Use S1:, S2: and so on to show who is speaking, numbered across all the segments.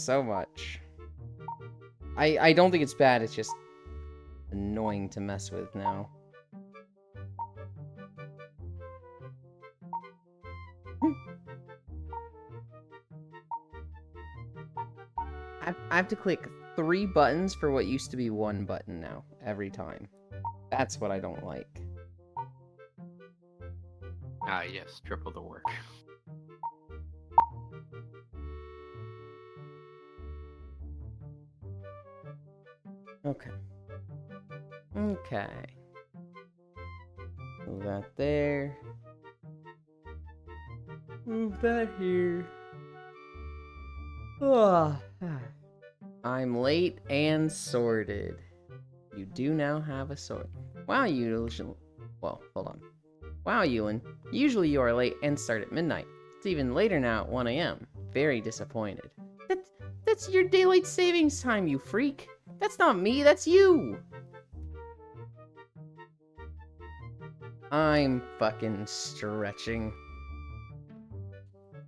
S1: so much. I don't think it's bad, it's just annoying to mess with now. I have to click 3 buttons for what used to be 1 button now, every time. That's what I don't like.
S2: Ah, yes, triple the work.
S1: Okay. Okay. Move that there. Move that here. Oh. I'm late and sorted. You do now have a sword. Wow, well, hold on. Wow, Ewan. Usually you are late and start at midnight. It's even later now at 1 a.m. Very disappointed. That's your daylight savings time, you freak. That's not me, that's you. I'm fucking stretching.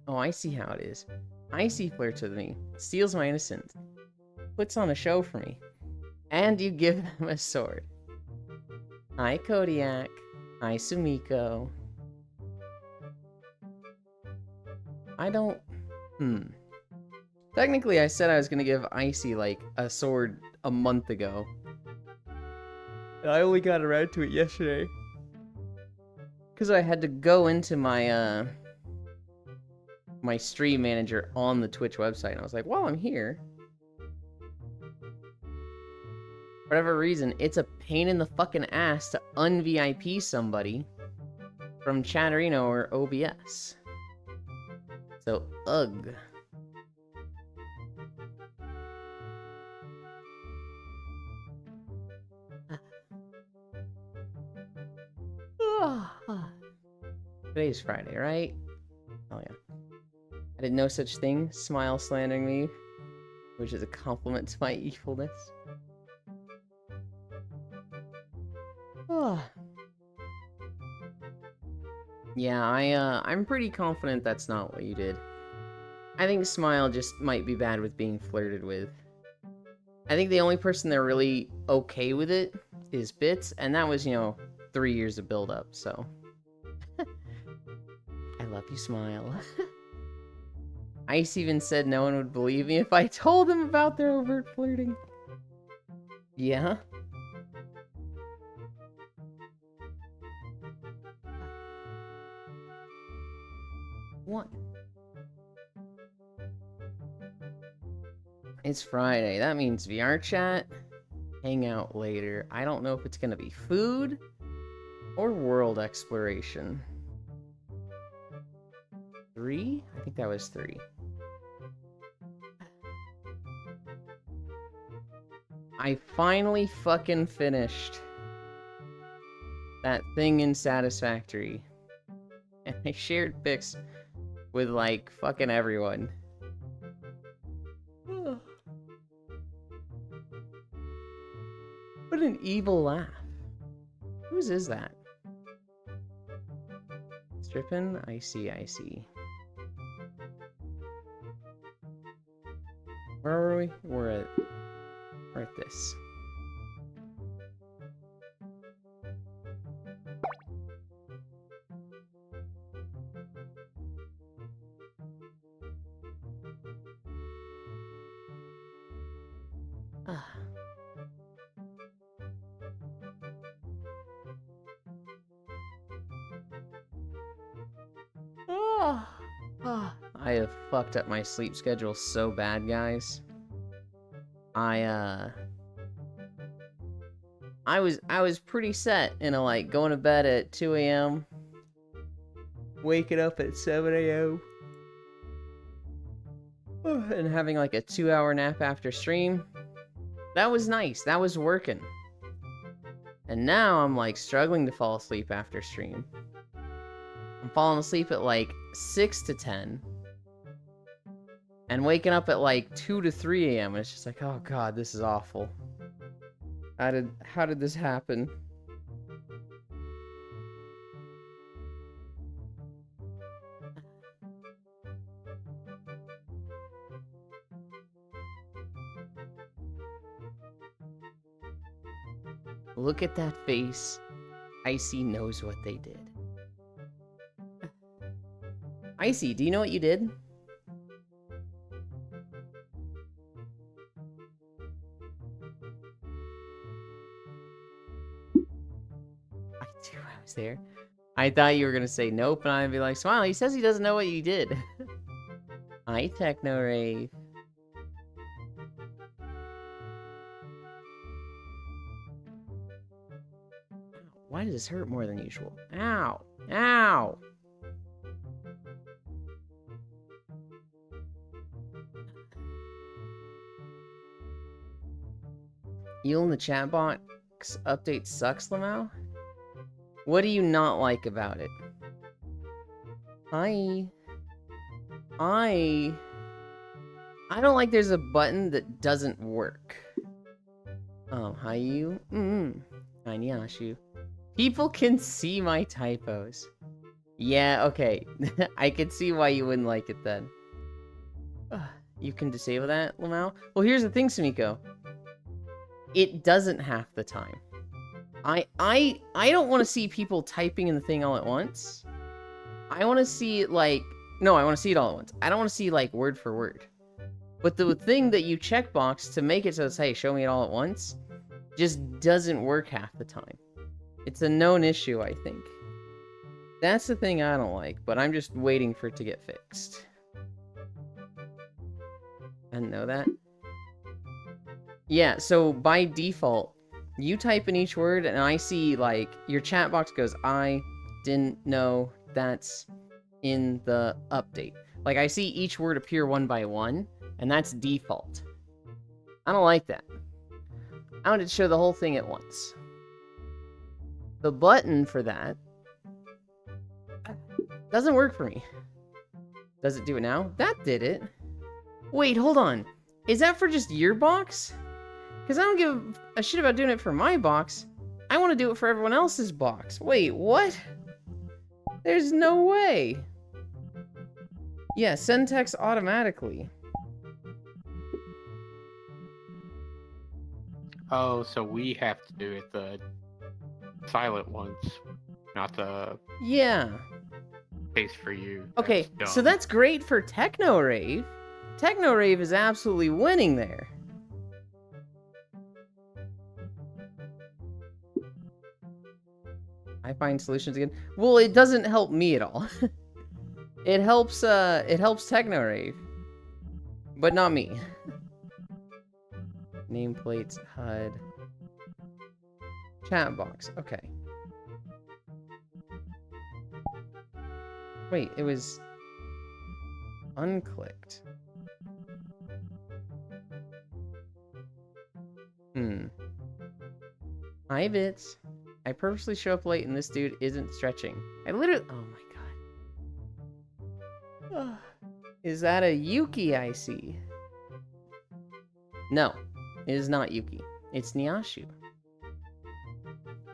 S1: Oh, I see how it is. Icy flirts with me, steals my innocence, puts on a show for me, and you give them a sword. Hi, Kodiak. Hi, Sumiko. I don't... Technically, I said I was gonna give Icy, like, a sword a month ago. I only got around to it yesterday. Because I had to go into my, my stream manager on the Twitch website, and I was like, well, I'm here. For whatever reason, it's a pain in the fucking ass to un-VIP somebody from Chatterino or OBS. So, ugh. Today's Friday, right? Oh yeah. I did no such thing. Smile slandering me, which is a compliment to my evilness. Yeah, I'm pretty confident that's not what you did. I think Smile just might be bad with being flirted with. I think the only person they're really okay with it is Bits, and that was, 3 years of build-up, so... I love you, Smile. Ice even said no one would believe me if I told them about their overt flirting. Yeah? What? It's Friday. That means VR chat, hang out later. I don't know if it's gonna be food or world exploration. 3? I think that was 3. I finally fucking finished that thing in Satisfactory. And I shared pics with, like, fucking everyone. What an evil laugh. Whose is that? Strippin'? I see. Where are we? We're at this. I have fucked up my sleep schedule so bad, guys. I was pretty set in like going to bed at 2 a.m. waking up at 7 a.m. and having like a 2-hour nap after stream. That was nice. That was working. And now I'm like struggling to fall asleep after stream. I'm falling asleep at like 6 to 10. And waking up at like 2 to 3 a.m. and it's just like, oh god, this is awful. How did this happen? Look at that face. Icy knows what they did. Icy, do you know what you did? I knew I was there. I thought you were gonna say nope, and I'd be like, Smile, he says he doesn't know what you did. Hi, Techno Rave. Why does this hurt more than usual? Ow! Ow! You in the chat box update sucks, Lamau? What do you not like about it? I don't like there's a button that doesn't work. Hi you. Hi Nyashu. People can see my typos. Yeah, okay. I can see why you wouldn't like it then. You can disable that, Lamau? Well, here's the thing, Sumiko. It doesn't half the time. I don't want to see people typing in the thing all at once. I want to see it like... No, I want to see it all at once. I don't want to see, like, word for word. But the thing that you checkbox to make it so it's, hey, show me it all at once, just doesn't work half the time. It's a known issue, I think. That's the thing I don't like, but I'm just waiting for it to get fixed. I didn't know that. Yeah, so by default, you type in each word, and I see, like, your chat box goes, I didn't know that's in the update. Like, I see each word appear one by one, and that's default. I don't like that. I want it to show the whole thing at once. The button for that doesn't work for me. Does it do it now? That did it. Wait, hold on. Is that for just your box? Because I don't give a shit about doing it for my box. I want to do it for everyone else's box. Wait, what? There's no way. Yeah, send text automatically.
S2: Oh, so we have to do it the silent ones, not the
S1: Yeah.
S2: case for you.
S1: Okay,
S2: That's
S1: so
S2: dumb.
S1: that's great for Techno Rave. Techno Rave is absolutely winning there. I find solutions again. Well, it doesn't help me at all. It helps Techno Rave, but not me. Nameplates, HUD, chat box. Okay. Wait, it was unclicked. Hi, Bits. I purposely show up late and this dude isn't stretching. I literally... Oh my god. Is that a Yuki I see? No, it is not Yuki. It's Nyashu.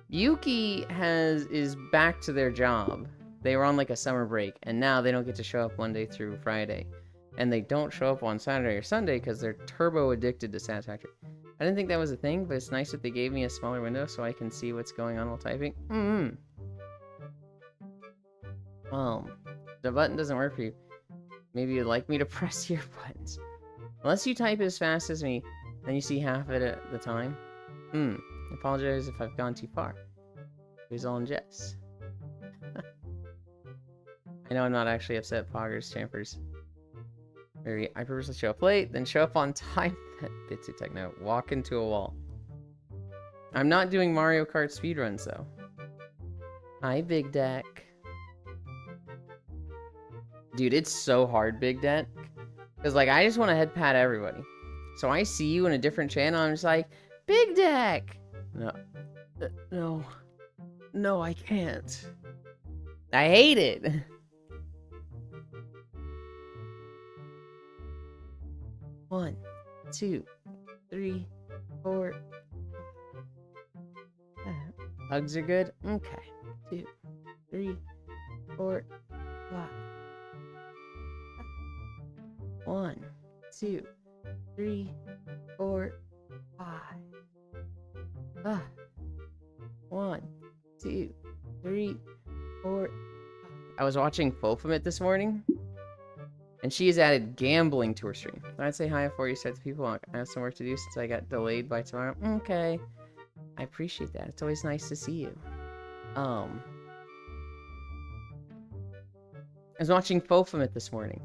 S1: Yuki is back to their job. They were on like a summer break, and now they don't get to show up Monday through Friday. And they don't show up on Saturday or Sunday because they're turbo addicted to Satisfactory. I didn't think that was a thing, but it's nice that they gave me a smaller window so I can see what's going on while typing. The button doesn't work for you. Maybe you'd like me to press your buttons. Unless you type as fast as me, then you see half of it at the time. I apologize if I've gone too far. It was all in jest. I know I'm not actually upset, Poggers, Champers. I purposely show up late, then show up on time. Bitsu Techno. Walk into a wall. I'm not doing Mario Kart speedruns, though. Hi, Big Deck. Dude, it's so hard, Big Deck. Because, like, I just want to head pat everybody. So I see you in a different channel, I'm just like, Big Deck! No. No, I can't. I hate it. One, 2, 3, 4. Hugs are good? Okay. 2, 3, 4, 5. 1, 2, 3, 4, 5. I was watching Fofamit this morning, and she has added gambling to her stream. I'd say hi before you start the people. I have some work to do since I got delayed by tomorrow. Okay. I appreciate that. It's always nice to see you. I was watching Fofamit this morning,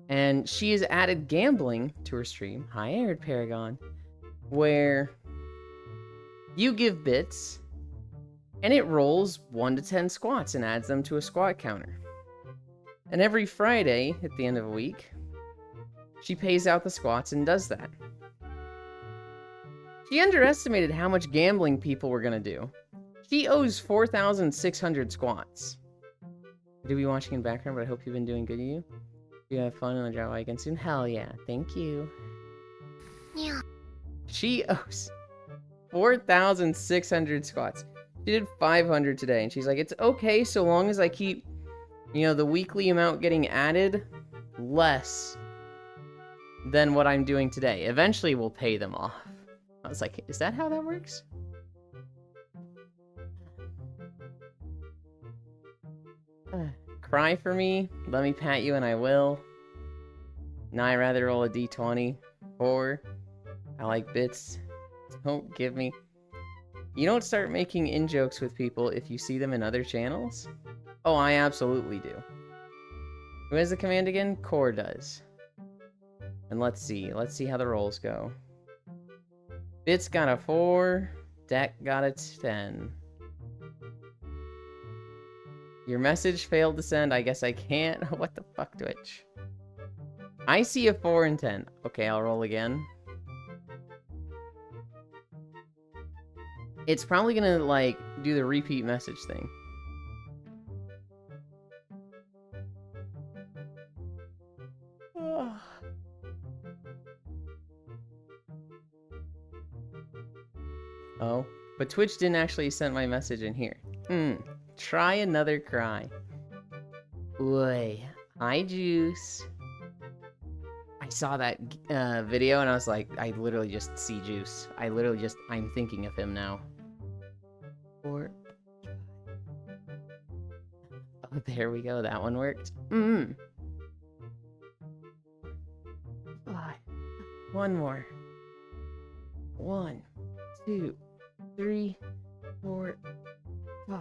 S1: and she has added gambling to her stream. Hi, Arid Paragon. Where you give bits, and it rolls 1 to 10 squats and adds them to a squat counter. And every Friday, at the end of a week, she pays out the squats and does that. She underestimated how much gambling people were gonna do. She owes 4,600 squats. Do be watching in the background, but I hope you've been doing good to you. You have fun on the Java again soon? Hell yeah, thank you.
S3: Yeah.
S1: She owes 4,600 squats. She did 500 today, and she's like, it's okay so long as I keep, you know, the weekly amount getting added less than what I'm doing today. Eventually, we'll pay them off. I was like, is that how that works? Cry for me. Let me pat you and I will. Now I rather roll a d20. 4. I like bits. Don't give me... You don't start making in-jokes with people if you see them in other channels? Oh, I absolutely do. Who has the command again? Core does. And let's see. Let's see how the rolls go. Bits got a 4. Deck got a 10. Your message failed to send. I guess I can't. What the fuck, Twitch? I see a 4 and 10. Okay, I'll roll again. It's probably gonna, like, do the repeat message thing. Oh, but Twitch didn't actually send my message in here. Try another cry. Oi. Hi, Juice. I saw that video and I was like, I literally just see Juice. I'm thinking of him now. 4. Oh, there we go. That one worked. 5. One more. 1, 2, 3, 4, 5.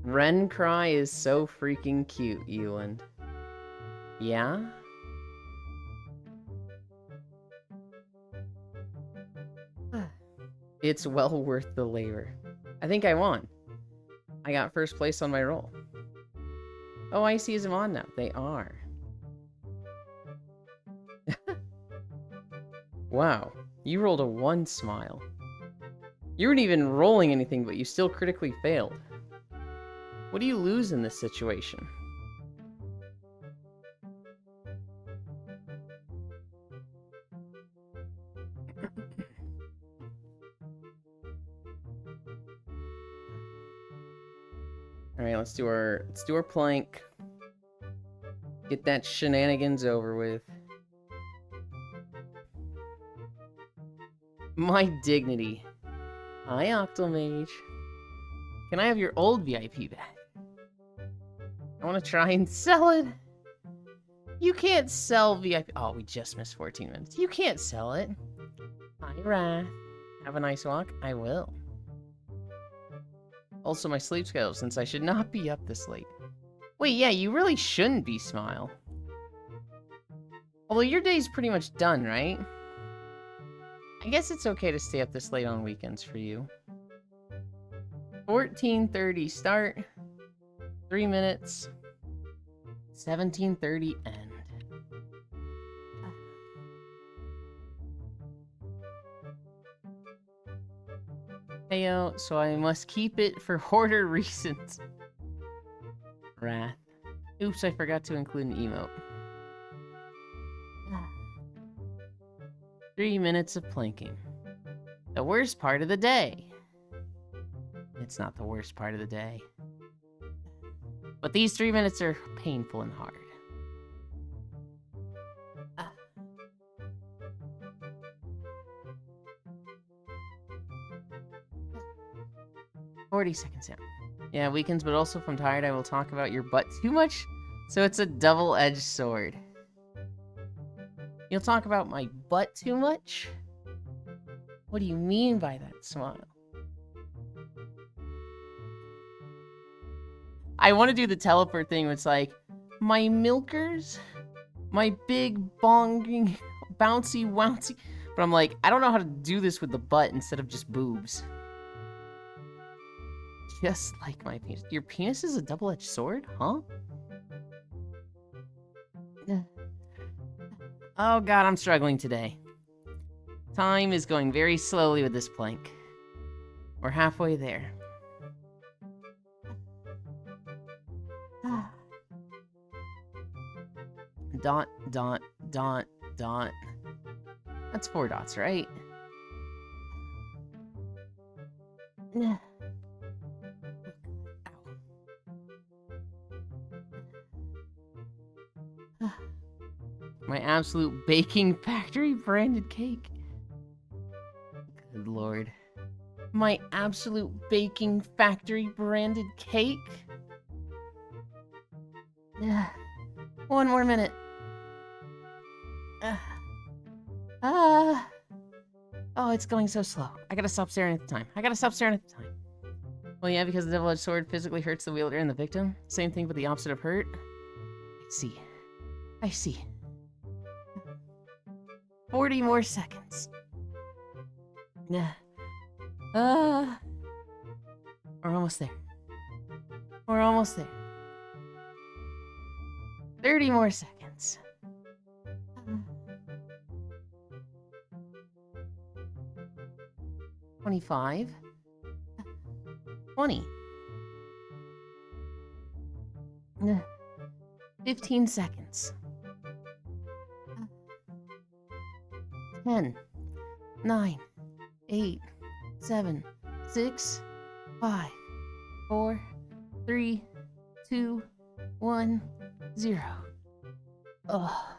S1: Ren Cry is so freaking cute, Eland. Yeah? It's well worth the labor. I think I won. I got first place on my roll. Oh, I see them on now. They are. Wow. You rolled a 1 smile. You weren't even rolling anything, but you still critically failed. What do you lose in this situation? Alright, let's do our plank. Get that shenanigans over with. My dignity. Hi, Octomage. Can I have your old VIP back? I want to try and sell it. You can't sell VIP. Oh, we just missed 14 minutes. You can't sell it. Hi, Wrath. Have a nice walk. I will. Also, my sleep schedule, since I should not be up this late. Wait, yeah, you really shouldn't be, Smile. Although your day's pretty much done, right? I guess it's okay to stay up this late on weekends for you. 14:30 start. 3 minutes. 17:30 end. Heyo, so I must keep it for hoarder reasons. Wrath. Oops, I forgot to include an emote. 3 minutes of planking. The worst part of the day. It's not the worst part of the day. But these 3 minutes are painful and hard. 40 seconds down. Yeah, weekends, but also if I'm tired, I will talk about your butt too much. So it's a double-edged sword. You'll talk about my butt too much? What do you mean by that smile? I want to do the teleport thing where it's like, my milkers? My big, bonging, bouncy, wouncy. But I'm like, I don't know how to do this with the butt instead of just boobs. Just like my penis. Your penis is a double-edged sword? Huh? Oh god, I'm struggling today. Time is going very slowly with this plank. We're halfway there. Dot, dot, dot, dot. That's 4 dots, right? Ow. My absolute baking factory branded cake. Good lord. My absolute baking factory branded cake? One more minute. Oh, it's going so slow. I gotta stop staring at the time. Well, yeah, because the double-edged sword physically hurts the wielder and the victim. Same thing, but the opposite of hurt. I see. 40 more seconds. We're almost there. 30 more seconds. 25. 20. 15 seconds. 10, 9, 8, 7, 6, 5, 4, 3, 2, 1, 0. Ow.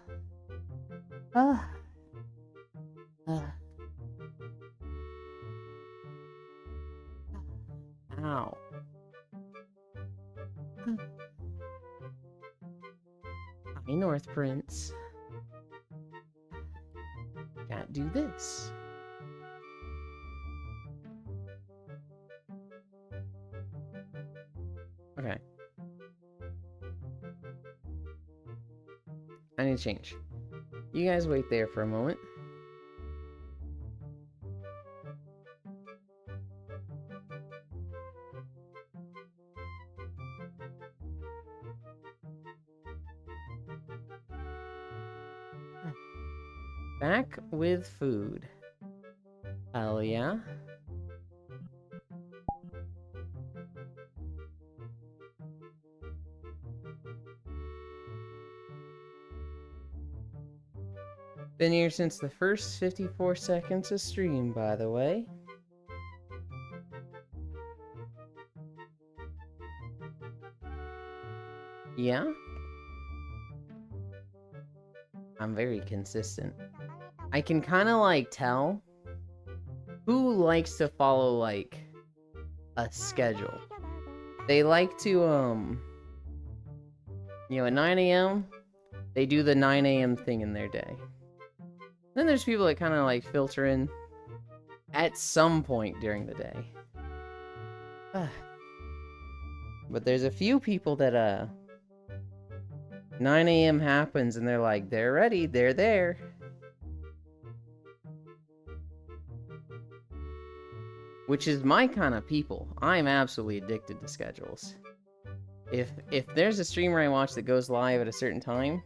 S1: Hi, North Prince. Can't do this. Okay. I need to change. You guys wait there for a moment. Back with food. Hell yeah. Been here since the first 54 seconds of stream, by the way. Yeah? I'm very consistent. I can kind of like tell who likes to follow like a schedule. They like to you know, at 9 a.m. they do the 9 a.m. thing in their day. Then there's people that kind of like filter in at some point during the day. But there's a few people that 9 a.m. happens and they're like, they're ready, they're there. Which is my kind of people. I'm absolutely addicted to schedules. If there's a streamer I watch that goes live at a certain time,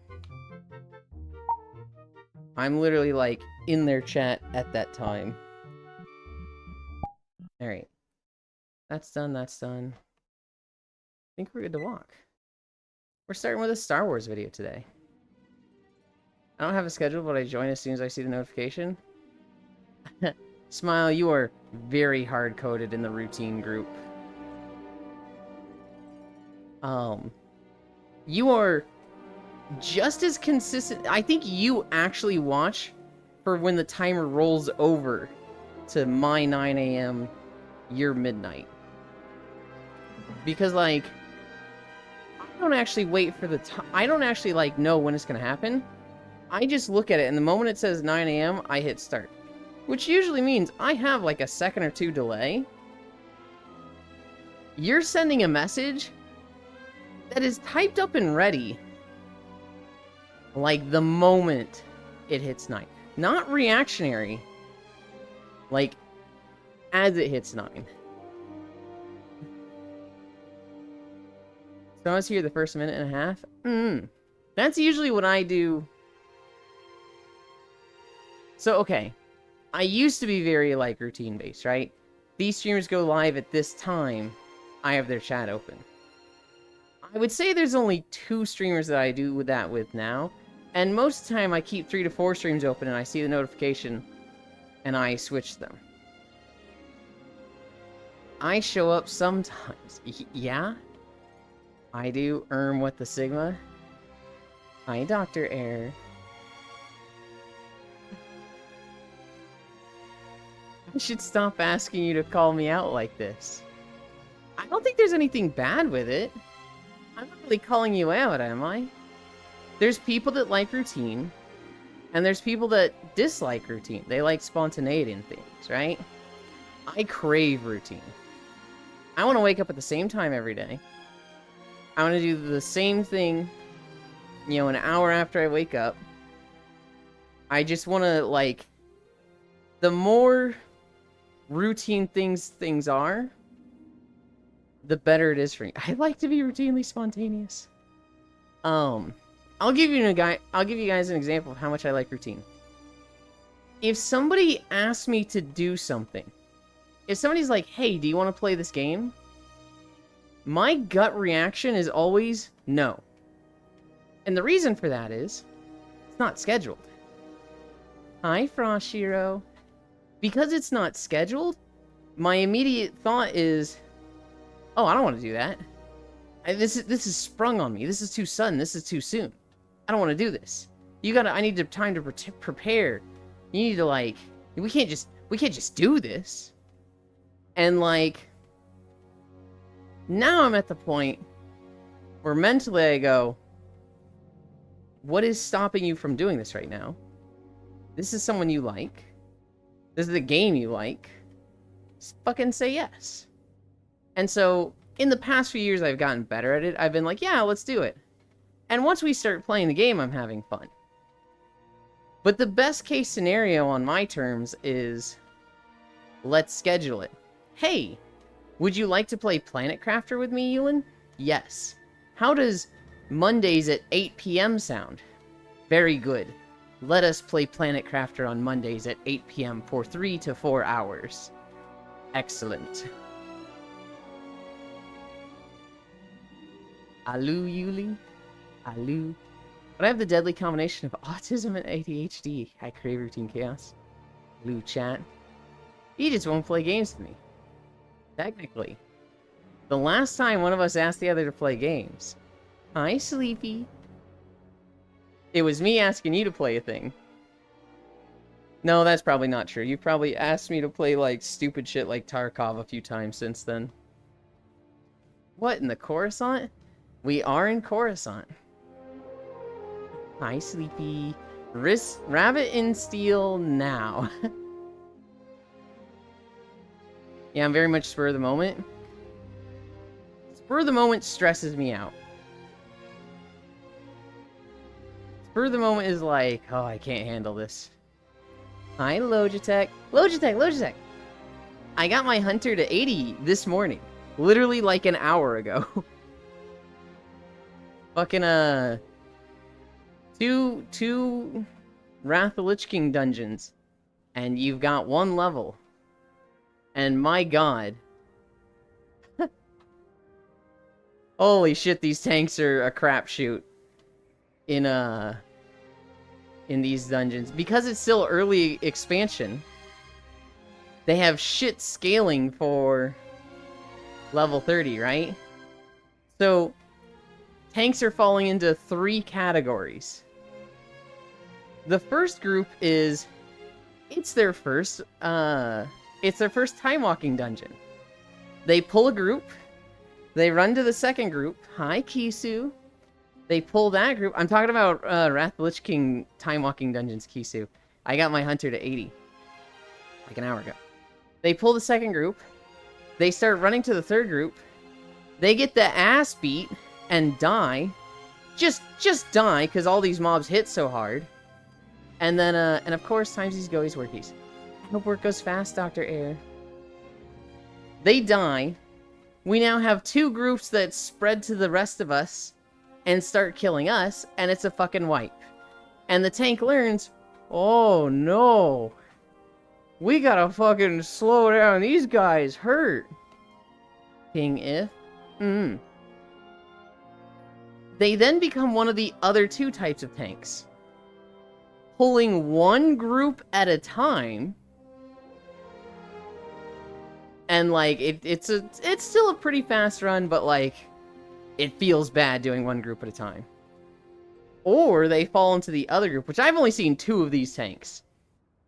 S1: I'm literally like in their chat at that time. Alright. That's done. I think we're good to walk. We're starting with a Star Wars video today. I don't have a schedule, but I join as soon as I see the notification. Smile, you are very hard-coded in the routine group. You are just as consistent. I think you actually watch for when the timer rolls over to my 9 a.m., your midnight. Because, like, I don't actually wait for the time. I don't actually, like, know when it's going to happen. I just look at it, and the moment it says 9 a.m., I hit start. Which usually means I have, like, a second or two delay. You're sending a message that is typed up and ready, like, the moment it hits 9. Not reactionary. Like, as it hits 9. So I was here the first minute and a half? That's usually what I do. So, okay. I used to be very, like, routine-based, right? These streamers go live at this time. I have their chat open. I would say there's only 2 streamers that I do that with now. And most of the time, I keep 3 to 4 streams open, and I see the notification, and I switch them. I show up sometimes. Yeah? I do. What the Sigma? Hi, Dr. Air. I should stop asking you to call me out like this. I don't think there's anything bad with it. I'm not really calling you out, am I? There's people that like routine, and there's people that dislike routine. They like spontaneity in things, right? I crave routine. I want to wake up at the same time every day. I want to do the same thing, you know, an hour after I wake up. I just want to, like, the more routine things are, the better it is for me. I like to be routinely spontaneous. I'll give you guys an example of how much I like routine. If somebody asks me to do something, if somebody's like, "Hey, do you want to play this game?" My gut reaction is always no. And the reason for that is it's not scheduled. Hi, Froshiro. Because it's not scheduled, my immediate thought is, oh, I don't want to do that. This is sprung on me. This is too sudden. This is too soon. I don't want to do this. I need time to prepare. You need to, like, we can't just do this. And, like, now I'm at the point where mentally I go, what is stopping you from doing this right now? This is someone you like. This is the game you like. Just fucking say yes. And so, in the past few years, I've gotten better at it. I've been like, yeah, let's do it. And once we start playing the game, I'm having fun. But the best case scenario on my terms is, let's schedule it. Hey, would you like to play Planet Crafter with me, Ewan? Yes. How does Mondays at 8 p.m. sound? Very good. Let us play Planet Crafter on Mondays at 8 p.m. for 3 to 4 hours. Excellent. Alu, Yuli. Alu. But I have the deadly combination of autism and ADHD. I crave routine chaos. Alu chat. He just won't play games with me. Technically. The last time one of us asked the other to play games. Hi, Sleepy. It was me asking you to play a thing. No, that's probably not true. You probably asked me to play, like, stupid shit like Tarkov a few times since then. What, in the Coruscant? We are in Coruscant. Hi, Sleepy. Rabbit in steel now. Yeah, I'm very much spur of the moment. Spur of the moment stresses me out. Spur of the moment is like, oh, I can't handle this. Hi, Logitech. Logitech! I got my Hunter to 80 this morning. Literally like an hour ago. Fucking, two Wrath of the Lich King dungeons. And you've got 1 level. And my god. Holy shit, these tanks are a crapshoot. In these dungeons. Because it's still early expansion, they have shit scaling for level 30, right? So, tanks are falling into 3 categories. The first group is, it's their first time walking dungeon. They pull a group, They run to the second group. Hi, Kisu. They pull that group. I'm talking about Wrath of the Lich King Time Walking Dungeons, Kisu. I got my hunter to 80. Like an hour ago. They pull the second group. They start running to the third group. They get the ass beat and die. Just die, because all these mobs hit so hard. And then, and of course, times these goes workies. I hope work goes fast, Dr. Air. They die. We now have two groups that spread to the rest of us and start killing us, and it's a fucking wipe. And the tank learns, oh no, we gotta fucking slow down, these guys hurt. King if. They then become one of the other two types of tanks. Pulling one group at a time. And like, it's still a pretty fast run, but like, it feels bad doing one group at a time. Or they fall into the other group, which I've only seen two of these tanks.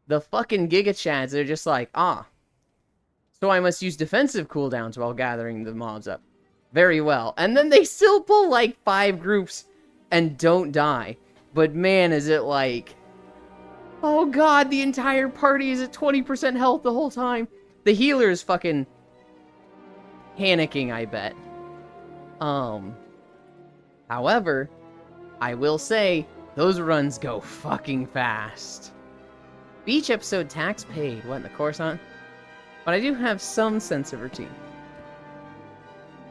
S1: The fucking Giga Chads, they're just like, so I must use defensive cooldowns while gathering the mobs up. Very well. And then they still pull like 5 groups and don't die. But man, is it like, oh god, the entire party is at 20% health the whole time. The healer is fucking panicking, I bet. However, I will say, those runs go fucking fast. Beach episode tax paid. What in the Coruscant? But I do have some sense of routine.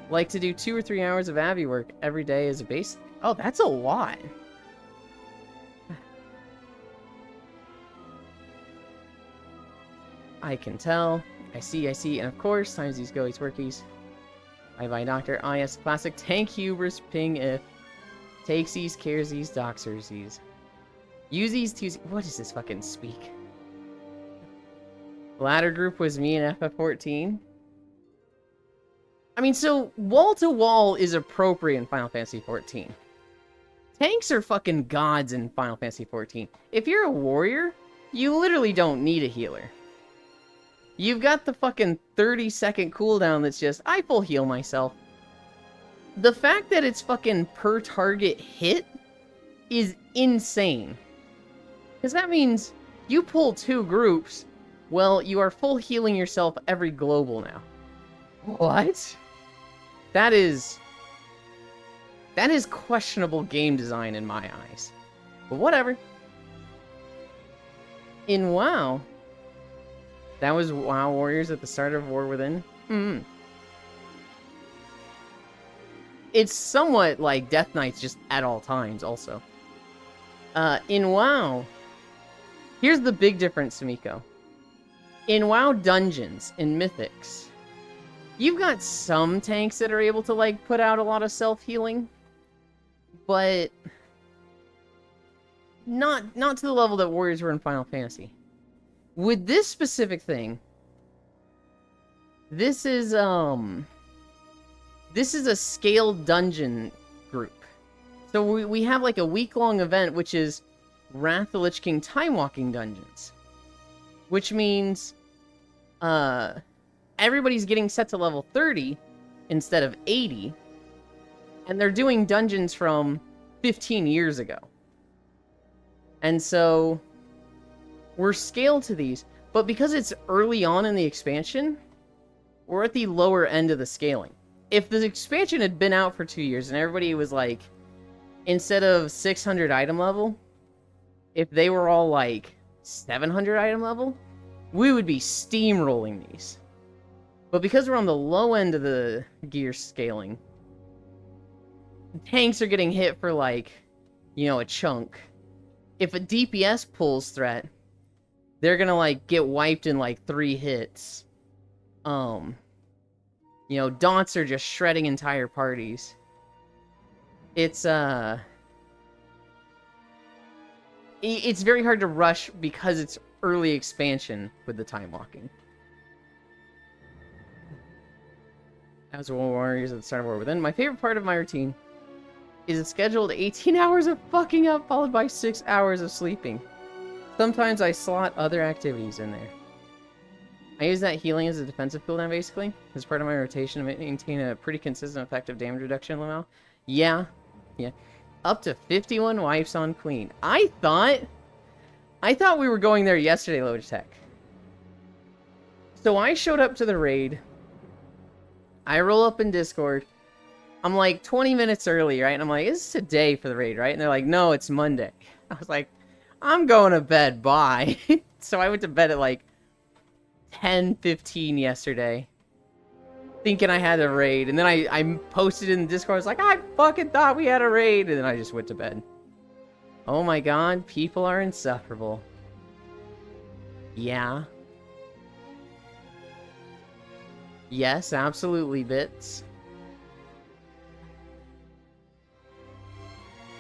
S1: Like to do 2 or 3 hours of Abby work every day as a base. Oh, that's a lot. I can tell. I see. And of course, times these goalies workies. Bye Doctor. Ah, yes, classic tank hubris ping if. Takesies, caresies, doxersies. Usies, twosies. What does this fucking speak? Ladder group was me and FF14. I mean, so wall-to-wall is appropriate in Final Fantasy XIV. Tanks are fucking gods in Final Fantasy XIV. If you're a warrior, you literally don't need a healer. You've got the fucking 30-second cooldown that's just, I full heal myself. The fact that it's fucking per target hit is insane. Because that means you pull 2 groups, well, you are full healing yourself every global now. What? That is questionable game design in my eyes. But whatever. In WoW, that was WoW Warriors at the start of War Within. It's somewhat like Death Knights just at all times also. In WoW, here's the big difference, Sumiko. In WoW Dungeons, in Mythics, you've got some tanks that are able to, like, put out a lot of self-healing, but not to the level that Warriors were in Final Fantasy. With this specific thing, this is a scaled dungeon group. So we have, like, a week-long event, which is Wrath of the Lich King Time Walking Dungeons. Which means, everybody's getting set to level 30 instead of 80, and they're doing dungeons from 15 years ago. And so, we're scaled to these, but because it's early on in the expansion, we're at the lower end of the scaling. If the expansion had been out for 2 years and everybody was like, instead of 600 item level, if they were all like 700 item level, we would be steamrolling these. But because we're on the low end of the gear scaling, tanks are getting hit for like, you know, a chunk. If a DPS pulls threat, they're gonna like get wiped in like 3 hits. You know, dots are just shredding entire parties. It's very hard to rush because it's early expansion with the time walking. That was War Warriors at the start of War Within. My favorite part of my routine is a scheduled 18 hours of fucking up followed by 6 hours of sleeping. Sometimes I slot other activities in there. I use that healing as a defensive cooldown, basically, as part of my rotation to maintain a pretty consistent effective damage reduction level. Yeah. Up to 51 wipes on Queen. I thought we were going there yesterday, Logitech. So I showed up to the raid. I roll up in Discord. I'm like 20 minutes early, right? And I'm like, it's today for the raid, right? And they're like, no, it's Monday. I was like, I'm going to bed, bye. So I went to bed at like 10:15 yesterday, thinking I had a raid. And then I posted in the Discord, I was like, I fucking thought we had a raid. And then I just went to bed. Oh my god, people are insufferable. Yeah. Yes, absolutely, Bits.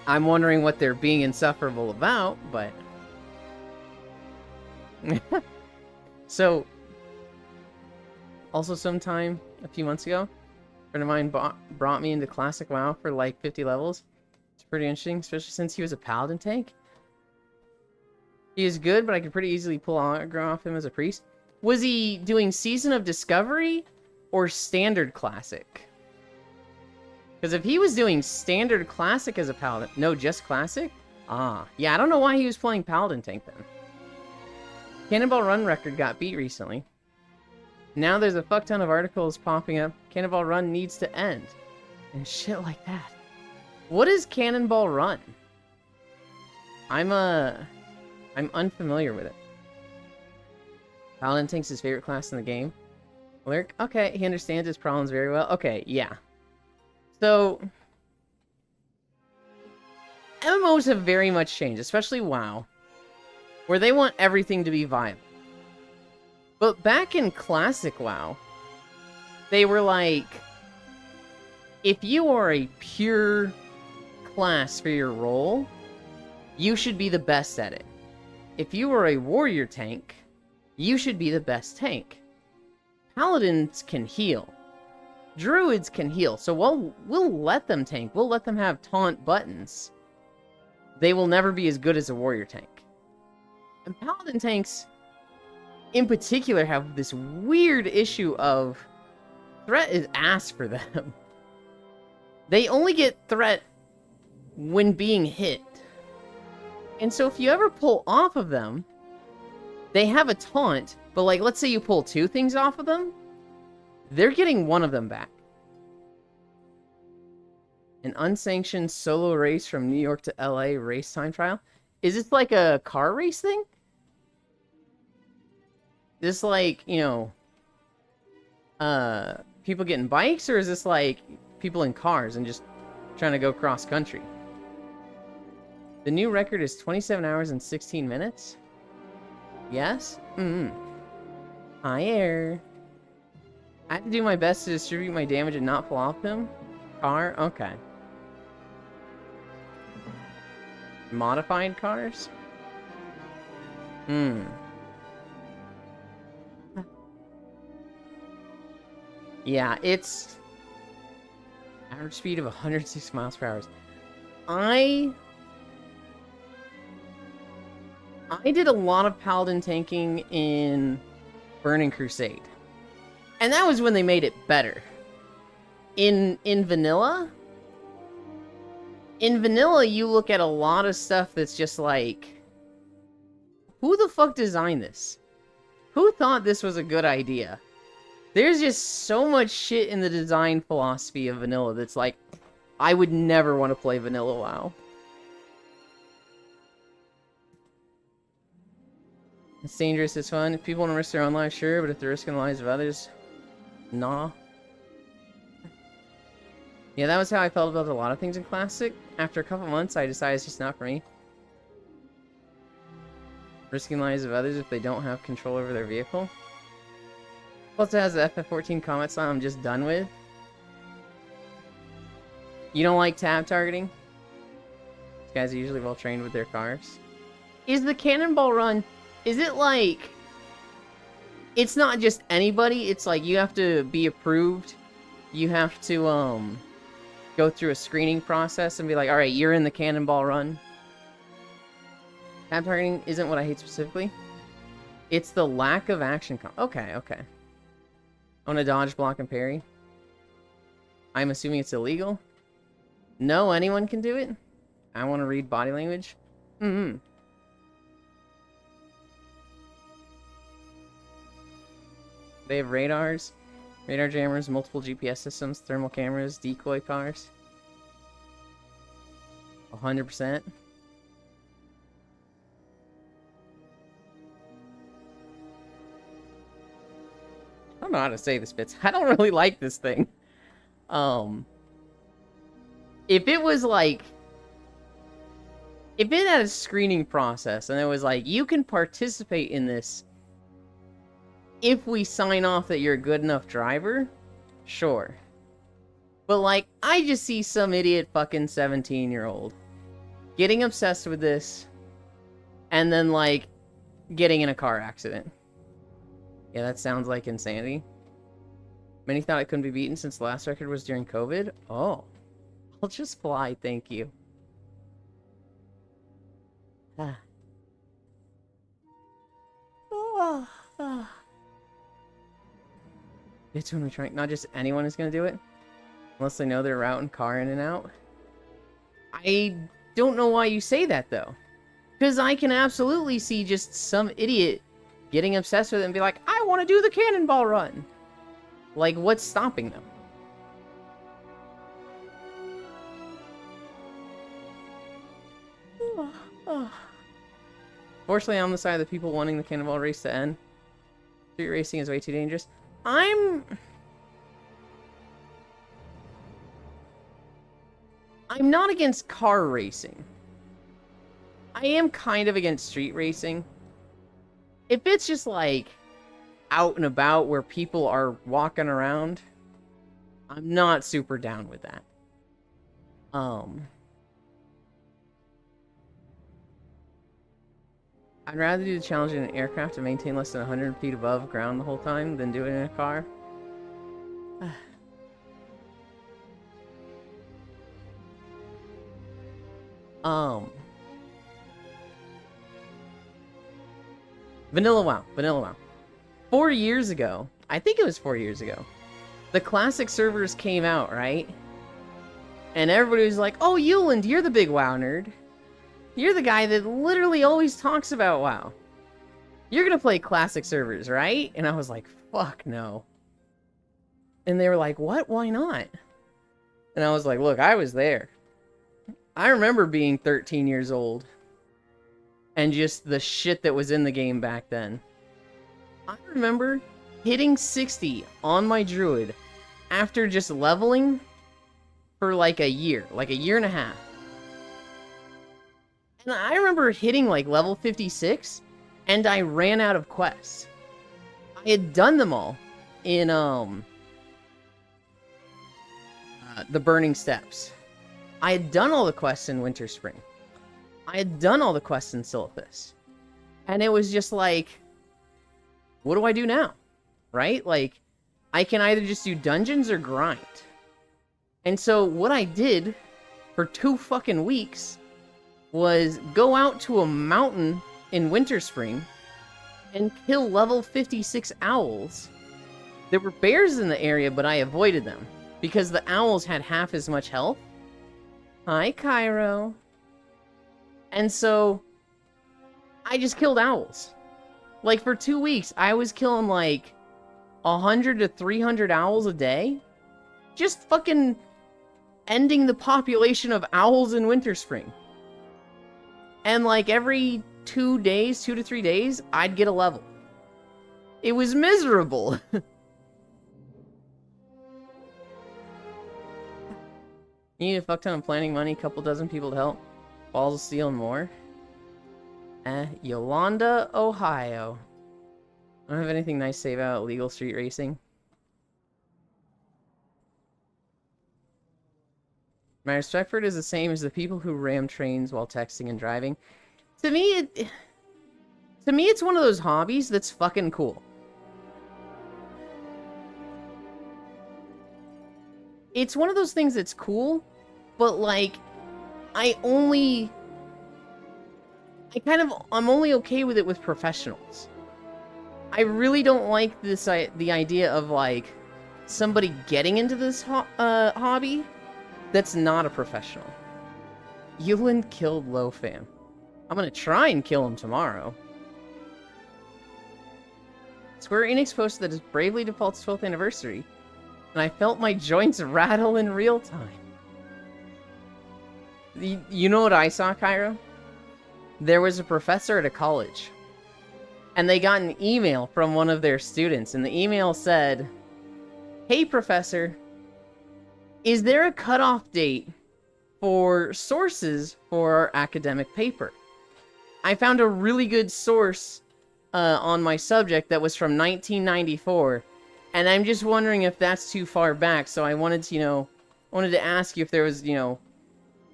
S1: I'm wondering what they're being insufferable about, but... So, also sometime a few months ago, a friend of mine brought me into Classic WoW for like 50 levels. It's pretty interesting, especially since he was a Paladin tank. He is good, but I could pretty easily pull aggro off him as a priest. Was he doing Season of Discovery or Standard Classic? Because if he was doing Standard Classic as a Paladin... No, just Classic? Ah. Yeah, I don't know why he was playing Paladin tank then. Cannonball Run record got beat recently. Now there's a fuck ton of articles popping up. Cannonball Run needs to end. And shit like that. What is Cannonball Run? I'm unfamiliar with it. Paladin tank's his favorite class in the game. Lyric? Okay, he understands his problems very well. Okay, yeah. So, MMOs have very much changed, especially WoW, where they want everything to be viable. But back in Classic WoW, they were like, if you are a pure class for your role, you should be the best at it. If you are a warrior tank, you should be the best tank. Paladins can heal. Druids can heal, so we'll let them tank. We'll let them have taunt buttons. They will never be as good as a warrior tank. And Paladin tanks, in particular, have this weird issue of threat is ass for them. They only get threat when being hit. And so if you ever pull off of them, they have a taunt, but like, let's say you pull 2 things off of them, they're getting 1 of them back. An unsanctioned solo race from New York to LA race time trial? Is this like a car race thing? This like, you know, people getting bikes, or is this like people in cars and just trying to go cross country? The new record is 27 hours and 16 minutes? Yes? Hi, Air. I have to do my best to distribute my damage and not fall off him. Car? Okay. Modified cars? Yeah, it's... average speed of 106 miles per hour. I did a lot of Paladin tanking in Burning Crusade. And that was when they made it better. In vanilla, you look at a lot of stuff that's just like, who the fuck designed this? Who thought this was a good idea? There's just so much shit in the design philosophy of vanilla that's like, I would never want to play vanilla WoW. It's dangerous, it's fun. If people want to risk their own lives, sure, but if they're risking the lives of others, nah. Yeah, that was how I felt about a lot of things in Classic. After a couple months, I decided it's just not for me. Risking the lives of others if they don't have control over their vehicle. Plus, it has the FF14 combat style I'm just done with. You don't like tab targeting? These guys are usually well trained with their cars. Is the Cannonball Run... is it like... it's not just anybody, it's like you have to be approved. You have to, go through a screening process and be like, alright, you're in the Cannonball Run. Tab targeting isn't what I hate specifically. It's the lack of action. Okay, okay. I want to dodge, block, and parry. I'm assuming it's illegal. No, anyone can do it. I want to read body language. Mm-hmm. They have radars, radar jammers, multiple GPS systems, thermal cameras, decoy cars. 100%. I don't know how to say this, Bits. I don't really like this thing. If it was like... If it had a screening process and it was like, you can participate in this if we sign off that you're a good enough driver, sure. But like, I just see some idiot fucking 17-year-old getting obsessed with this and then like getting in a car accident. Yeah, that sounds like insanity. Many thought it couldn't be beaten since the last record was during COVID. Oh, I'll just fly, thank you. Ah. Oh, oh. It's when we're trying. Not just anyone is gonna do it, unless they know they're routing car in and out. I don't know why you say that though, because I can absolutely see just some idiot getting obsessed with it and be like, I want to do the cannonball run. Like, what's stopping them? Fortunately, I'm on the side of the people wanting the cannonball race to end. Street racing is way too dangerous. I'm not against car racing. I am kind of against street racing. If it's just like out and about where people are walking around, I'm not super down with that. I'd rather do the challenge in an aircraft to maintain less than 100 feet above ground the whole time than do it in a car. Vanilla WoW. Vanilla WoW. 4 years ago, I think it was 4 years ago, the classic servers came out, right? And everybody was like, oh, Yuland, you're the big WoW nerd. You're the guy that literally always talks about WoW. You're gonna play classic servers, right? And I was like, fuck no. And they were like, what? Why not? And I was like, look, I was there. I remember being 13 years old. And just the shit that was in the game back then. I remember hitting 60 on my druid after just leveling for like a year and a half. And I remember hitting like level 56 and I ran out of quests. I had done them all in the Burning Steppes. I had done all the quests in Winter Spring. I had done all the quests in Silithus. And it was just like, what do I do now? Right? Like, I can either just do dungeons or grind. And so what I did for 2 fucking weeks was go out to a mountain in Winter Spring and kill level 56 owls. There were bears in the area, but I avoided them because the owls had half as much health. Hi, Cairo. And so I just killed owls. Like, for 2 weeks, I was killing like 100 to 300 owls a day. Just fucking ending the population of owls in Winter Spring. And like every 2 days, 2 to 3 days, I'd get a level. It was miserable. You need a fuck ton of planning money, couple dozen people to help. Balls of steel and more. Yolanda, Ohio. I don't have anything nice to say about illegal street racing. My respect for it is the same as the people who ram trains while texting and driving. To me, it's one of those hobbies that's fucking cool. It's one of those things that's cool, but like, I'm only okay with it with professionals. I really don't like this the idea of like somebody getting into this hobby that's not a professional. Yulin killed Lofam. I'm gonna try and kill him tomorrow. Square Enix posted that it's Bravely Default's 12th anniversary, and I felt my joints rattle in real time. You know what I saw, Cairo? There was a professor at a college, and they got an email from one of their students, and the email said, "Hey, professor, is there a cutoff date for sources for our academic paper? I found a really good source on my subject that was from 1994, and I'm just wondering if that's too far back, so I wanted to, wanted to ask you if there was,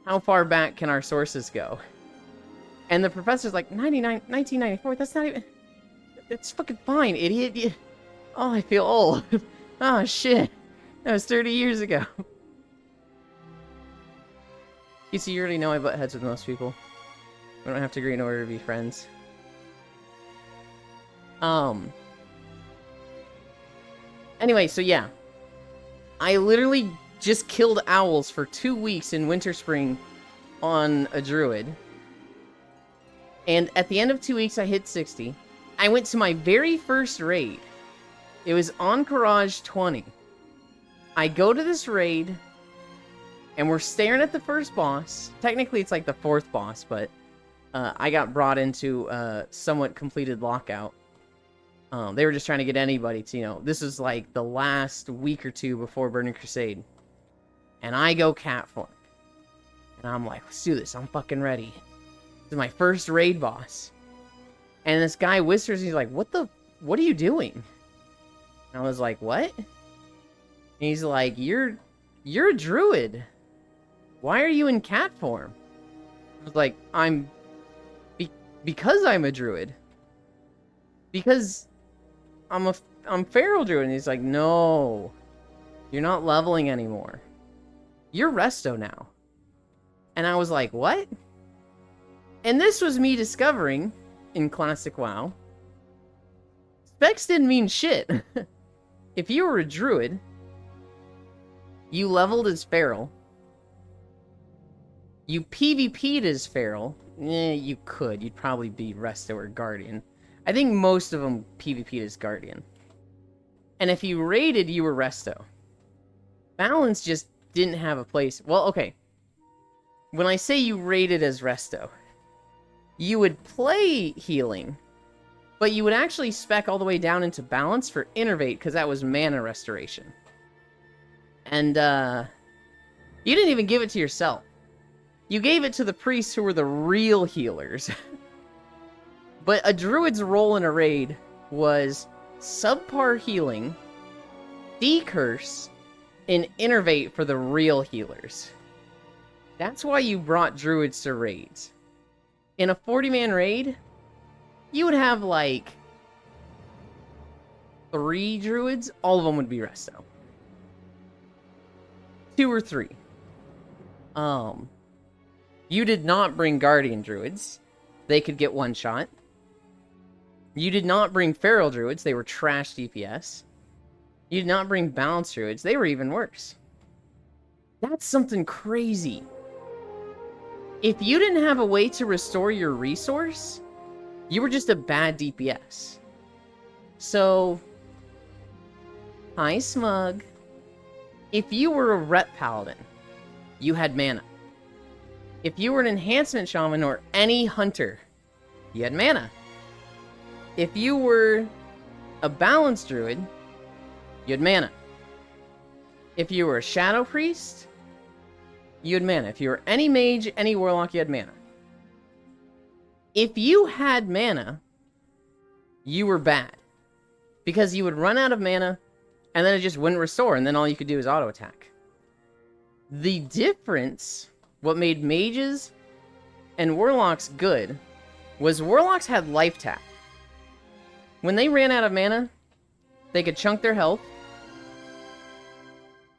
S1: how far back can our sources go?" And the professor's like, 1994? That's not even... It's fucking fine, idiot. Oh, I feel old. Oh, shit. That was 30 years ago. You see, you already know I butt heads with most people. We don't have to agree in order to be friends. Anyway, so yeah. I literally just killed owls for 2 weeks in Winter Spring on a druid. And at the end of 2 weeks, I hit 60. I went to my very first raid. It was Encourage 20. I go to this raid, and we're staring at the first boss. Technically, it's like the fourth boss, but I got brought into a somewhat completed lockout. They were just trying to get anybody to, this was like the last week or two before Burning Crusade. And I go cat form. And I'm like, let's do this. I'm fucking ready. This is my first raid boss. And this guy whispers, he's like, what are you doing? And I was like, what? And he's like, you're a druid. Why are you in cat form? I was like, because I'm a druid. Because I'm feral druid. And he's like, no, you're not leveling anymore. You're resto now. And I was like, what? And this was me discovering in Classic WoW, specs didn't mean shit. If you were a druid, you leveled as feral, you PvP'd as feral, you could. You'd probably be resto or guardian. I think most of them PvP'd as guardian. And if you raided, you were resto. Balance just didn't have a place. Well, okay. When I say you raided as resto, you would play healing, but you would actually spec all the way down into balance for Innervate, because that was mana restoration. And, you didn't even give it to yourself. You gave it to the priests who were the real healers. But a druid's role in a raid was subpar healing, decurse, and Innervate for the real healers. That's why you brought druids to raids. In a 40-man raid, you would have, like, 3 druids. All of them would be resto. 2 or 3. You did not bring guardian druids. They could get one shot. You did not bring feral druids. They were trash DPS. You did not bring balanced druids. They were even worse. That's something crazy. If you didn't have a way to restore your resource, you were just a bad DPS. So, hi Smug. If you were a rep paladin, you had mana. If you were an enhancement shaman or any hunter, you had mana. If you were a balanced druid, you had mana. If you were a shadow priest, you had mana. If you were any mage, any warlock, you had mana. If you had mana, you were bad. Because you would run out of mana, and then it just wouldn't restore, and then all you could do is auto attack. The difference, what made mages and warlocks good, was warlocks had life tap. When they ran out of mana, they could chunk their health,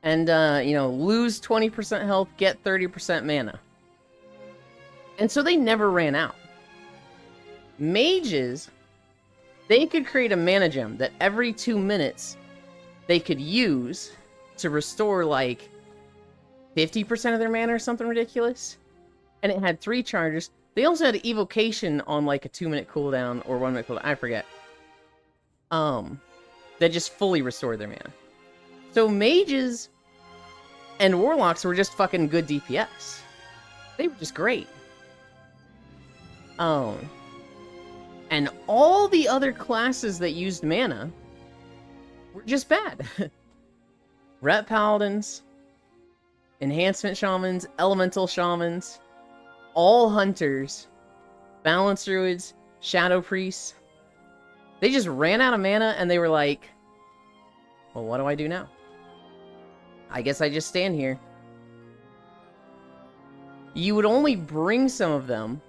S1: and, lose 20% health, get 30% mana. And so they never ran out. Mages they could create a mana gem that every 2 minutes they could use to restore like 50% of their mana or something ridiculous. And it had 3 charges. They also had evocation on like a 2-minute cooldown or 1-minute cooldown, I forget. That just fully restored their mana. So mages and warlocks were just fucking good DPS. They were just great. And all the other classes that used mana were just bad. Ret Paladins, Enhancement Shamans, Elemental Shamans, all Hunters, Balance Druids, Shadow Priests. They just ran out of mana and they were like, well, what do I do now? I guess I just stand here. You would only bring some of them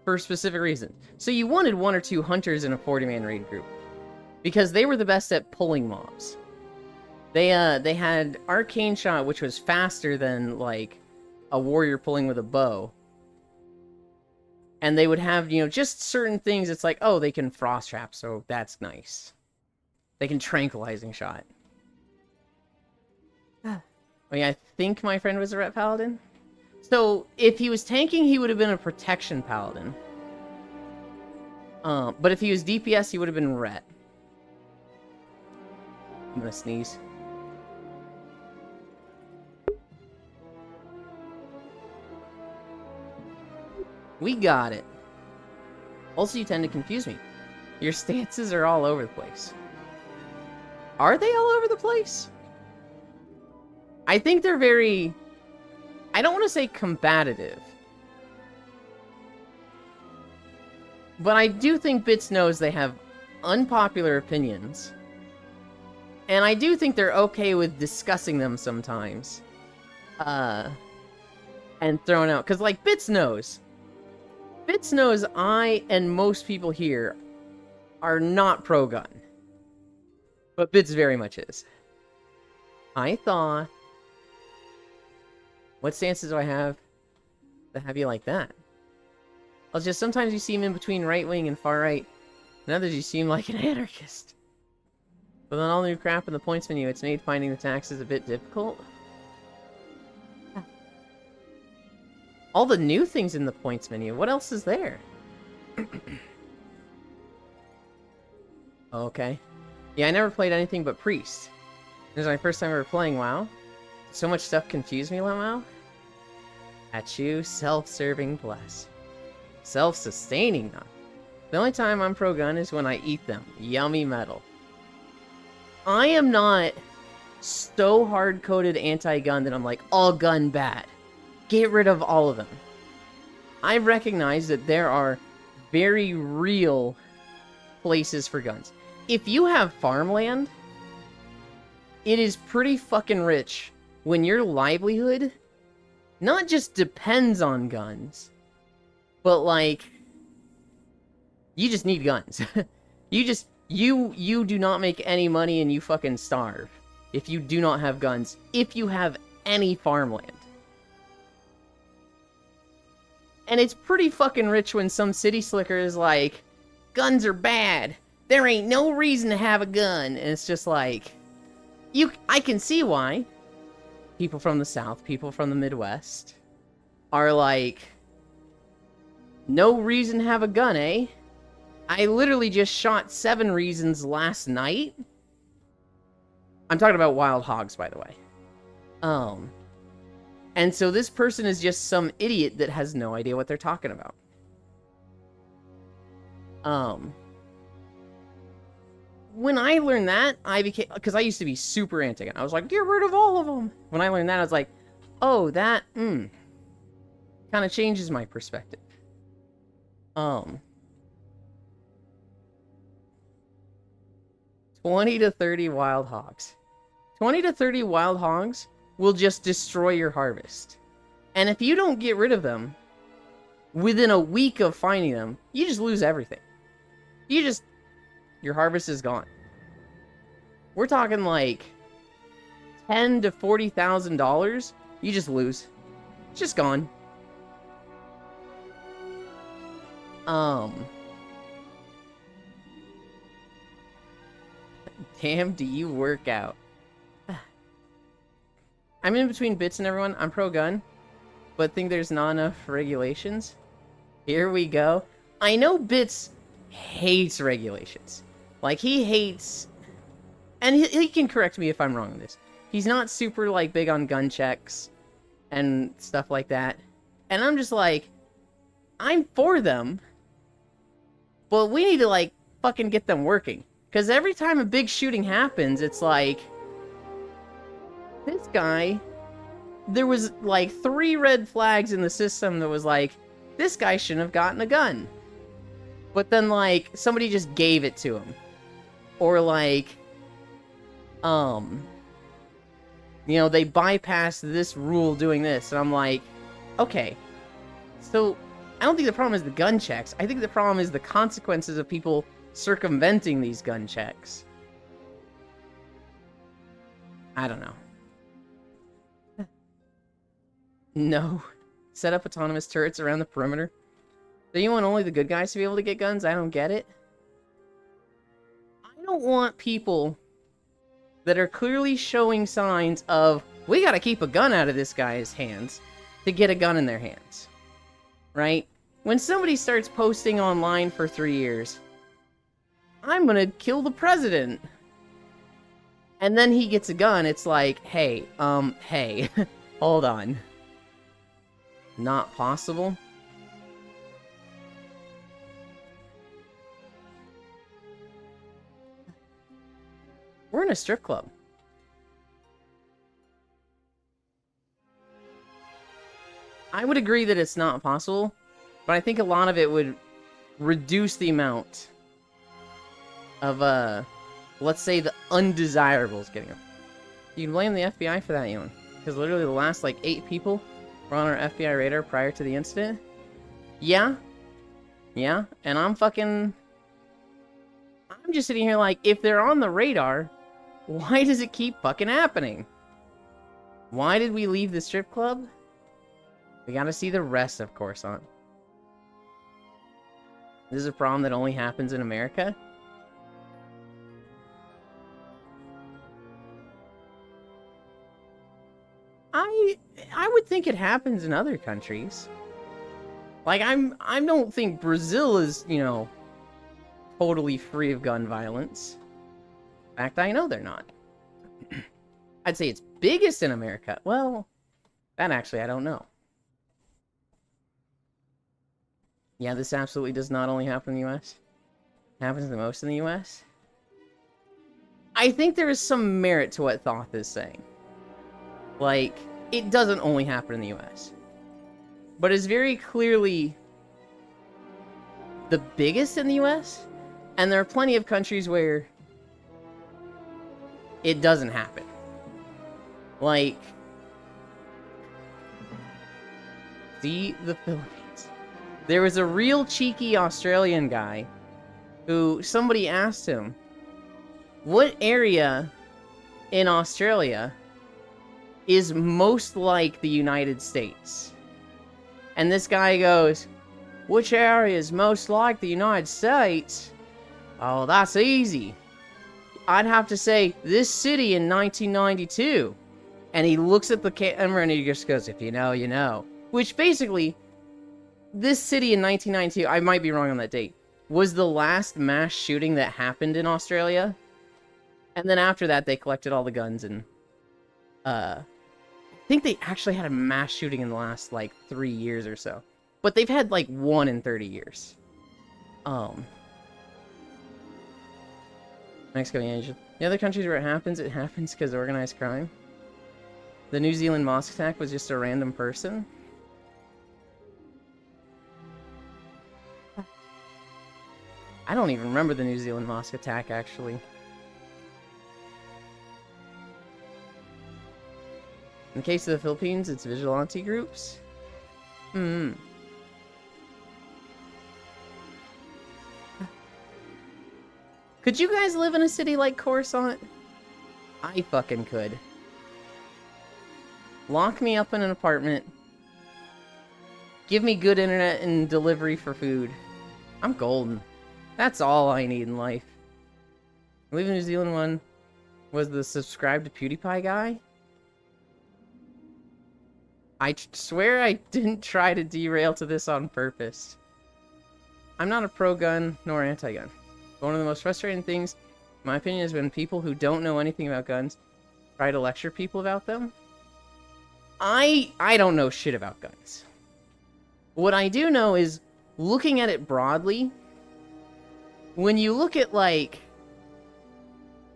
S1: for a specific reason. So you wanted 1 or 2 Hunters in a 40-man raid group, because they were the best at pulling mobs. They had Arcane Shot, which was faster than, like, a warrior pulling with a bow. And they would have, you know, just certain things. It's like, oh, they can Frost Trap, so that's nice. They can Tranquilizing Shot. I mean, I think my friend was a Ret Paladin. So, if he was tanking, he would have been a Protection Paladin. But if he was DPS, he would have been Ret. I'm gonna sneeze. We got it. Also, you tend to confuse me. Your stances are all over the place. Are they all over the place? I think they're very... I don't want to say combative. But I do think Bits knows they have unpopular opinions. And I do think they're okay with discussing them sometimes. And thrown out. Because, like, Bits knows I and most people here are not pro-gun. But Bits very much is. I thought... What stances do I have that have you like that? Well, just sometimes you seem in between right-wing and far-right. And others you seem like an anarchist. With all new crap in the points menu, it's made finding the taxes a bit difficult. All the new things in the points menu. What else is there? Okay. Yeah, I never played anything but Priest. This is my first time ever playing WoW. So much stuff confused me, WoW. At you, self-serving bless. Self-sustaining, though. The only time I'm pro-gun is when I eat them. Yummy metal. I am not so hard-coded anti-gun that I'm like, all gun bad. Get rid of all of them. I recognize that there are very real places for guns. If you have farmland, it is pretty fucking rich when your livelihood not just depends on guns, but like, you just need guns. You do not make any money and you fucking starve if you do not have guns, if you have any farmland. And it's pretty fucking rich when some city slicker is like, guns are bad. There ain't no reason to have a gun. And it's just like, I can see why people from the South, people from the Midwest are like, no reason to have a gun, eh? I literally just shot 7 reasons last night. I'm talking about wild hogs, by the way. And so this person is just some idiot that has no idea what they're talking about. When I learned that, I became... Because I used to be super anti-gun. I was like, get rid of all of them. When I learned that, I was like, oh, that, kind of changes my perspective. 20 to 30 wild hogs. 20 to 30 wild hogs will just destroy your harvest. And if you don't get rid of them within a week of finding them, you just lose everything. Your harvest is gone. We're talking like $10,000 to $40,000. You just lose. It's just gone. Damn, do you work out? I'm in between bits and everyone. I'm pro-gun, but think there's not enough regulations. Here we go. I know Bits hates regulations. Like, he hates... And he can correct me if I'm wrong on this. He's not super, like, big on gun checks and stuff like that. And I'm just like, I'm for them, but we need to, like, fucking get them working. Because every time a big shooting happens, it's like... This guy... There was, like, 3 red flags in the system that was like, this guy shouldn't have gotten a gun. But then, like, somebody just gave it to him. Or, like... You know, they bypassed this rule doing this. And I'm like, okay. So, I don't think the problem is the gun checks. I think the problem is the consequences of people circumventing these gun checks. I don't know. No. Set up autonomous turrets around the perimeter. Do you want only the good guys to be able to get guns? I don't get it. I don't want people that are clearly showing signs of, we gotta keep a gun out of this guy's hands, to get a gun in their hands. Right? When somebody starts posting online for 3 years, I'm gonna kill the president. And then he gets a gun, it's like, hey, hold on. Not possible? We're in a strip club. I would agree that it's not possible, but I think a lot of it would reduce the amount of, let's say, the undesirables getting them. You can blame the FBI for that, Ewan. Because literally the last, like, 8 people were on our FBI radar prior to the incident. Yeah. Yeah. And I'm just sitting here like, if they're on the radar, why does it keep fucking happening? Why did we leave the strip club? We gotta see the rest of Coruscant. This is a problem that only happens in America? I would think it happens in other countries. Like, I don't think Brazil is, you know, totally free of gun violence. In fact, I know they're not. I'd say it's biggest in America. Well, that actually I don't know. Yeah, this absolutely does not only happen in the US. It happens the most in the US. I think there is some merit to what Thoth is saying. Like, it doesn't only happen in the US. But it's very clearly the biggest in the US. And there are plenty of countries where it doesn't happen. Like, see the Philippines. There was a real cheeky Australian guy who somebody asked him, what area in Australia is most like the United States? And this guy goes, which area is most like the United States? Oh, that's easy. I'd have to say, this city in 1992. And he looks at the camera and he just goes, if you know, you know. Which basically, this city in 1992, I might be wrong on that date, was the last mass shooting that happened in Australia. And then after that, they collected all the guns and, I think they actually had a mass shooting in the last, like, 3 years or so. But they've had, like, 1 in 30 years. Mexico and Asia. The other countries where it happens because of organized crime. The New Zealand mosque attack was just a random person. I don't even remember the New Zealand mosque attack, actually. In the case of the Philippines, it's vigilante groups. Could you guys live in a city like Coruscant? I fucking could. Lock me up in an apartment. Give me good internet and delivery for food. I'm golden. That's all I need in life. I believe the New Zealand one was the subscribe to PewDiePie guy. I swear I didn't try to derail to this on purpose. I'm not a pro-gun nor anti-gun. But one of the most frustrating things, in my opinion, is when people who don't know anything about guns try to lecture people about them. I don't know shit about guns. What I do know is, looking at it broadly, when you look at, like,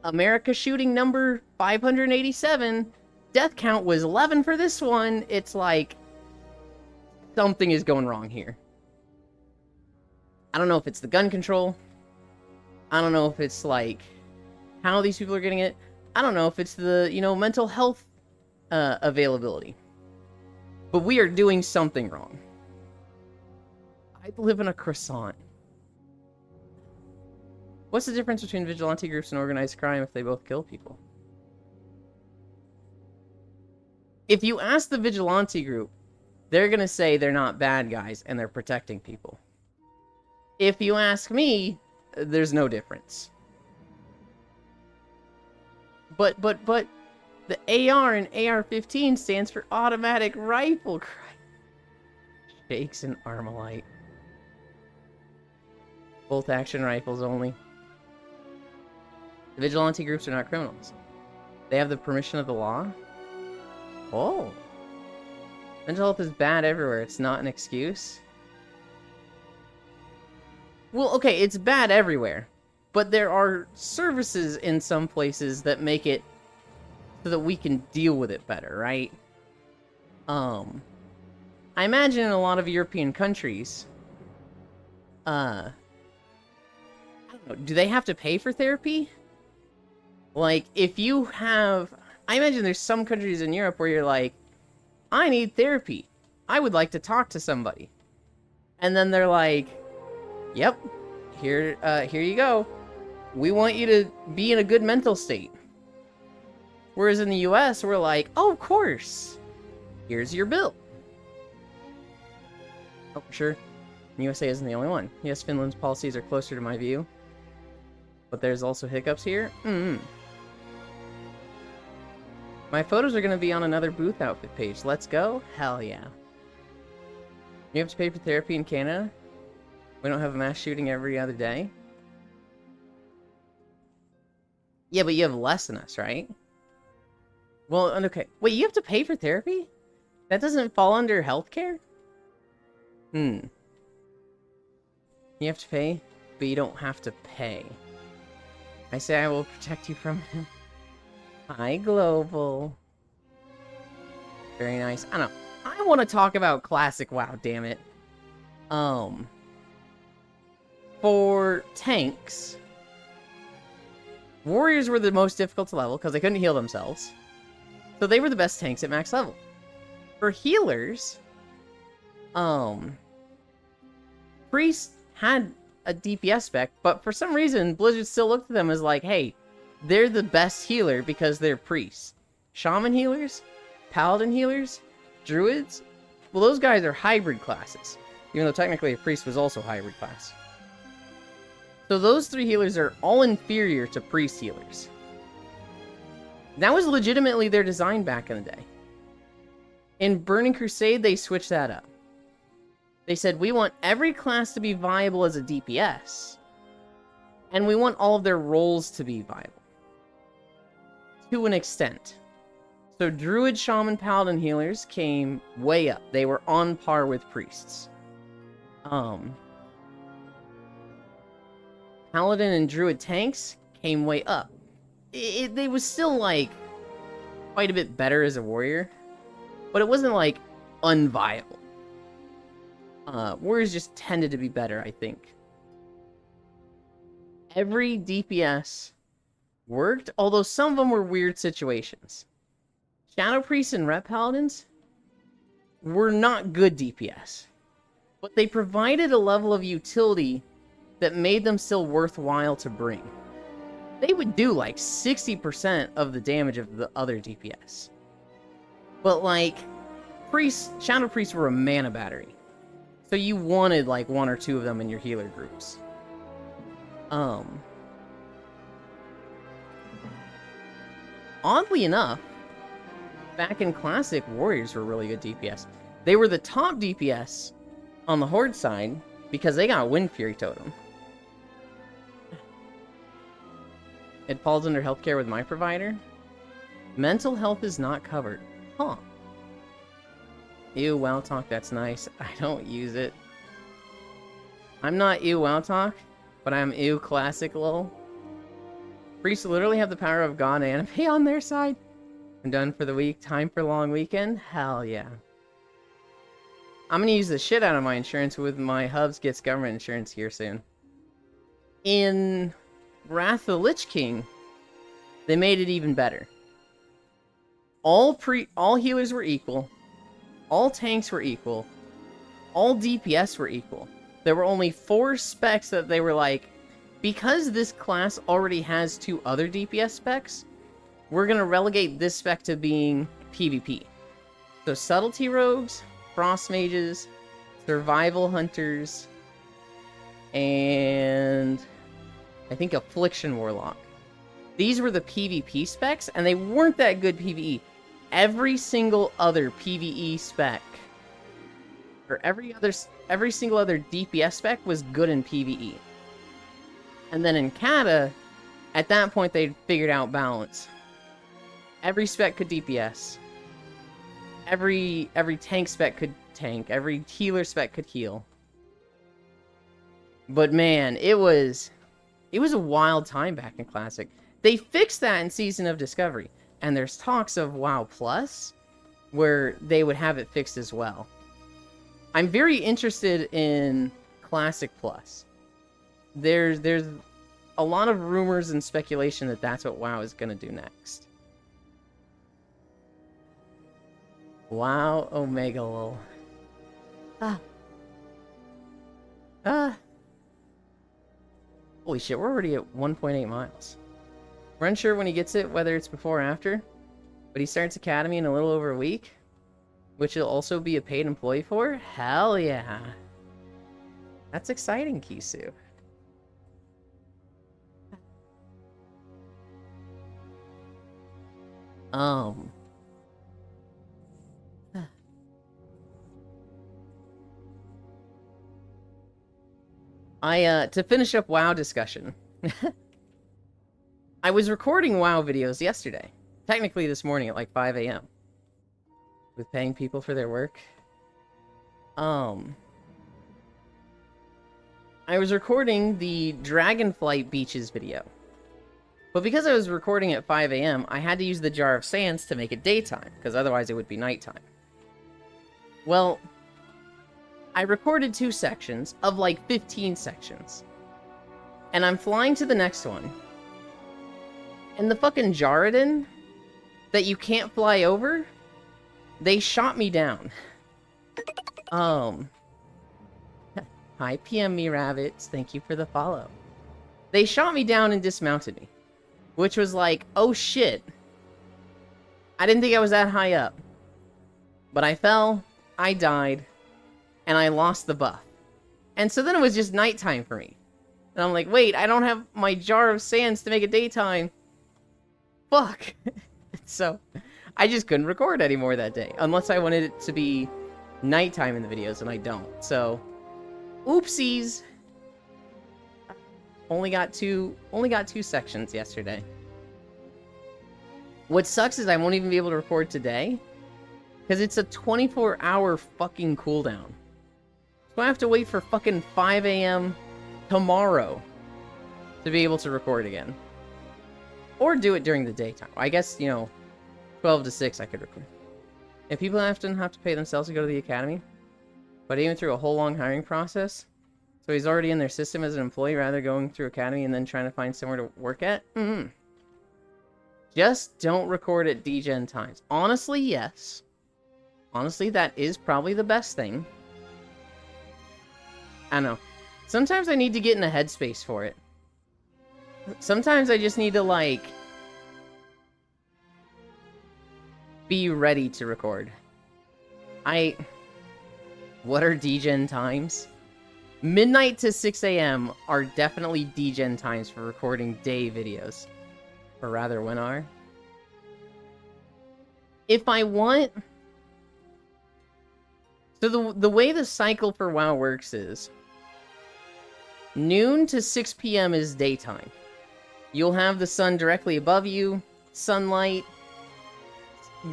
S1: America shooting number 587, death count was 11 for this one, it's like, something is going wrong here. I don't know if it's the gun control. I don't know if it's, like, how these people are getting it. I don't know if it's the, mental health availability. But we are doing something wrong. I live in a croissant. What's the difference between vigilante groups and organized crime if they both kill people? If you ask the vigilante group, they're going to say they're not bad guys and they're protecting people. If you ask me, there's no difference. But the AR in AR-15 stands for automatic rifle. Shakes and Armalite. Bolt action rifles only. The vigilante groups are not criminals. They have the permission of the law. Oh. Mental health is bad everywhere. It's not an excuse. Well, okay, it's bad everywhere. But there are services in some places that make it so that we can deal with it better, right? I imagine in a lot of European countries, I don't know, do they have to pay for therapy? Like, if you have... I imagine there's some countries in Europe where you're like, I need therapy. I would like to talk to somebody. And then they're like, yep, here you go. We want you to be in a good mental state. Whereas in the US, we're like, oh, of course. Here's your bill. Oh, sure. The USA isn't the only one. Yes, Finland's policies are closer to my view. But there's also hiccups here. My photos are going to be on another booth outfit page. Let's go? Hell yeah. You have to pay for therapy in Canada? We don't have a mass shooting every other day? Yeah, but you have less than us, right? Well, okay. Wait, you have to pay for therapy? That doesn't fall under healthcare? You have to pay, but you don't have to pay. I say I will protect you from him. Hi, Global. Very nice. I don't know. I want to talk about classic WoW, damn it. For tanks, warriors were the most difficult to level because they couldn't heal themselves. So they were the best tanks at max level. For healers, priests had a DPS spec, but for some reason, Blizzard still looked at them as like, hey, they're the best healer because they're priests. Shaman healers, paladin healers, druids, well, those guys are hybrid classes, even though technically a priest was also a hybrid class. So those three healers are all inferior to priest healers. That was legitimately their design back in the day. In Burning Crusade, they switched that up. They said, we want every class to be viable as a DPS, and we want all of their roles to be viable. To an extent. So Druid, Shaman, Paladin healers came way up. They were on par with priests. Paladin and Druid tanks came way up. They was still, like, quite a bit better as a warrior, but it wasn't, like, unviable. Warriors just tended to be better, I think. Every DPS worked, although some of them were weird situations. Shadow Priests and Ret Paladins were not good DPS, but they provided a level of utility that made them still worthwhile to bring. They would do like 60% of the damage of the other DPS. But like, Shadow Priests were a mana battery. So you wanted like one or two of them in your healer groups. oddly enough, back in Classic, Warriors were really good DPS. They were the top DPS on the Horde side because they got Wind Fury Totem. It falls under healthcare with my provider. Mental health is not covered. Huh. Ew, WoW Talk, that's nice. I don't use it. I'm not ew WoW Talk, but I'm ew Classic lol. Priests literally have the power of God and anime on their side. I'm done for the week. Time for long weekend? Hell yeah. I'm gonna use the shit out of my insurance with my Hubs Gets government insurance here soon. In Wrath of the Lich King, they made it even better. All healers were equal. All tanks were equal. All DPS were equal. There were only 4 specs that they were like, because this class already has 2 other DPS specs, we're gonna relegate this spec to being PvP. So Subtlety Rogues, Frost Mages, Survival Hunters, and I think Affliction Warlock. These were the PvP specs, and they weren't that good PvE. Every single other PvE spec, or every single other DPS spec was good in PvE. And then in Kata, at that point they figured out balance. Every spec could DPS. Every tank spec could tank. Every healer spec could heal. But man, it was a wild time back in Classic. They fixed that in Season of Discovery, and there's talks of WoW Plus, where they would have it fixed as well. I'm very interested in Classic Plus. There's a lot of rumors and speculation that that's what WoW is going to do next. WoW Omega lol. Holy shit, we're already at 1.8 miles. We're unsure when he gets it, whether it's before or after, but he starts Academy in a little over a week, which he'll also be a paid employee for? Hell yeah. That's exciting, Kisu. To finish up WoW discussion, I was recording WoW videos yesterday. Technically this morning at like 5 a.m. with paying people for their work. I was recording the Dragonflight Beaches video. But because I was recording at 5 a.m., I had to use the Jar of Sands to make it daytime, because otherwise it would be nighttime. Well, I recorded 2 sections of like 15 sections. And I'm flying to the next one. And the fucking Jarradin that you can't fly over, they shot me down. Hi, PM me rabbits. Thank you for the follow. They shot me down and dismounted me. Which was like, oh shit. I didn't think I was that high up. But I fell, I died, and I lost the buff. And so then it was just nighttime for me. And I'm like, wait, I don't have my Jar of Sands to make it daytime. Fuck. So, I just couldn't record anymore that day. Unless I wanted it to be nighttime in the videos, and I don't. So, oopsies. Only got two sections yesterday. What sucks is I won't even be able to record today, because it's a 24-hour fucking cooldown. So I have to wait for fucking 5 a.m. tomorrow to be able to record again. Or do it during the daytime. I guess, 12 to 6 I could record. If people often have to pay themselves to go to the academy, but even through a whole long hiring process, so he's already in their system as an employee rather than going through academy and then trying to find somewhere to work at? Just don't record at degen times. Honestly, yes. Honestly, that is probably the best thing. I don't know. Sometimes I need to get in a headspace for it. Sometimes I just need to, like, be ready to record. What are degen times? Midnight to 6 a.m. are definitely degen times for recording day videos. Or rather, when are? If I want... So the way the cycle for WoW works is... noon to 6 p.m. is daytime. You'll have the sun directly above you, sunlight,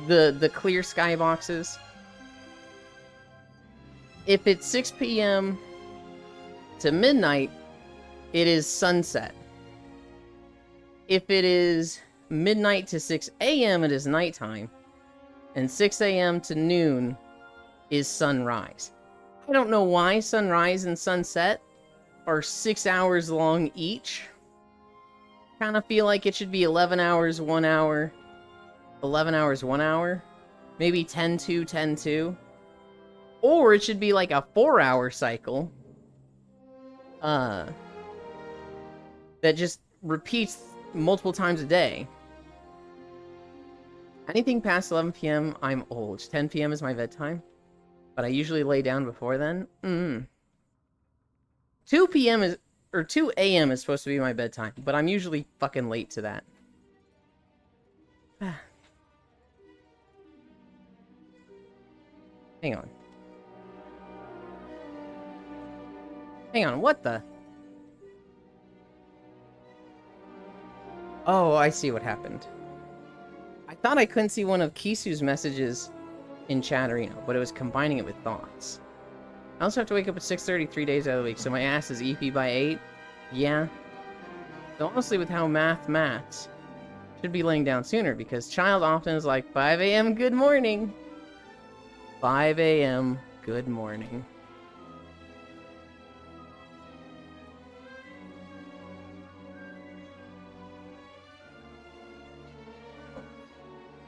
S1: the clear skyboxes. If it's 6 p.m. to midnight, it is sunset. If it is midnight to 6 a.m., it is nighttime. And 6 a.m. to noon is sunrise. I don't know why sunrise and sunset are 6 hours long each. Kind of feel like it should be 11 hours, 1 hour. 11 hours, 1 hour. Maybe 10-2, 10-2. Or it should be like a 4-hour cycle. That just repeats multiple times a day. Anything past 11 p.m., I'm old. 10 p.m. is my bedtime. But I usually lay down before then. 2 p.m. is... or 2 a.m. is supposed to be my bedtime, but I'm usually fucking late to that. Hang on. Hang on, what the? Oh, I see what happened. I thought I couldn't see one of Kisu's messages in Chatterino, but it was combining it with thoughts. I also have to wake up at 6:30 3 days out of the week, so my ass is EP by 8. Yeah. So honestly, with how maths, should be laying down sooner, because child often is like, 5 a.m. good morning. 5 a.m. good morning.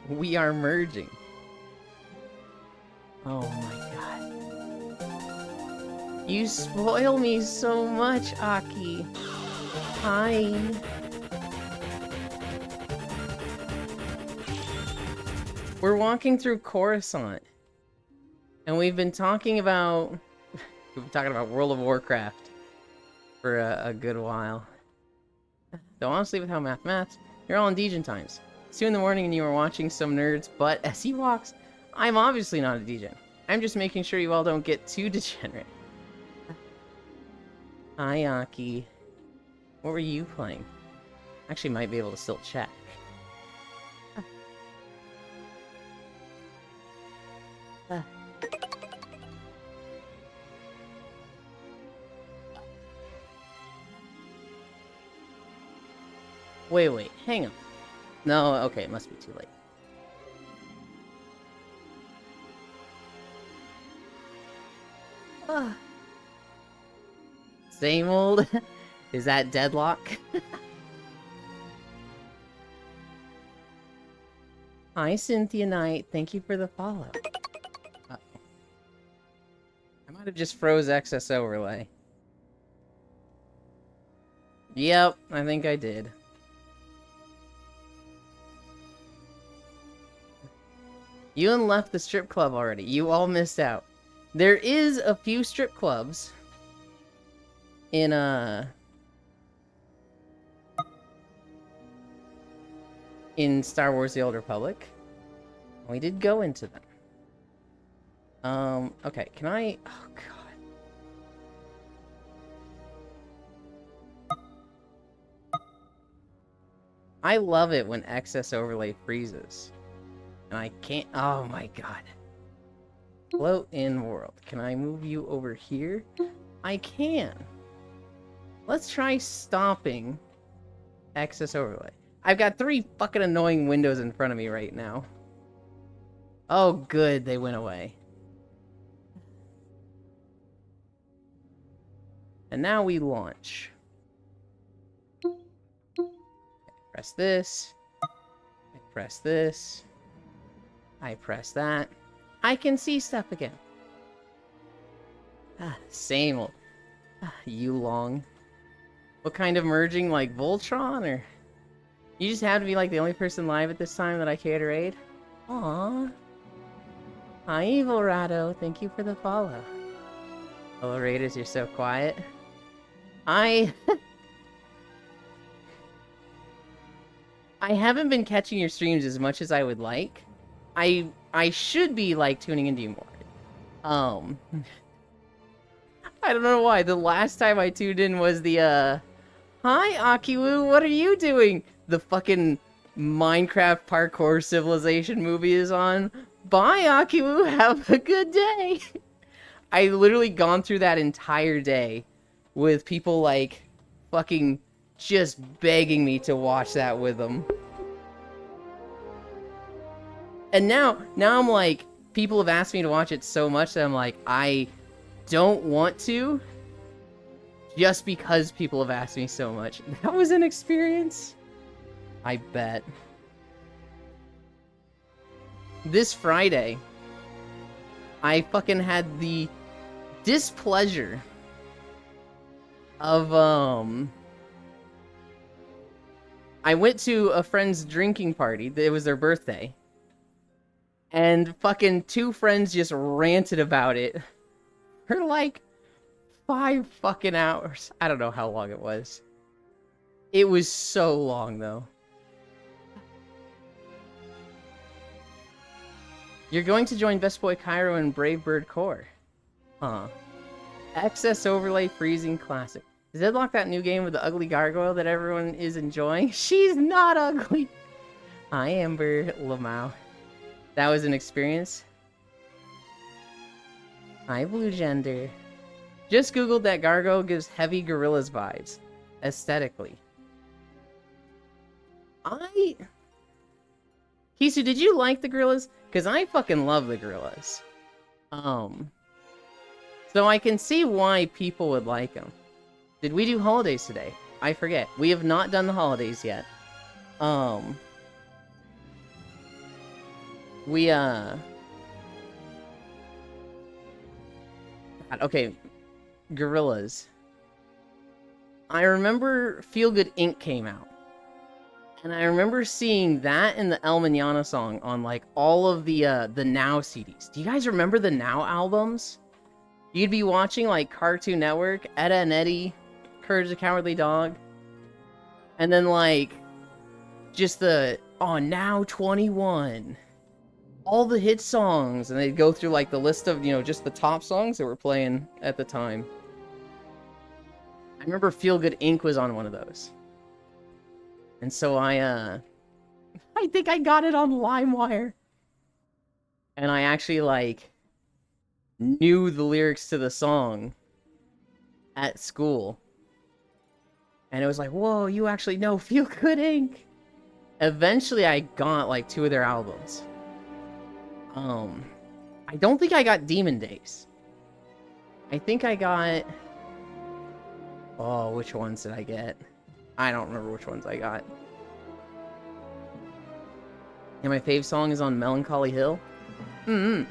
S1: We are merging. Oh my god. You spoil me so much, Aki. Hi. We're walking through Coruscant. And we've been talking about... World of Warcraft for a good while. Though honestly, with how maths, you're all in Degen times. It's 2 in the morning and you are watching some nerds, but as he walks, I'm obviously not a Degen. I'm just making sure you all don't get too degenerate. Hi, Aki. What were you playing? Actually, might be able to still check. Wait, hang on. No, okay, it must be too late. Same old? Is that deadlock? Hi, Cynthia Knight. Thank you for the follow. I might have just froze excess overlay. Yep, I think I did. Ewan left the strip club already. You all missed out. There is a few strip clubs in Star Wars The Old Republic. We did go into them. Okay, can I... Oh, God. I love it when excess overlay freezes. And I can't... Oh, my God. Float in world. Can I move you over here? I can. Let's try stopping excess overlay. I've got 3 fucking annoying windows in front of me right now. Oh, good. They went away. And now we launch. Press this. I press this. I press that. I can see stuff again. Same old. You long. What kind of merging, like Voltron, or... You just have to be like the only person live at this time that I care to raid? Aww. Hi, Evil Rado. Thank you for the follow. Hello, Raiders. You're so quiet. I haven't been catching your streams as much as I would like. I should be like tuning into you more. I don't know why. The last time I tuned in was the hi Akiwu, what are you doing? The fucking Minecraft Parkour Civilization movie is on. Bye Akiwu, have a good day. I literally gone through that entire day with people like fucking just begging me to watch that with them. And now I'm like, people have asked me to watch it so much that I'm like, I don't want to, just because people have asked me so much. That was an experience. I bet. This Friday, I fucking had the displeasure of, I went to a friend's drinking party. It was their birthday. And fucking 2 friends just ranted about it for like 5 fucking hours. I don't know how long it was. It was so long though. You're going to join Best Boy Cairo and Brave Bird Core. Huh. Excess Overlay Freezing Classic. Is Deadlock that new game with the ugly gargoyle that everyone is enjoying? She's not ugly! Hi, Amber Lamau. That was an experience. Hi, Blue Gender. Just googled that gargoyle gives heavy Gorillaz vibes. Aesthetically. Kisu, did you like the Gorillaz? Because I fucking love the Gorillaz. So I can see why people would like them. Did we do holidays today? I forget. We have not done the holidays yet. Okay, Gorillaz. I remember Feel Good Inc. came out. And I remember seeing that and the El Mañana song on like all of the Now CDs. Do you guys remember the Now albums? You'd be watching like Cartoon Network, Etta and Eddie, Courage the Cowardly Dog. And then like just the Now 21. All the hit songs, and they'd go through like the list of, just the top songs that were playing at the time. I remember Feel Good Inc. was on one of those. And so I think I got it on LimeWire. And I actually like knew the lyrics to the song at school. And it was like, whoa, you actually know Feel Good Inc. Eventually I got like 2 of their albums. I don't think I got Demon Days. I think I got... Oh, which ones did I get? I don't remember which ones I got. And my fave song is on Melancholy Hill. I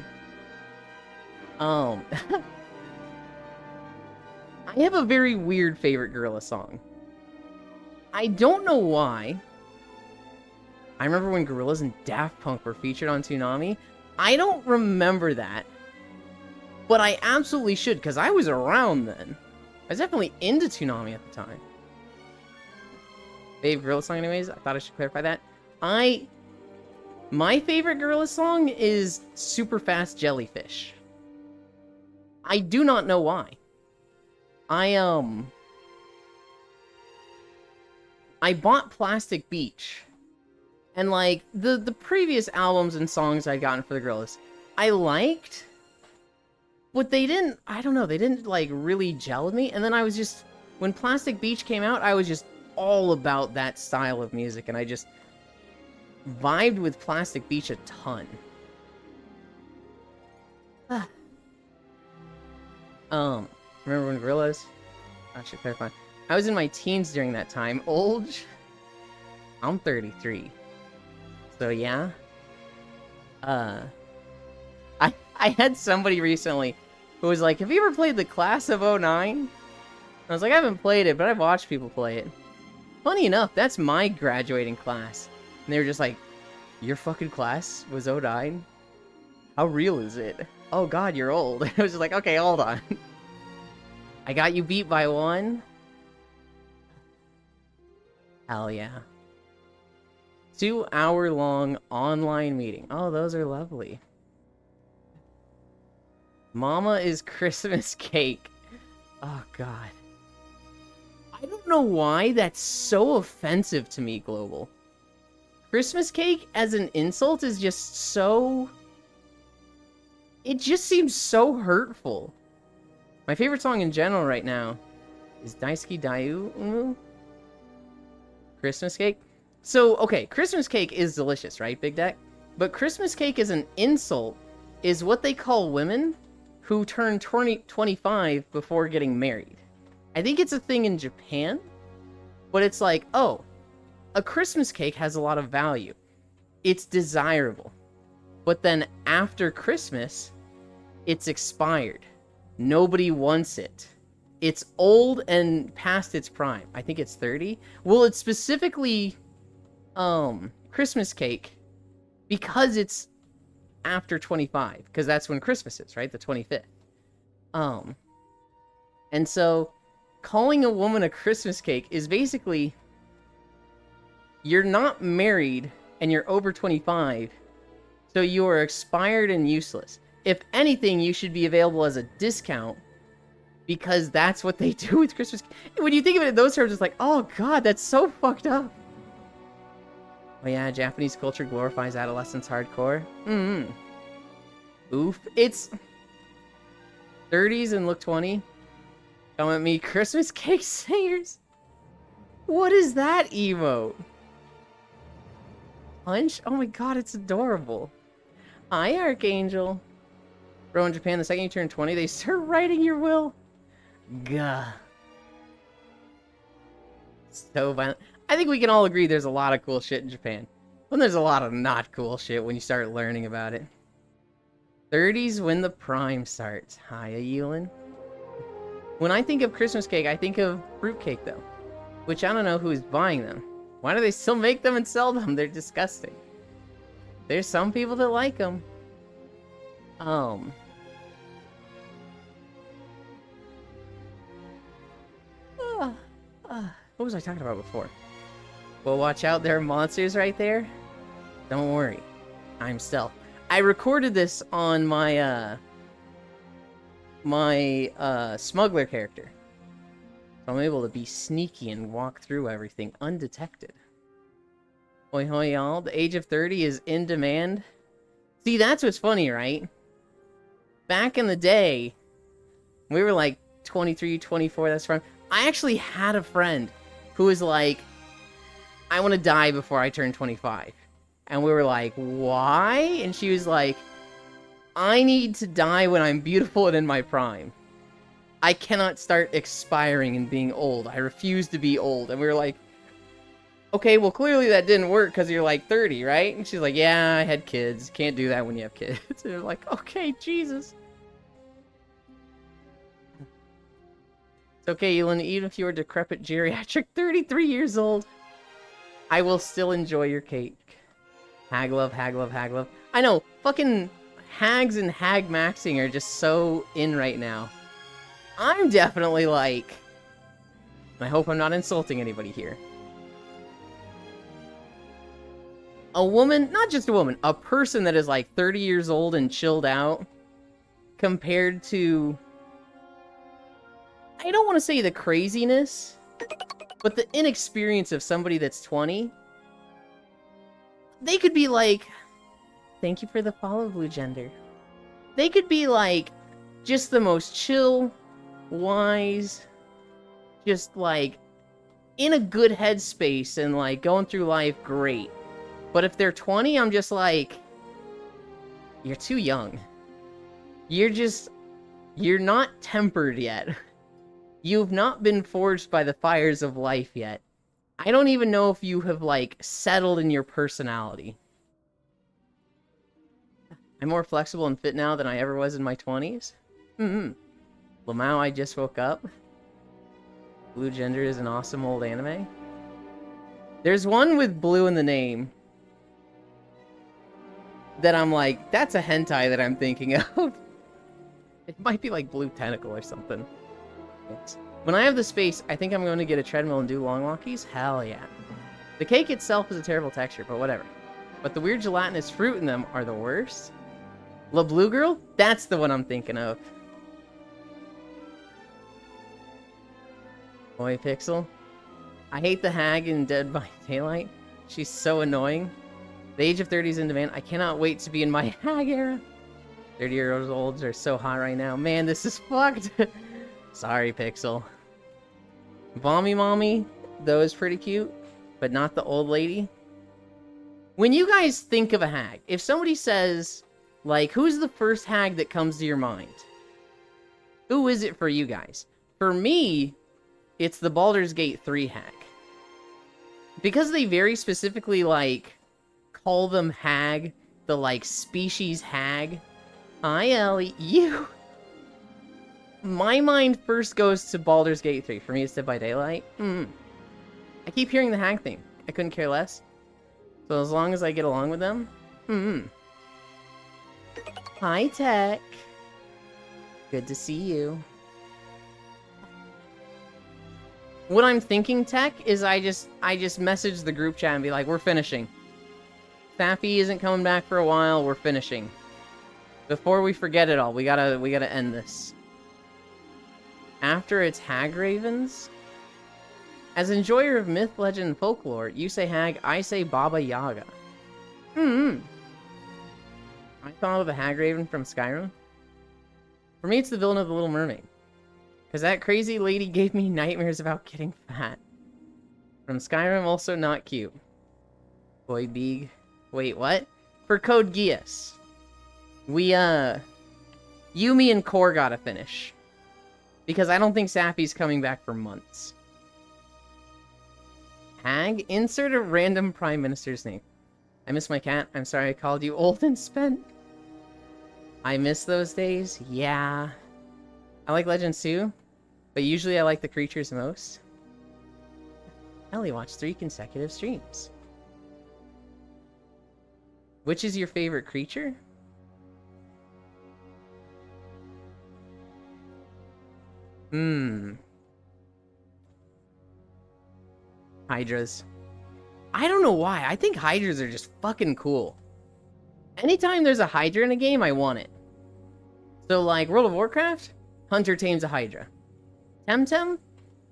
S1: have a very weird favorite Gorillaz song. I don't know why. I remember when Gorillaz and Daft Punk were featured on Toonami. I don't remember that. But I absolutely should, because I was around then. I was definitely into Toonami at the time. Fave Gorillaz song anyways? I thought I should clarify that. My favorite Gorillaz song is Super Fast Jellyfish. I do not know why. I bought Plastic Beach. And like the previous albums and songs I'd gotten for the Gorillaz, I liked, but they didn't, I don't know, they didn't like really gel with me. And then I was just, when Plastic Beach came out, I was just all about that style of music, and I just vibed with Plastic Beach a ton. Remember when Gorillaz? I should clarify. I was in my teens during that time. Old? I'm 33. So yeah. I had somebody recently who was like, have you ever played the Class of 09? I was like, I haven't played it, but I've watched people play it. Funny enough, that's my graduating class. And they were just like, your fucking class was 09? How real is it? Oh god, you're old. I was just like, okay, hold on. I got you beat by 1? Hell yeah. 2-hour-long online meeting. Oh, those are lovely. Mama is Christmas cake. Oh, God. I don't know why that's so offensive to me, Global. Christmas cake as an insult is just so... It just seems so hurtful. My favorite song in general right now is Daisuki Dayu Christmas cake. So, okay, Christmas cake is delicious, right, Big Deck? But Christmas cake as an insult is what they call women who turn 25 before getting married. I think it's a thing in Japan, but it's like, oh, a Christmas cake has a lot of value. It's desirable. But then after Christmas, it's expired. Nobody wants it. It's old and past its prime. I think it's 30. Well, it's specifically Christmas cake because it's after 25, because that's when Christmas is, right? The 25th. And so calling a woman a Christmas cake is basically you're not married and you're over 25, so you are expired and useless. If anything, you should be available as a discount because that's what they do with Christmas. When you think of it in those terms, it's like, oh god, that's so fucked up. Oh yeah, Japanese culture glorifies adolescence hardcore. Oof. It's 30s and look 20. Come at me, Christmas cake singers. What is that emote? Punch? Oh my god, it's adorable. Hi, Archangel. Bro, in Japan, the second you turn 20, they start writing your will. Gah. So violent. I think we can all agree there's a lot of cool shit in Japan. When there's a lot of not cool shit when you start learning about it. 30s when the prime starts. Hiya, Yulin. When I think of Christmas cake, I think of fruitcake, though. Which I don't know who's buying them. Why do they still make them and sell them? They're disgusting. There's some people that like them. What was I talking about before? Well, watch out, there are monsters right there. Don't worry. I'm stealth. I recorded this on my, smuggler character. So I'm able to be sneaky and walk through everything undetected. Hoi hoi y'all, the age of 30 is in demand. See, that's what's funny, right? Back in the day, we were like 23, 24, that's fine. I actually had a friend who was like, I want to die before I turn 25. And we were like, why? And she was like, I need to die when I'm beautiful and in my prime. I cannot start expiring and being old. I refuse to be old. And we were like, okay, well, clearly that didn't work because you're like 30, right? And she's like, yeah, I had kids. Can't do that when you have kids. And we're like, okay, Jesus. It's okay, Elin, even if you're a decrepit geriatric 33 years old, I will still enjoy your cake. Hag love, hag love, hag love. I know, fucking hags and hag maxing are just so in right now. I'm definitely like... And I hope I'm not insulting anybody here. A woman, not just a woman, a person that is like 30 years old and chilled out compared to... I don't want to say the craziness, but the inexperience of somebody that's 20. They could be like, thank you for the follow, Blue Gender. They could be like, just the most chill, wise, just like, in a good headspace and like, going through life great. But if they're 20, I'm just like, you're too young. You're not tempered yet. You've not been forged by the fires of life yet. I don't even know if you have, like, settled in your personality. I'm more flexible and fit now than I ever was in my 20s. Lamau, I just woke up. Blue Gender is an awesome old anime. There's one with blue in the name that I'm like, that's a hentai that I'm thinking of. It might be like Blue Tentacle or something. When I have the space, I think I'm going to get a treadmill and do long walkies. Hell yeah. The cake itself is a terrible texture, but whatever. But the weird gelatinous fruit in them are the worst. La Blue Girl? That's the one I'm thinking of. Boy, Pixel. I hate the hag in Dead by Daylight. She's so annoying. The age of 30 is in demand. I cannot wait to be in my hag era. 30-year-olds are so hot right now. Man, this is fucked. Sorry, Pixel. Bommy Mommy, though, is pretty cute, but not the old lady. When you guys think of a hag, if somebody says, like, who's the first hag that comes to your mind? Who is it for you guys? For me, it's the Baldur's Gate 3 hag. Because they very specifically, like, call them hag, the, like, species hag. I-L-U. My mind first goes to Baldur's Gate 3. For me, it's Dead by Daylight. I keep hearing the hag theme. I couldn't care less. So as long as I get along with them. Hi, Tech. Good to see you. What I'm thinking, Tech, is I just message the group chat and be like, we're finishing. Faffy isn't coming back for a while, we're finishing. Before we forget it all, we gotta end this. After it's Hag Ravens? As enjoyer of myth, legend, and folklore, you say hag, I say Baba Yaga. I thought of a hag raven from Skyrim. For me, it's the villain of The Little Mermaid. Because that crazy lady gave me nightmares about getting fat. From Skyrim, also not cute. Boy Beeg. Wait, what? For Code Geass. We, Yumi and Core gotta finish. Because I don't think Sappy's coming back for months. Hag? Insert a random prime minister's name. I miss my cat. I'm sorry I called you old and spent. I miss those days. Yeah. I like Legends too, but usually I like the creatures most. Ellie watched 3 consecutive streams. Which is your favorite creature? Hydras. I don't know why. I think Hydras are just fucking cool. Anytime there's a Hydra in a game, I want it. So, like, World of Warcraft, Hunter tames a Hydra. Temtem,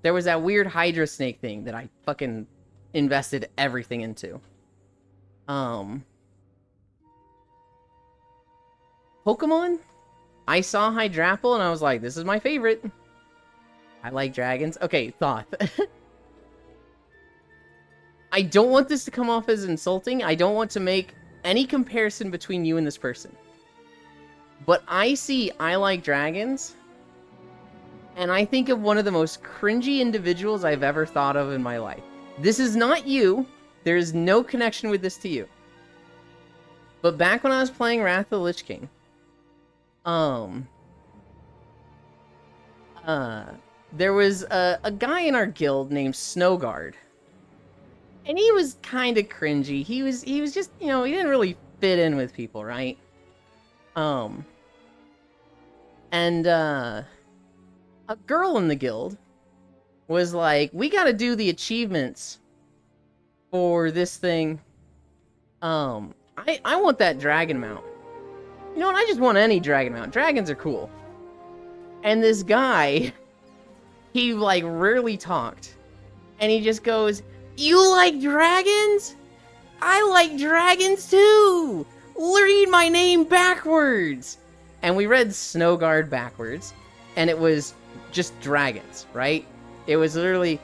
S1: there was that weird Hydra snake thing that I fucking invested everything into. Pokemon, I saw Hydrapple and I was like, this is my favorite. I like dragons. Okay, Thoth. I don't want this to come off as insulting. I don't want to make any comparison between you and this person. But I like dragons, and I think of one of the most cringy individuals I've ever thought of in my life. This is not you. There is no connection with this to you. But back when I was playing Wrath of the Lich King, there was a guy in our guild named Snowguard. And he was kind of cringy. He was just, you know, he didn't really fit in with people, right? And a girl in the guild was like, we gotta do the achievements for this thing. I want that dragon mount. You know what? I just want any dragon mount. Dragons are cool. And this guy, he like rarely talked. And he just goes, you like dragons? I like dragons too! Read my name backwards! And we read Snowguard backwards, and it was just dragons, right? It was literally,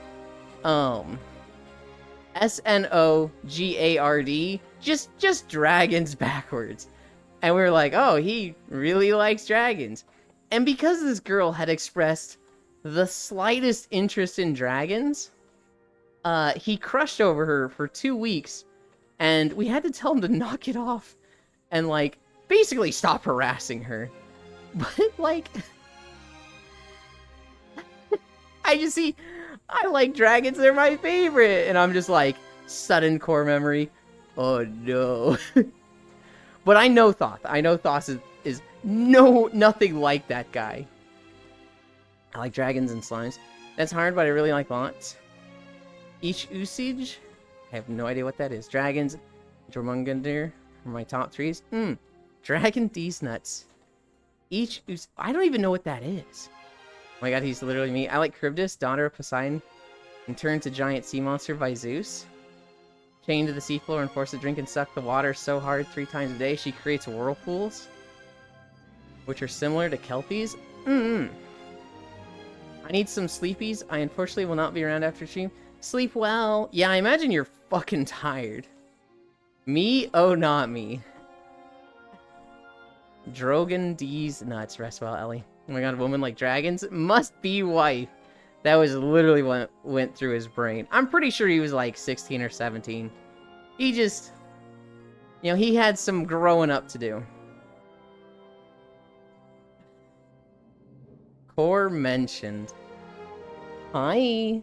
S1: S-N-O-G-A-R-D, just dragons backwards. And we were like, oh, he really likes dragons. And because this girl had expressed the slightest interest in dragons, he crushed over her for 2 weeks, and we had to tell him to knock it off and, like, basically stop harassing her. But, like, I like dragons, they're my favorite, and I'm just like, sudden core memory, oh no. But I know Thoth. I know Thoth is nothing like that guy. I like dragons and slimes. That's hard, but I really like lots. Each usage I have no idea what that is. Dragons, Jormungandr are my top 3s. Dragon D's nuts. I don't even know what that is. Oh my god, he's literally me. I like Charybdis, daughter of Poseidon, and turned to giant sea monster by Zeus. Chained to the seafloor and forced to drink and suck the water so hard 3 times a day, she creates whirlpools, which are similar to Kelpies. I need some sleepies. I unfortunately will not be around after stream. Sleep well. Yeah, I imagine you're fucking tired. Me? Oh, not me. Drogon D's nuts. Rest well, Ellie. Oh my god, woman like dragons? Must be wife. That was literally what went through his brain. I'm pretty sure he was like 16 or 17. He just... You know, he had some growing up to do. Core mentioned. Hi.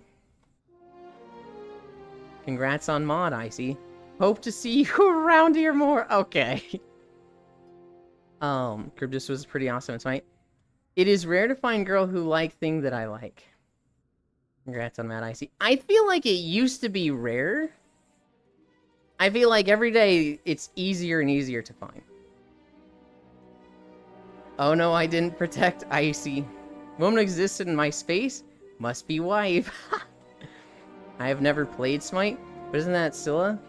S1: Congrats on mod, Icy. Hope to see you around here more. Okay. Charybdis was pretty awesome. It's right. It is rare to find girl who like thing that I like. Congrats on Mad Icy. I feel like it used to be rare. I feel like every day it's easier and easier to find. Oh no, I didn't protect Icy. Woman existed in my space? Must be wife. I have never played Smite, but isn't that Scylla?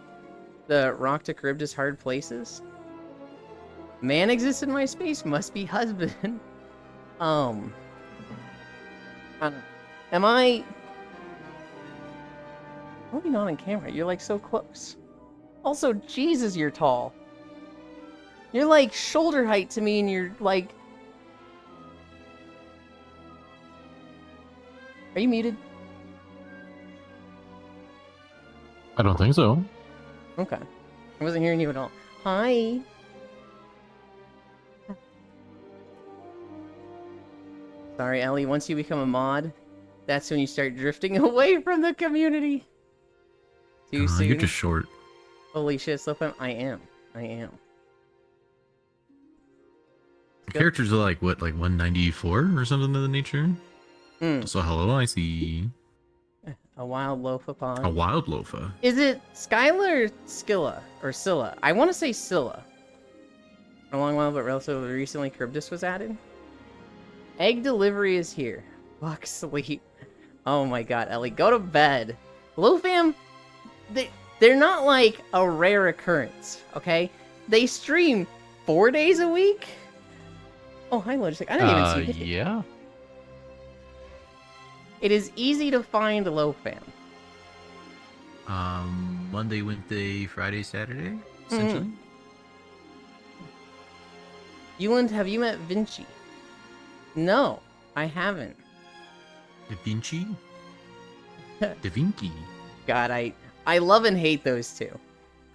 S1: The rock to Charybdis hard places? Man exists in my space? Must be husband. I don't know. Am I... Why are we not on camera? You're like so close. Also, Jesus, you're tall. You're like shoulder height to me and you're like... Are you muted?
S4: I don't think so.
S1: Okay. I wasn't hearing you at all. Hi. Sorry, Ellie. Once you become a mod, that's when you start drifting away from the community. Too soon.
S4: You're just short.
S1: Holy shit, Slowfam. I am.
S4: The characters are like, what, like 194 or something of the nature? So hello, I see.
S1: A wild loafa pond.
S4: A wild loafa.
S1: Is it Skyla or Scylla? Or Scylla? I want to say Scylla. For a long while, but relatively recently, Charybdis was added. Egg delivery is here. Fuck sleep. Oh my god, Ellie, go to bed. Hello, fam. They're not like a rare occurrence, okay? They stream 4 days a week? Oh, hi, Logitech. I didn't even see it.
S4: Yeah.
S1: It is easy to find Lofam.
S4: Monday, Wednesday, Friday, Saturday, essentially.
S1: Euland, have you met Vinci? No, I haven't.
S4: Da Vinci? Da Vinci.
S1: God, I love and hate those two.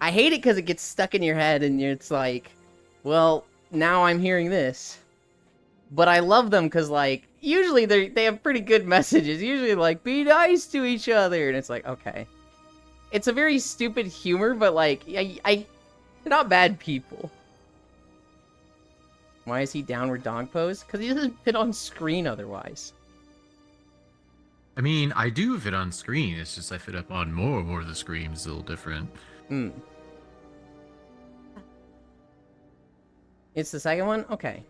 S1: I hate it because it gets stuck in your head and it's like, well, now I'm hearing this. But I love them because, like, usually they have pretty good messages. Usually, like, be nice to each other. And it's like, okay. It's a very stupid humor, but, like, they're not bad people. Why is he downward dog pose? Because he doesn't fit on screen otherwise.
S4: I mean, I do fit on screen. It's just I fit up on more of the screen. It's a little different.
S1: It's the second one? Okay.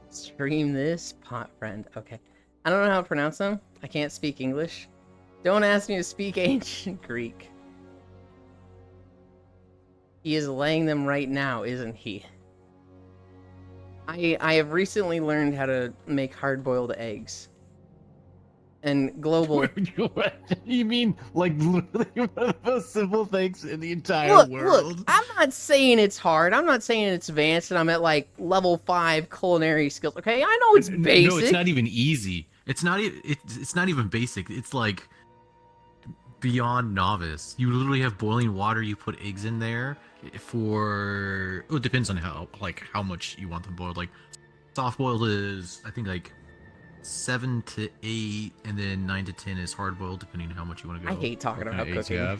S1: Stream this, pot friend. Okay. I don't know how to pronounce them. I can't speak English. Don't ask me to speak ancient Greek. He is laying them right now, isn't he? I have recently learned how to make hard-boiled eggs. And global...
S4: You mean, like, literally one of the most simple things in the entire
S1: Look, I'm not saying it's hard. I'm not saying it's advanced and I'm at, like, level 5 culinary skills. Okay, I know it's basic.
S4: No, it's not even easy. It's not even basic. It's, like, beyond novice. You literally have boiling water. You put eggs in there for... Oh, it depends on how much you want them boiled. Like, soft boiled is, I think, like... 7 to 8, and then 9 to 10 is hard boiled, depending on how much you want to go.
S1: I hate talking about cooking.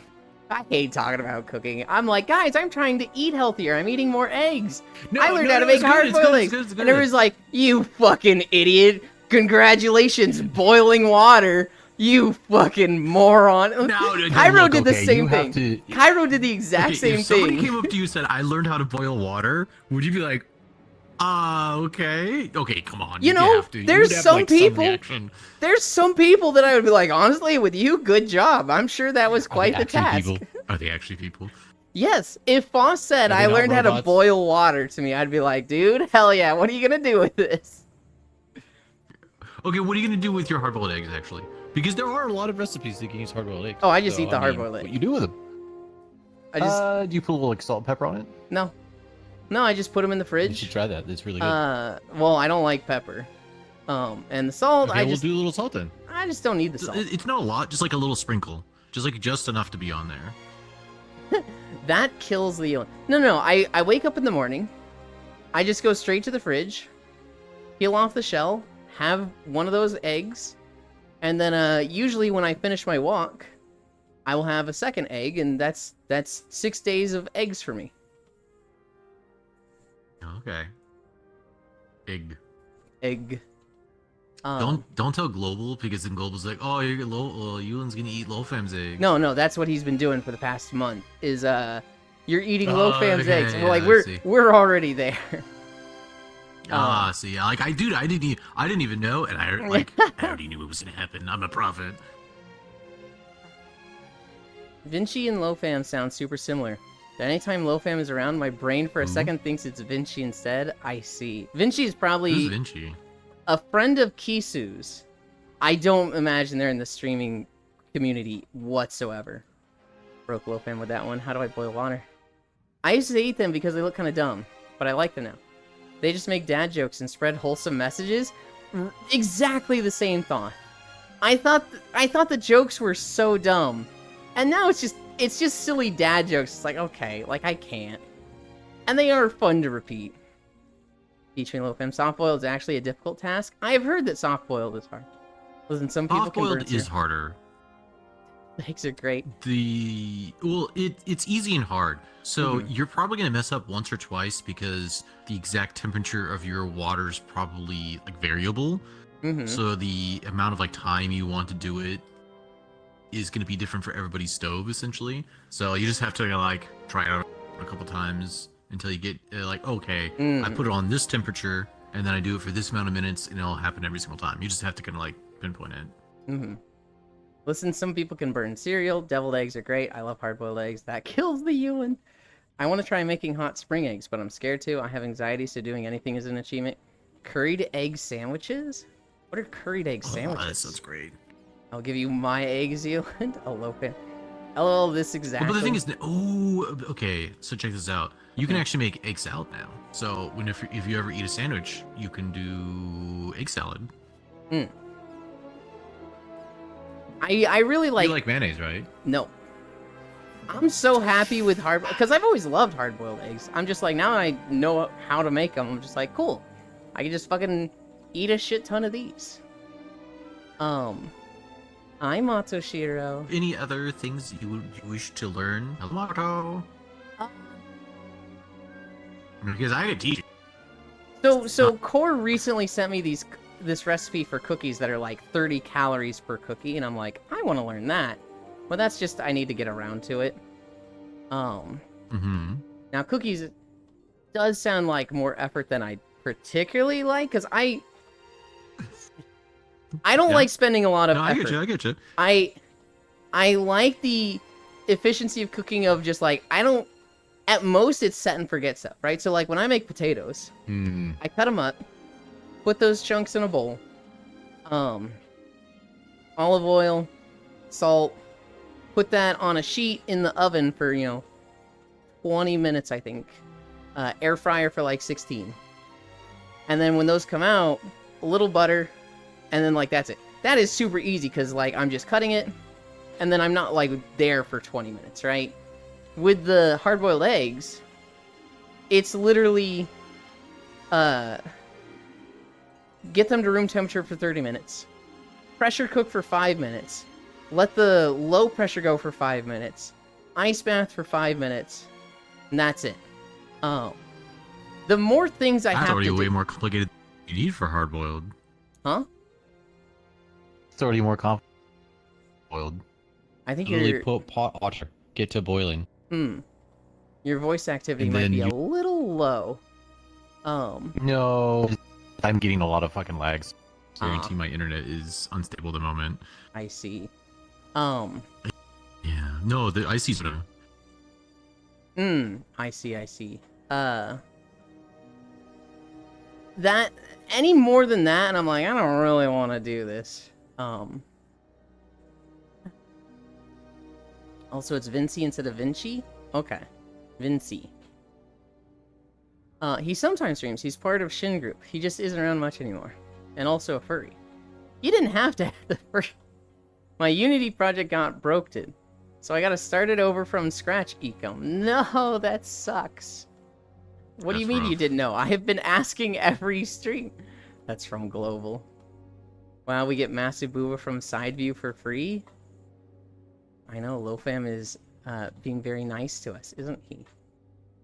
S4: I
S1: hate talking about cooking. I'm like, guys, I'm trying to eat healthier. I'm eating more eggs. I learned how to make hard boiled eggs. And everyone's like, you fucking idiot. Congratulations, boiling water. You fucking moron.
S4: No,
S1: Cairo
S5: look,
S1: did the
S5: okay,
S1: same
S5: you have
S1: thing.
S5: to-
S1: Cairo did the exact
S4: Okay,
S1: same
S4: if somebody
S1: thing.
S4: came up to you and said, "I learned how to boil water," would you be like, okay, okay, come on"?
S1: You know,
S4: have to. You
S1: there's
S4: would have,
S1: some
S4: like,
S1: people-
S4: reaction.
S1: There's some people that I would be like, honestly, with you, good job. I'm sure that was quite the
S5: actually
S1: task.
S5: people?
S4: Are they actually people?
S1: Yes, if Foss said
S5: Are they
S1: I
S5: not
S1: learned how to
S5: robots?
S1: boil water to me, I'd be like, dude, hell yeah, what are you gonna do with this?
S4: Okay, what are you gonna do with your hard-boiled eggs, actually?
S5: Because there are a lot of recipes that can use hard-boiled eggs.
S1: Oh, I just
S5: So,
S1: eat the
S5: mean,
S1: hard-boiled egg.
S5: What you do with them?
S1: I just
S5: Do you put a little like salt and pepper on it?
S1: no, I just put them in the
S5: You
S1: fridge.
S5: should try that. It's really good.
S1: Well, I don't like pepper. And the salt,
S5: Okay,
S1: I
S5: we'll
S1: just
S5: do a little salt then.
S1: I just don't need the salt.
S4: It's not a lot, just like a little sprinkle, just enough to be on there.
S1: That kills the yellow. No, I wake up in the morning. I just go straight to the fridge, peel off the shell, have one of those eggs, and then usually when I finish my walk, I will have a second egg, and that's 6 days of eggs for me.
S4: Okay. Egg.
S1: Egg.
S4: Don't tell Global, because then Global's like, oh, Yulin's gonna eat Lofam's egg.
S1: No, that's what he's been doing for the past month. Is you're eating Lofam's
S4: okay,
S1: eggs.
S4: yeah,
S1: We're like
S4: I
S1: we're
S4: see.
S1: we're already there.
S4: See, like I didn't even know, and I already knew it was gonna happen. I'm a prophet.
S1: Vinci and Lofam sound super similar. Anytime Lofam is around, my brain for a
S4: Who?
S1: second thinks it's Vinci instead. I see. Vinci is probably
S4: Who's Vinci?
S1: a friend of Kisu's. I don't imagine they're in the streaming community whatsoever. Broke Lofam with that one. How do I boil water? I used to eat them because they look kind of dumb, but I like them now. They just make dad jokes and spread wholesome messages. Exactly the same thought. I thought the jokes were so dumb, and now it's just silly dad jokes. It's like, okay, like I can't. And they are fun to repeat. Featuring Lofam, soft-boiled is actually a difficult task. I have heard that soft-boiled is hard. Listen, some people can burn
S4: Soft-boiled is
S1: through.
S4: harder.
S1: The eggs are great.
S4: It's easy and hard. So
S1: Mhm.
S4: you're probably gonna mess up once or twice because the exact temperature of your water is probably like variable.
S1: Mm-hmm.
S4: So the amount of like time you want to do it is gonna be different for everybody's stove essentially. So you just have to like try it out a couple times until you get like, okay, I put it on this temperature and then I do it for this amount of minutes and it'll happen every single time. You just have to kind of like pinpoint it.
S1: Mm-hmm. Listen, some people can burn cereal. Deviled eggs are great. I love hard-boiled eggs. That kills the Ewan. I want to try making hot spring eggs, but I'm scared to. I have anxiety, so doing anything is an achievement. Curried egg sandwiches? What are curried egg sandwiches?
S4: Oh, that sounds great.
S1: I'll give you my eggs, Zealand. Oh, Lopan. LOL, this exactly.
S4: But the thing is, okay. So check this out. You can actually make egg salad now. So if you ever eat a sandwich, you can do egg salad.
S1: I really
S5: You
S1: like.
S5: like mayonnaise, right?
S1: No. I'm so happy with because I've always loved hard-boiled eggs. I'm just like, now I know how to make them. I'm just like, cool. I can just fucking eat a shit ton of these. I'm Matoshiro.
S4: Any other things you wish to learn? Hello. Because I could teach you.
S1: So Core recently sent me this recipe for cookies that are like 30 calories per cookie, and I'm like, I want to learn that. But that's just, I need to get around to it.
S4: Mm-hmm.
S1: Now cookies does sound like more effort than I particularly like, because I don't
S4: Yeah.
S1: like spending a lot of
S4: No, I
S1: effort.
S4: get you.
S1: I like the efficiency of cooking of just like, at most it's set and forget stuff, right? So like when I make potatoes, I cut them up, put those chunks in a bowl, olive oil, salt, put that on a sheet in the oven for, 20 minutes, I think. Air fryer for like 16. And then when those come out, a little butter, and then like that's it. That is super easy because like I'm just cutting it, and then I'm not like there for 20 minutes, right? With the hard-boiled eggs, it's literally get them to room temperature for 30 minutes, pressure cook for 5 minutes, let the low pressure go for 5 minutes, ice bath for 5 minutes, and that's it. The more things I
S4: That's
S1: have
S4: already
S1: to
S4: way
S1: do,
S4: more complicated than you need for hard boiled.
S1: huh?
S5: It's already more complicated
S4: boiled.
S1: I think
S5: Literally
S1: your
S5: put pot water, get to boiling.
S1: your voice activity
S4: And
S1: might
S4: then
S1: be a
S4: you-
S1: little low.
S4: No, I'm getting a lot of fucking lags.
S1: Ah.
S4: Guarantee my internet is unstable at the moment.
S1: I see.
S4: Yeah, no, I see sort of.
S1: I see. That any more than that, and I'm like, I don't really want to do this. Also, it's Vinci instead of Vinci. Okay, Vinci. He sometimes streams. He's part of Shin Group. He just isn't around much anymore, and also a furry. You didn't have to have the furry. My Unity project got broken, so I gotta start it over from scratch. Ecom. No, that sucks. What do you
S4: That's
S1: mean you
S4: rough.
S1: didn't know? I have been asking every stream. That's from Global. Wow, we get Massive Booba from Sideview for free? I know, LoFam is being very nice to us, isn't he?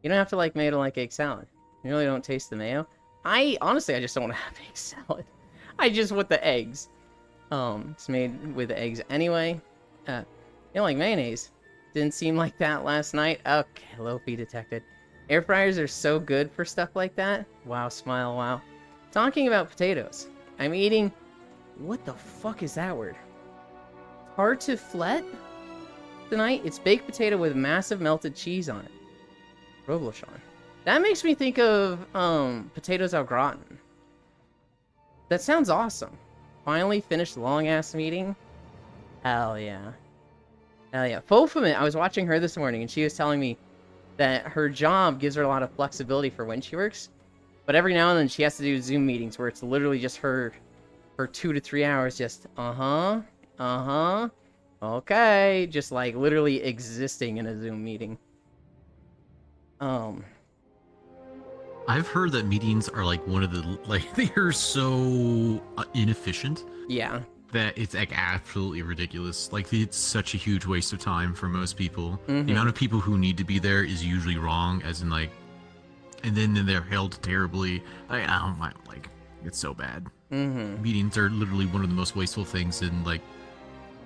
S1: You don't have to like mayo to like egg salad. You really don't taste the mayo? Honestly, I just don't want to have egg salad. I just want the eggs. It's made with eggs anyway. You don't like mayonnaise? Didn't seem like that last night. Okay, Lofi detected. Air fryers are so good for stuff like that. Wow, smile, wow. Talking about potatoes. I'm eating... What the fuck is that word? Tartiflette? Tonight, it's baked potato with massive melted cheese on it. Roblochon. That makes me think of, potatoes au gratin. That sounds awesome. Finally finished long-ass meeting. Hell yeah. Hell yeah. Fofamit, I was watching her this morning, and she was telling me that her job gives her a lot of flexibility for when she works, but every now and then she has to do Zoom meetings where it's literally just her for 2 to 3 hours just okay, just like literally existing in a Zoom meeting.
S4: I've heard that meetings are like one of the they are so inefficient
S1: Yeah.
S4: that it's like absolutely ridiculous. Like it's such a huge waste of time for most people.
S1: Mhm.
S4: The amount of people who need to be there is usually wrong, as in like, and then they're held terribly. I don't mind, like it's so bad.
S1: Mm-hmm.
S4: Meetings are literally one of the most wasteful things in like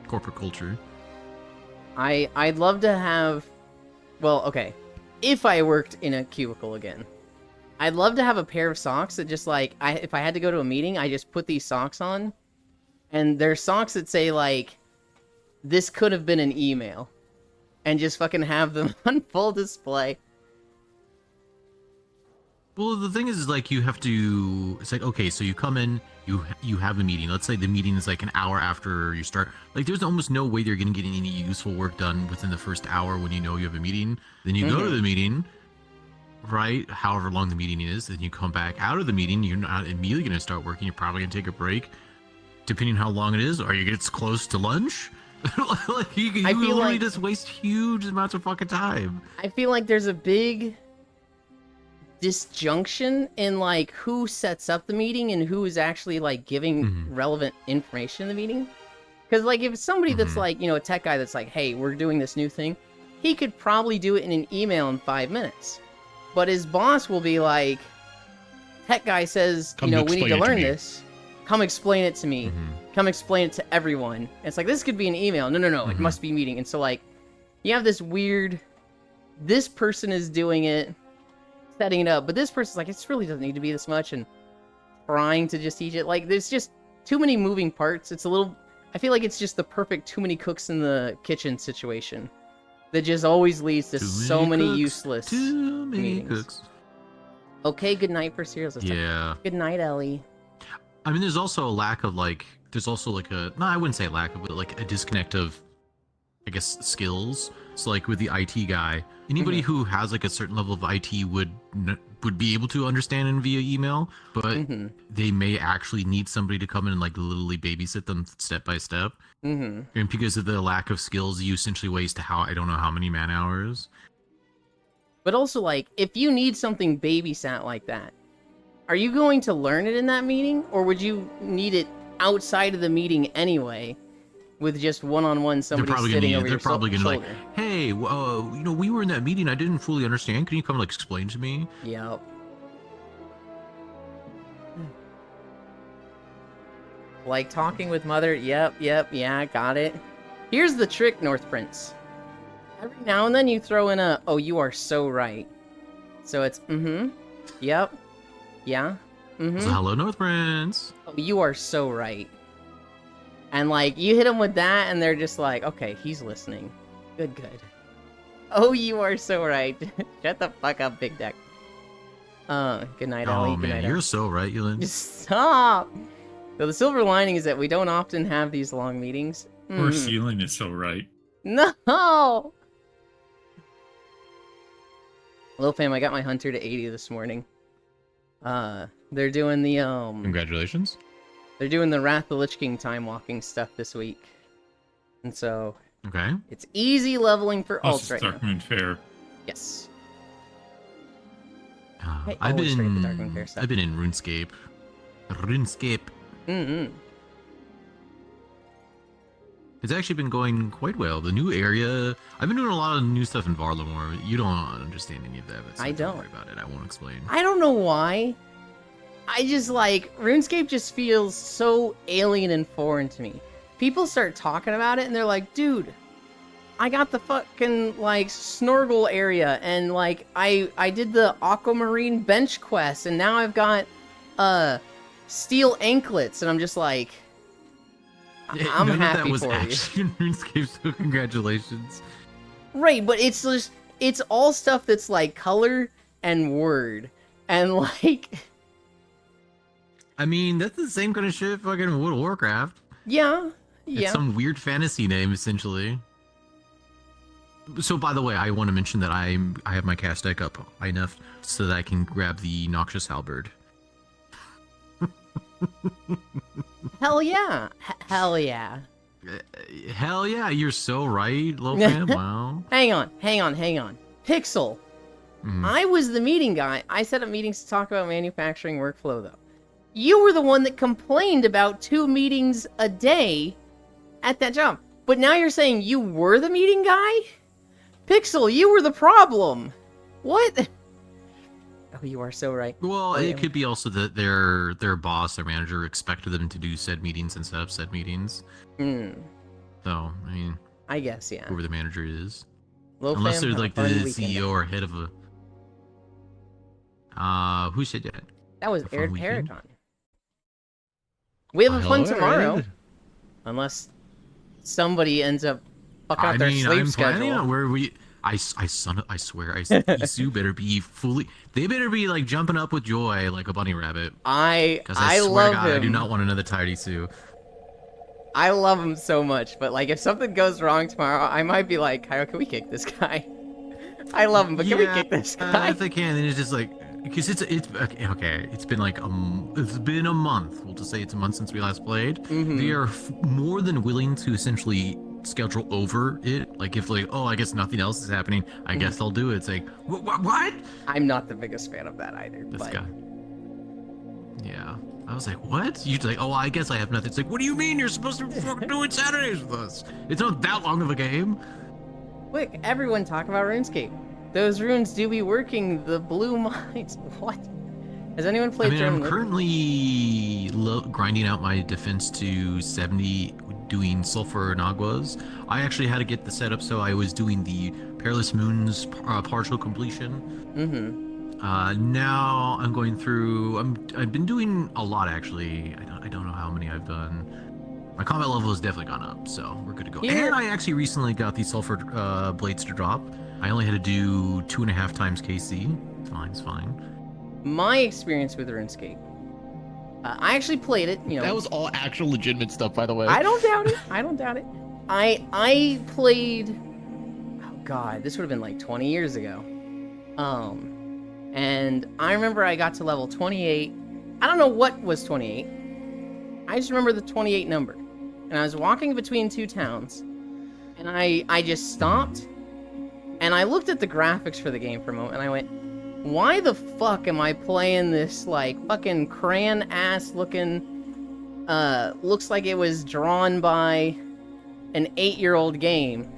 S4: corporate culture.
S1: I'd love to have, well, okay, if I worked in a cubicle again, I'd love to have a pair of socks that just like, if I had to go to a meeting, I just put these socks on, and they're socks that say like, this could have been an email, and just fucking have them on full display.
S4: Well, the thing is like you have to. It's like okay, so you come in, you have a meeting. Let's say the meeting is like an hour after you start. Like there's almost no way you're gonna get any useful work done within the first hour when you know you have a meeting. Then you go to the meeting, right? However long the meeting is. Then you come back out of the meeting. You're not immediately gonna start working. You're probably gonna take a break, depending on how long it is. Or you get close to lunch. Like you
S1: I feel
S4: literally
S1: like-
S4: just waste huge amounts of fucking time.
S1: I feel like there's a big disjunction in like who sets up the meeting and who is actually like giving relevant information in the meeting. Because like if it's somebody that's like, you know, a tech guy that's like, hey, we're doing this new thing, he could probably do it in an email in 5 minutes. But his boss will be like, tech guy says,
S5: Come
S1: you know,
S5: to
S1: we need
S5: explain
S1: to
S5: it to
S1: learn
S5: me."
S1: this. Come explain it to me. Come explain it to everyone. And it's like, this could be an email. No, it must be meeting. And so like, you have this weird, this person is doing it, setting it up, but this person's like, it really doesn't need to be this much, and trying to just teach it. Like, there's just too many moving parts. It's a little, I feel like it's just the perfect too many cooks in the kitchen situation that just always leads to so many
S4: cooks,
S1: useless
S4: Too many
S1: meetings.
S4: cooks.
S1: Okay, good night for cereals. It's like,
S4: Yeah.
S1: good night, Ellie.
S4: I mean, there's also a lack of like, there's also like a, no, I wouldn't say lack of, but like a disconnect of, I guess, skills. So like with the IT guy, anybody who has like a certain level of IT would be able to understand in via email, but they may actually need somebody to come in and like literally babysit them step by step. And because of the lack of skills, you essentially waste I don't know how many man hours.
S1: But also, like, if you need something babysat like that, are you going to learn it in that meeting, or would you need it outside of the meeting anyway, with just one-on-one somebody sitting over
S4: They're
S1: your
S4: probably gonna
S1: shoulder?
S4: like, hey, you know, we were in that meeting. I didn't fully understand. Can you come like explain to me?
S1: Yep. Like talking with mother. Yep, yeah, got it. Here's the trick, North Prince. Every now and then you throw in a, oh, you are so right. So it's, yep, yeah,
S4: So hello, North Prince.
S1: oh, you are so right. And, like, you hit them with that, and they're just like, okay, he's listening. Good, good. Oh, you are so right. Shut the fuck up, Big Deck. Good night, Ellie.
S4: Oh
S1: Good
S4: man,
S1: night,
S4: you're so right, Yulin.
S1: Just stop! So the silver lining is that we don't often have these long meetings.
S6: Poor ceiling is so right.
S1: No! Hello, fam. I got my hunter to 80 this morning. They're doing the
S5: Congratulations.
S1: they're doing the Wrath of the Lich King time walking stuff this week, and so
S4: Okay.
S1: it's easy leveling for
S6: Plus,
S1: alts right
S6: it's
S1: now.
S6: Darkmoon Fair.
S1: Yes.
S4: I've
S1: always straight to
S4: been
S1: Darkmoon Fair stuff.
S4: I've been in RuneScape. It's actually been going quite well. The new area. I've been doing a lot of new stuff in Varlamore. You don't understand any of that. But
S1: I don't.
S4: worry about it. I won't explain.
S1: I don't know why. I just like RuneScape just feels so alien and foreign to me. People start talking about it and they're like, dude, I got the fucking like Snorgle area and like I did the Aquamarine bench quest and now I've got steel anklets and I'm just like I'm
S4: None
S1: happy
S4: of that was
S1: for you.
S4: actually in RuneScape, so congratulations.
S1: Right, but it's all stuff that's like color and word and like
S4: I mean, that's the same kind of shit fucking World of Warcraft.
S1: yeah.
S4: It's some weird fantasy name, essentially. So, by the way, I want to mention that I have my cast deck up high enough so that I can grab the Noxious Halberd.
S1: Hell yeah. Hell yeah.
S4: Hell yeah, you're so right, Lofan. Wow.
S1: Hang on. Pixel. I was the meeting guy. I set up meetings to talk about manufacturing workflow, though. You were the one that complained about 2 meetings a day at that job. But now you're saying you were the meeting guy? Pixel, you were the problem. What? Oh, you are so right.
S4: Well,
S1: Oh, yeah.
S4: it could be also that their boss, their manager, expected them to do said meetings and set up said meetings. So, I mean,
S1: I guess, yeah.
S4: whoever the manager is.
S1: Low
S4: Unless
S1: fam,
S4: they're
S1: have a
S4: like the
S1: fun weekend.
S4: CEO or head of a... Who said that?
S1: That was
S4: a fun
S1: Eric
S4: weekend?
S1: Paragon. We have a fun
S5: Hello,
S1: tomorrow.
S5: Ed.
S1: Unless somebody ends up fucking up
S4: I
S1: their
S4: mean,
S1: sleep
S4: I'm planning
S1: schedule.
S4: on where we... I swear, Isu better be fully... They better be, like, jumping up with joy like a bunny rabbit.
S1: I
S4: Because I swear
S1: love
S4: to God,
S1: him.
S4: I do not want another tired Isu.
S1: I love him so much, but like if something goes wrong tomorrow, I might be like, Cairo, can we kick this guy? I love him, but can we kick this guy?
S4: If they can, then it's just like... Because it's okay. It's been like it's been a month. We'll just say it's a month since we last played.
S1: Mhm.
S4: They are more than willing to essentially schedule over it. Like if like, oh, I guess nothing else is happening. I guess I'll do it. It's like what?
S1: I'm not the biggest fan of that either.
S4: This
S1: but
S4: guy. Yeah. I was like, what? You're like, oh, I guess I have nothing. It's like, what do you mean you're supposed to fucking do it Saturdays with us? It's not that long of a game.
S1: quick, everyone talk about RuneScape. Those runes do be working. The blue mines. What? Has anyone
S4: I
S1: played
S4: mean,
S1: German
S4: I'm
S1: Living?
S4: currently grinding out my defense to 70, doing sulfur and aguas. I actually had to get the setup so I was doing the Perilous Moons partial completion. Now I'm going through. I've been doing a lot actually. I don't know how many I've done. My combat level has definitely gone up, so we're good to go.
S1: Here-
S4: And I actually recently got these sulfur blades to drop. I only had to do 2.5 times KC. It's fine.
S1: My experience with RuneScape. I actually played it. You know,
S5: That was all actual legitimate stuff, by the way.
S1: I don't doubt it. I don't doubt it. I played. Oh God, this would have been like 20 years ago. And I remember I got to level 28. I don't know what was 28. I just remember the 28 number. And I was walking between 2 towns, and I just stopped, and I looked at the graphics for the game for a moment, and I went, why the fuck am I playing this, like, fucking crayon-ass looking, looks like it was drawn by an 8-year-old game?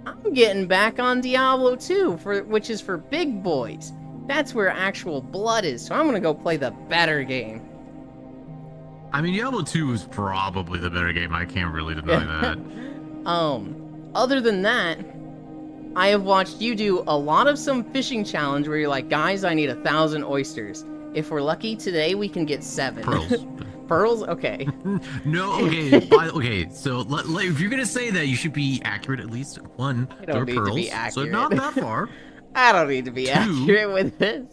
S1: I'm getting back on Diablo 2, which is for big boys. That's where actual blood is, so I'm gonna go play the better game.
S4: I mean, Diablo 2 is probably the better game. I can't really deny that.
S1: Other than that, I have watched you do a lot of some fishing challenge where you're like, guys, I need 1,000 oysters. If we're lucky today, we can get 7.
S4: Pearls.
S1: Pearls? Okay.
S4: No, okay, okay. So if you're gonna say that, you should be accurate at least. One,
S1: I
S4: they're
S1: don't need to
S4: pearls,
S1: be
S4: so
S1: accurate.
S4: not that far.
S1: I don't need to be
S4: Two.
S1: accurate with this.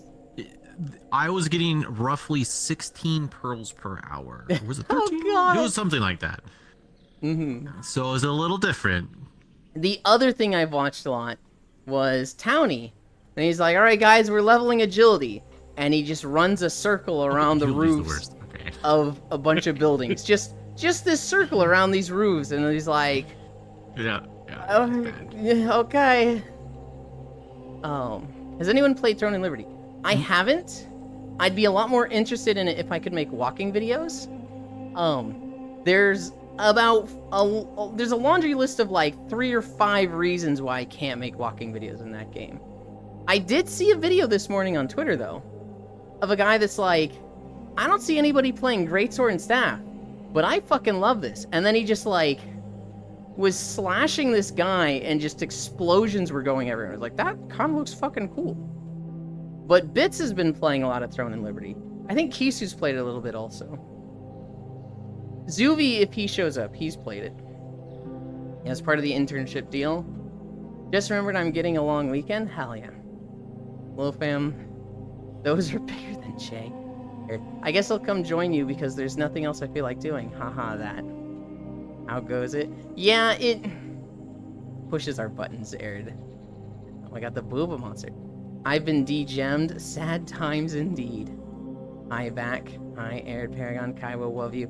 S4: I was getting roughly 16 pearls per hour. Or was it
S1: Oh,
S4: 13?
S1: God.
S4: It was something like that.
S1: Mm-hmm.
S4: So it was a little different.
S1: The other thing I've watched a lot was Townie. And he's like, all right, guys, we're leveling agility. And he just runs a circle around the
S4: Agility's
S1: roofs
S4: worst. Okay.
S1: of a bunch of buildings. Just this circle around these roofs. And he's like,
S4: Yeah.
S1: oh, yeah, okay. Has anyone played Throne and Liberty? I haven't. I'd be a lot more interested in it if I could make walking videos. There's there's a laundry list of like 3 or 5 reasons why I can't make walking videos in that game. I did see a video this morning on Twitter though, of a guy that's like, I don't see anybody playing Greatsword and Staff, but I fucking love this. And then he just like was slashing this guy and just explosions were going everywhere. I was like, that kind of looks fucking cool. But Bits has been playing a lot of Throne and Liberty. I think Kisu's played it a little bit also. Zuvi, if he shows up, he's played it. As part of the internship deal. Just remembered I'm getting a long weekend? Hell yeah. Hello fam. Those are bigger than Che. I guess I'll come join you because there's nothing else I feel like doing. Haha, that. How goes it? Yeah, it pushes our buttons, Arid. Oh, I got the Booba monster. I've been degemmed. Sad times indeed. Hi, back. Hi, Arid, Paragon, Kaiwa, love you.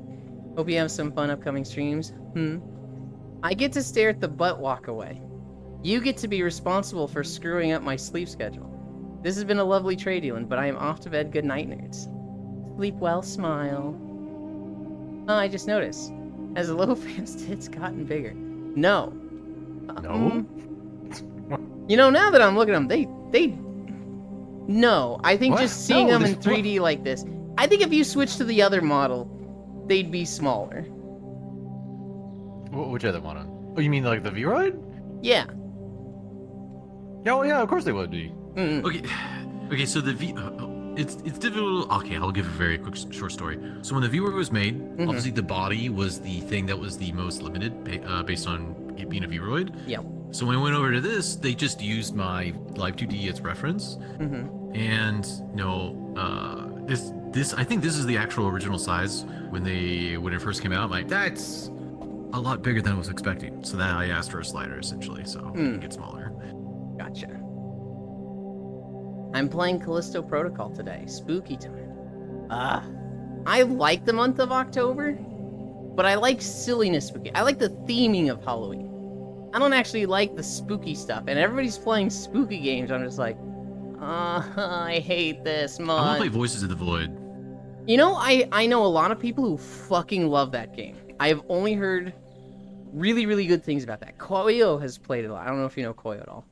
S1: Hope you have some fun upcoming streams. I get to stare at the butt walk away. You get to be responsible for screwing up my sleep schedule. This has been a lovely trade dealing, but I am off to bed. Good night, nerds. Sleep well, smile. Oh, I just noticed. Has the little fam's tits gotten bigger? No.
S5: No?
S1: You know, now that I'm looking at them, they... No, I think
S5: What?
S1: just seeing
S5: No,
S1: them in
S5: this-
S1: 3D like this. I think if you switch to the other model, they'd be smaller.
S5: Which other one? Oh, you mean like the V-Ride?
S1: Yeah.
S5: Oh yeah, of course they would be.
S4: Okay, so the it's difficult. Okay, I'll give a very quick short story. So when the V-Word was made, obviously the body was the thing that was the most limited based on it being a V-Roid.
S1: Yep.
S4: So when I went over to this, they just used my Live 2D as reference, and this I think this is the actual original size when it first came out. I'm like, that's a lot bigger than I was expecting. So that I asked for a slider essentially, so it can get smaller.
S1: Gotcha. I'm playing Callisto Protocol today. Spooky time. I like the month of October, but I like silliness spooky. I like the theming of Halloween. I don't actually like the spooky stuff, and everybody's playing spooky games. I'm just like, I hate this
S4: I want to play
S1: month.
S4: Voices of the Void.
S1: You know, I know a lot of people who fucking love that game. I have only heard really, really good things about that. Koyo has played it a lot. I don't know if you know Koyo at all.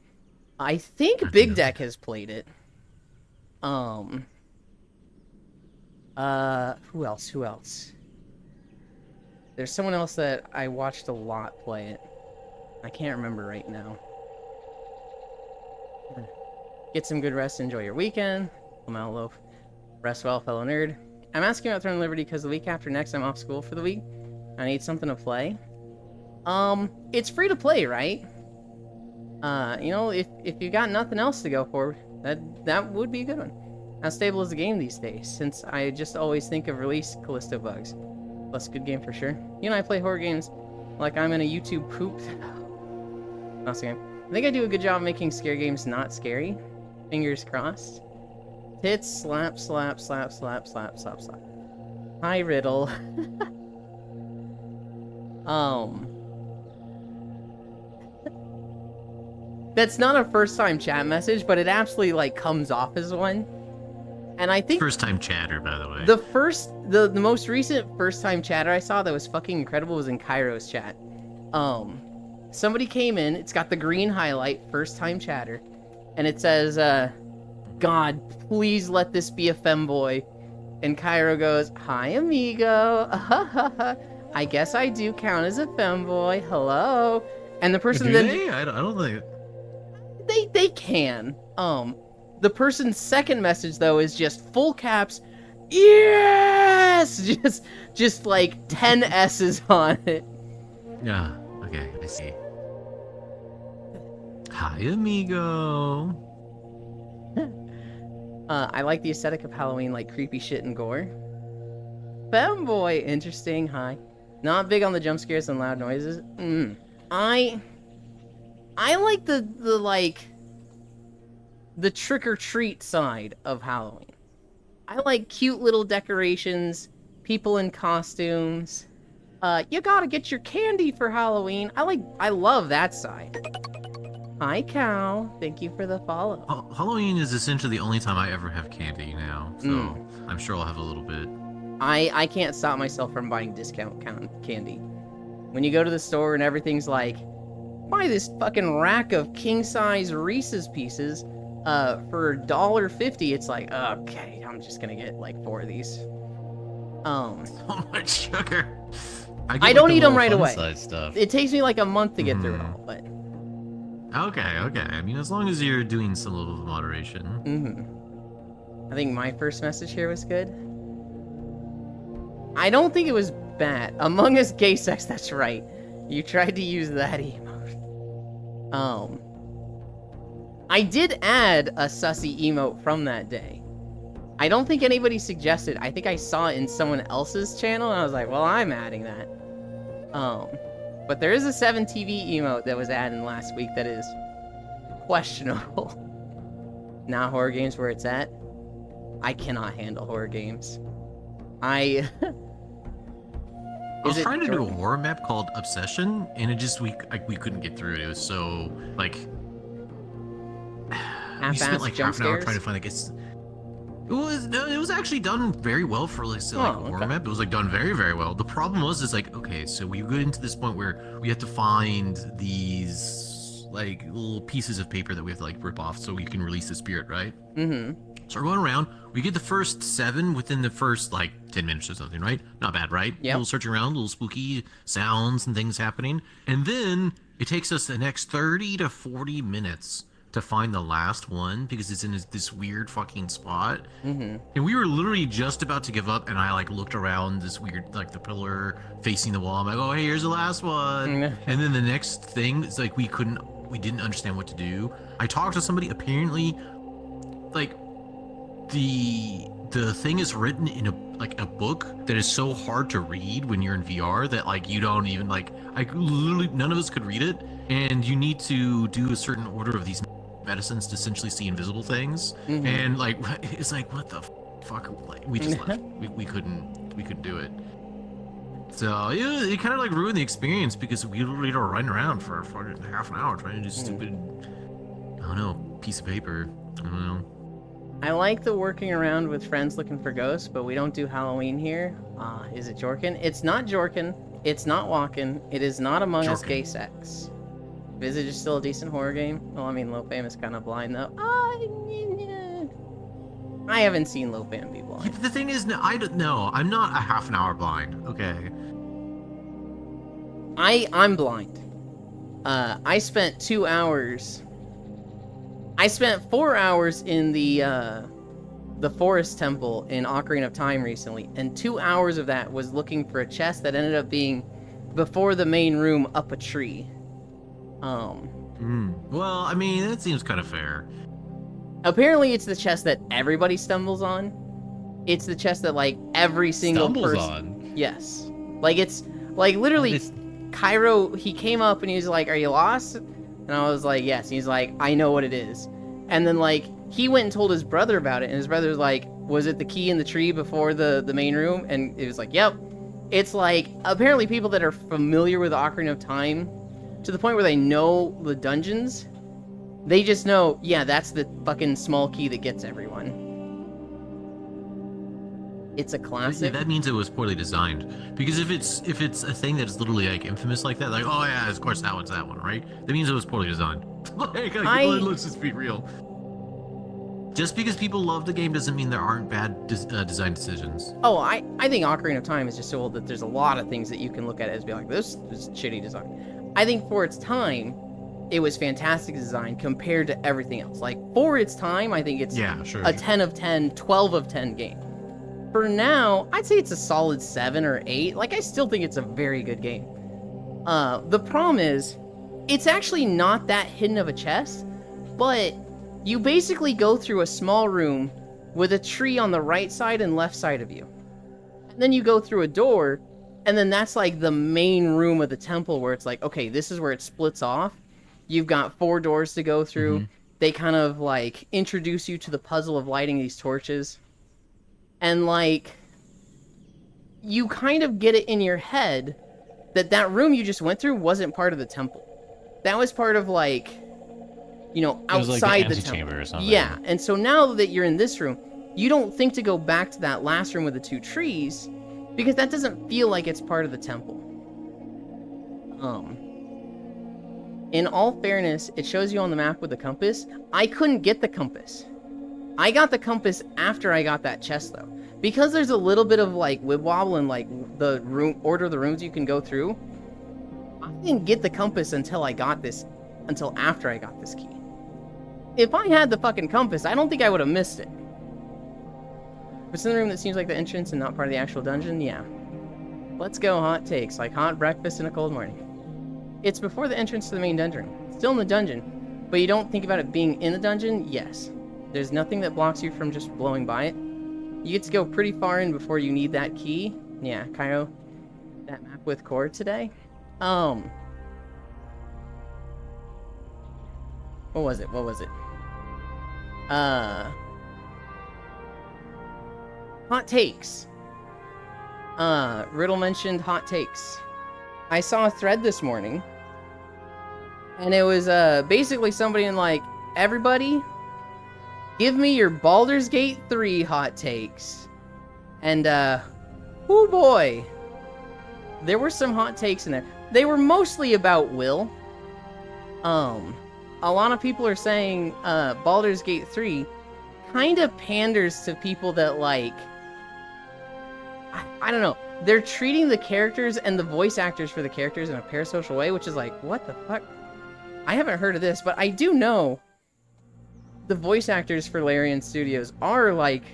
S1: I think Big Deck has played it. Who else? There's someone else that I watched a lot play it. I can't remember right now. Get some good rest, enjoy your weekend. I'm out, loaf. Rest well, fellow nerd. I'm asking about Throne of Liberty because the week after next I'm off school for the week. I need something to play. It's free to play, right? You know, if you got nothing else to go for, that would be a good one. How stable is the game these days? Since I just always think of release Callisto bugs. Plus, good game for sure. You know, I play horror games like I'm in a YouTube poop. Awesome. I think I do a good job making scare games not scary. Fingers crossed. Tits, slap, slap, slap, slap, slap, slap, slap. Hi, Riddle. That's not a first-time chat message, but it absolutely, like, comes off as one. And I think
S4: First time chatter, by the way.
S1: the most recent first-time chatter I saw that was fucking incredible was in Kairo's chat. Somebody came in, it's got the green highlight, first-time chatter, and it says, God, please let this be a femboy. And Cairo goes, hi, amigo. I guess I do count as a femboy. Hello. And the person
S4: Do
S1: then
S4: they? I don't think.
S1: they can. The person's second message though is just full caps. Yes, just like 10 S's on it.
S4: Yeah. Okay, I see. Hi, amigo.
S1: I like the aesthetic of Halloween, like creepy shit and gore. Femboy, interesting. Hi. Not big on the jump scares and loud noises. I like the trick or treat side of Halloween. I like cute little decorations, people in costumes. You gotta get your candy for Halloween. I love that side. Hi, Cal. Thank you for the follow.
S4: Halloween is essentially the only time I ever have candy now, so I'm sure I'll have a little bit.
S1: I can't stop myself from buying discount candy. When you go to the store and everything's like, buy this fucking rack of king-size Reese's Pieces for $1.50, it's like, okay, I'm just gonna get like 4 of these.
S4: So much sugar.
S1: I don't eat them right away.
S5: Stuff.
S1: It takes me like a month to get through it all, but...
S4: Okay. I mean, as long as you're doing some level of moderation.
S1: I think my first message here was good. I don't think it was bad. Among Us Gay Sex, that's right. You tried to use that emote. I did add a sussy emote from that day. I don't think anybody suggested. I think I saw it in someone else's channel, and I was like, well, I'm adding that. But there is a 7TV emote that was added last week that is questionable. Not horror games where it's at. I cannot handle horror games.
S4: I was trying to do a horror map called Obsession, and it just we couldn't get through it. It was so like we spent like half an hour trying to find it was actually done very well for like a horror map. It was like done very, very well. The problem was it's like, okay, so we get into this point where we have to find these like little pieces of paper that we have to like rip off so we can release the spirit, right? So we're going around. We get the first 7 within the first like 10 minutes or something, right? Not bad, right?
S1: Yeah.
S4: Little searching around, little spooky sounds and things happening, and then it takes us the next 30 to 40 minutes to find the last one because it's in this weird fucking spot. And we were literally just about to give up, and I like looked around this weird like the pillar facing the wall. I'm like, oh hey, here's the last one. And then the next thing is like we didn't understand what to do. I talked to somebody. Apparently, like the thing is written in a book that is so hard to read when you're in VR that like you don't even like literally none of us could read it, and you need to do a certain order of these medicines to essentially see invisible things. And like it's like what the fuck, like we just left. we couldn't do it. So yeah, it kind of like ruined the experience because we literally were running around for half an hour trying to do stupid I don't know piece of paper. I don't know.
S1: I like the working around with friends looking for ghosts, but we don't do Halloween here. Is it Jorkin? It's not Jorkin. It's not Walkin. It is not Among Us Gay Sex. Visage is still a decent horror game. Well, I mean, Low Fame is kind of blind, though. I haven't seen Low Fame be blind.
S4: Yeah, the thing is, I don't know. I'm not a half an hour blind. Okay.
S1: I'm blind. I spent 2 hours... I spent 4 hours in the Forest Temple in Ocarina of Time recently, and 2 hours of that was looking for a chest that ended up being before the main room up a tree.
S4: Well, I mean, that seems kind of fair.
S1: Apparently, it's the chest that everybody stumbles on. It's the chest that like every single person. Yes, like it's like literally, Cairo. He came up and he was like, "Are you lost?" And I was like, yes. And he's like, I know what it is. And then, like, he went and told his brother about it. And his brother was like, was it the key in the tree before the main room? And it was like, yep. It's like, apparently people that are familiar with Ocarina of Time, to the point where they know the dungeons, they just know, yeah, that's the fucking small key that gets everyone. It's a classic.
S4: Yeah, that means it was poorly designed. Because if it's a thing that's literally like infamous like that, like oh yeah, of course that one's that one, right? That means it was poorly designed. Like, let's just be real. just because people love the game doesn't mean there aren't bad design decisions.
S1: Oh, I think Ocarina of Time is just so old that there's a lot of things that you can look at it as be like, this is shitty design. I think for its time, it was fantastic design compared to everything else. Like, for its time, I think it's
S4: Yeah, sure.
S1: a 10 of 10, 12 of 10 game. For now, I'd say it's a solid 7 or 8. Like, I still think it's a very good game. The problem is, it's actually not that hidden of a chest, but you basically go through a small room with a tree on the right side and left side of you. And then you go through a door, and then that's like the main room of the temple where it's like, okay, this is where it splits off. You've got 4 doors to go through. They kind of like introduce you to the puzzle of lighting these torches. And like, you kind of get it in your head that that room you just went through wasn't part of the temple. That was part of like, you know,
S5: It was
S1: outside
S5: like the
S1: the
S5: antechamber
S1: temple.
S5: or something.
S1: Yeah, and so now that you're in this room, you don't think to go back to that last room with the 2 trees, because that doesn't feel like it's part of the temple. In all fairness, it shows you on the map with the compass. I couldn't get the compass. I got the compass after I got that chest though. Because there's a little bit of like wib wobble and like the room order of the rooms you can go through. I didn't get the compass until after I got this key. If I had the fucking compass, I don't think I would have missed it. If it's in the room that seems like the entrance and not part of the actual dungeon, yeah. Let's go hot takes, like hot breakfast and a cold morning. It's before the entrance to the main dungeon. Still in the dungeon, but you don't think about it being in the dungeon? Yes. There's nothing that blocks you from just blowing by it. You get to go pretty far in before you need that key. Yeah, Cairo, that map with Core today. What was it? Hot takes. Riddle mentioned hot takes. I saw a thread this morning, and it was basically somebody in like, everybody, give me your Baldur's Gate 3 hot takes. And oh boy, there were some hot takes in there. They were mostly about Will. A lot of people are saying Baldur's Gate 3 kind of panders to people that like, I don't know. They're treating the characters and the voice actors for the characters in a parasocial way, which is like, what the fuck? I haven't heard of this, but I do know the voice actors for Larian Studios are like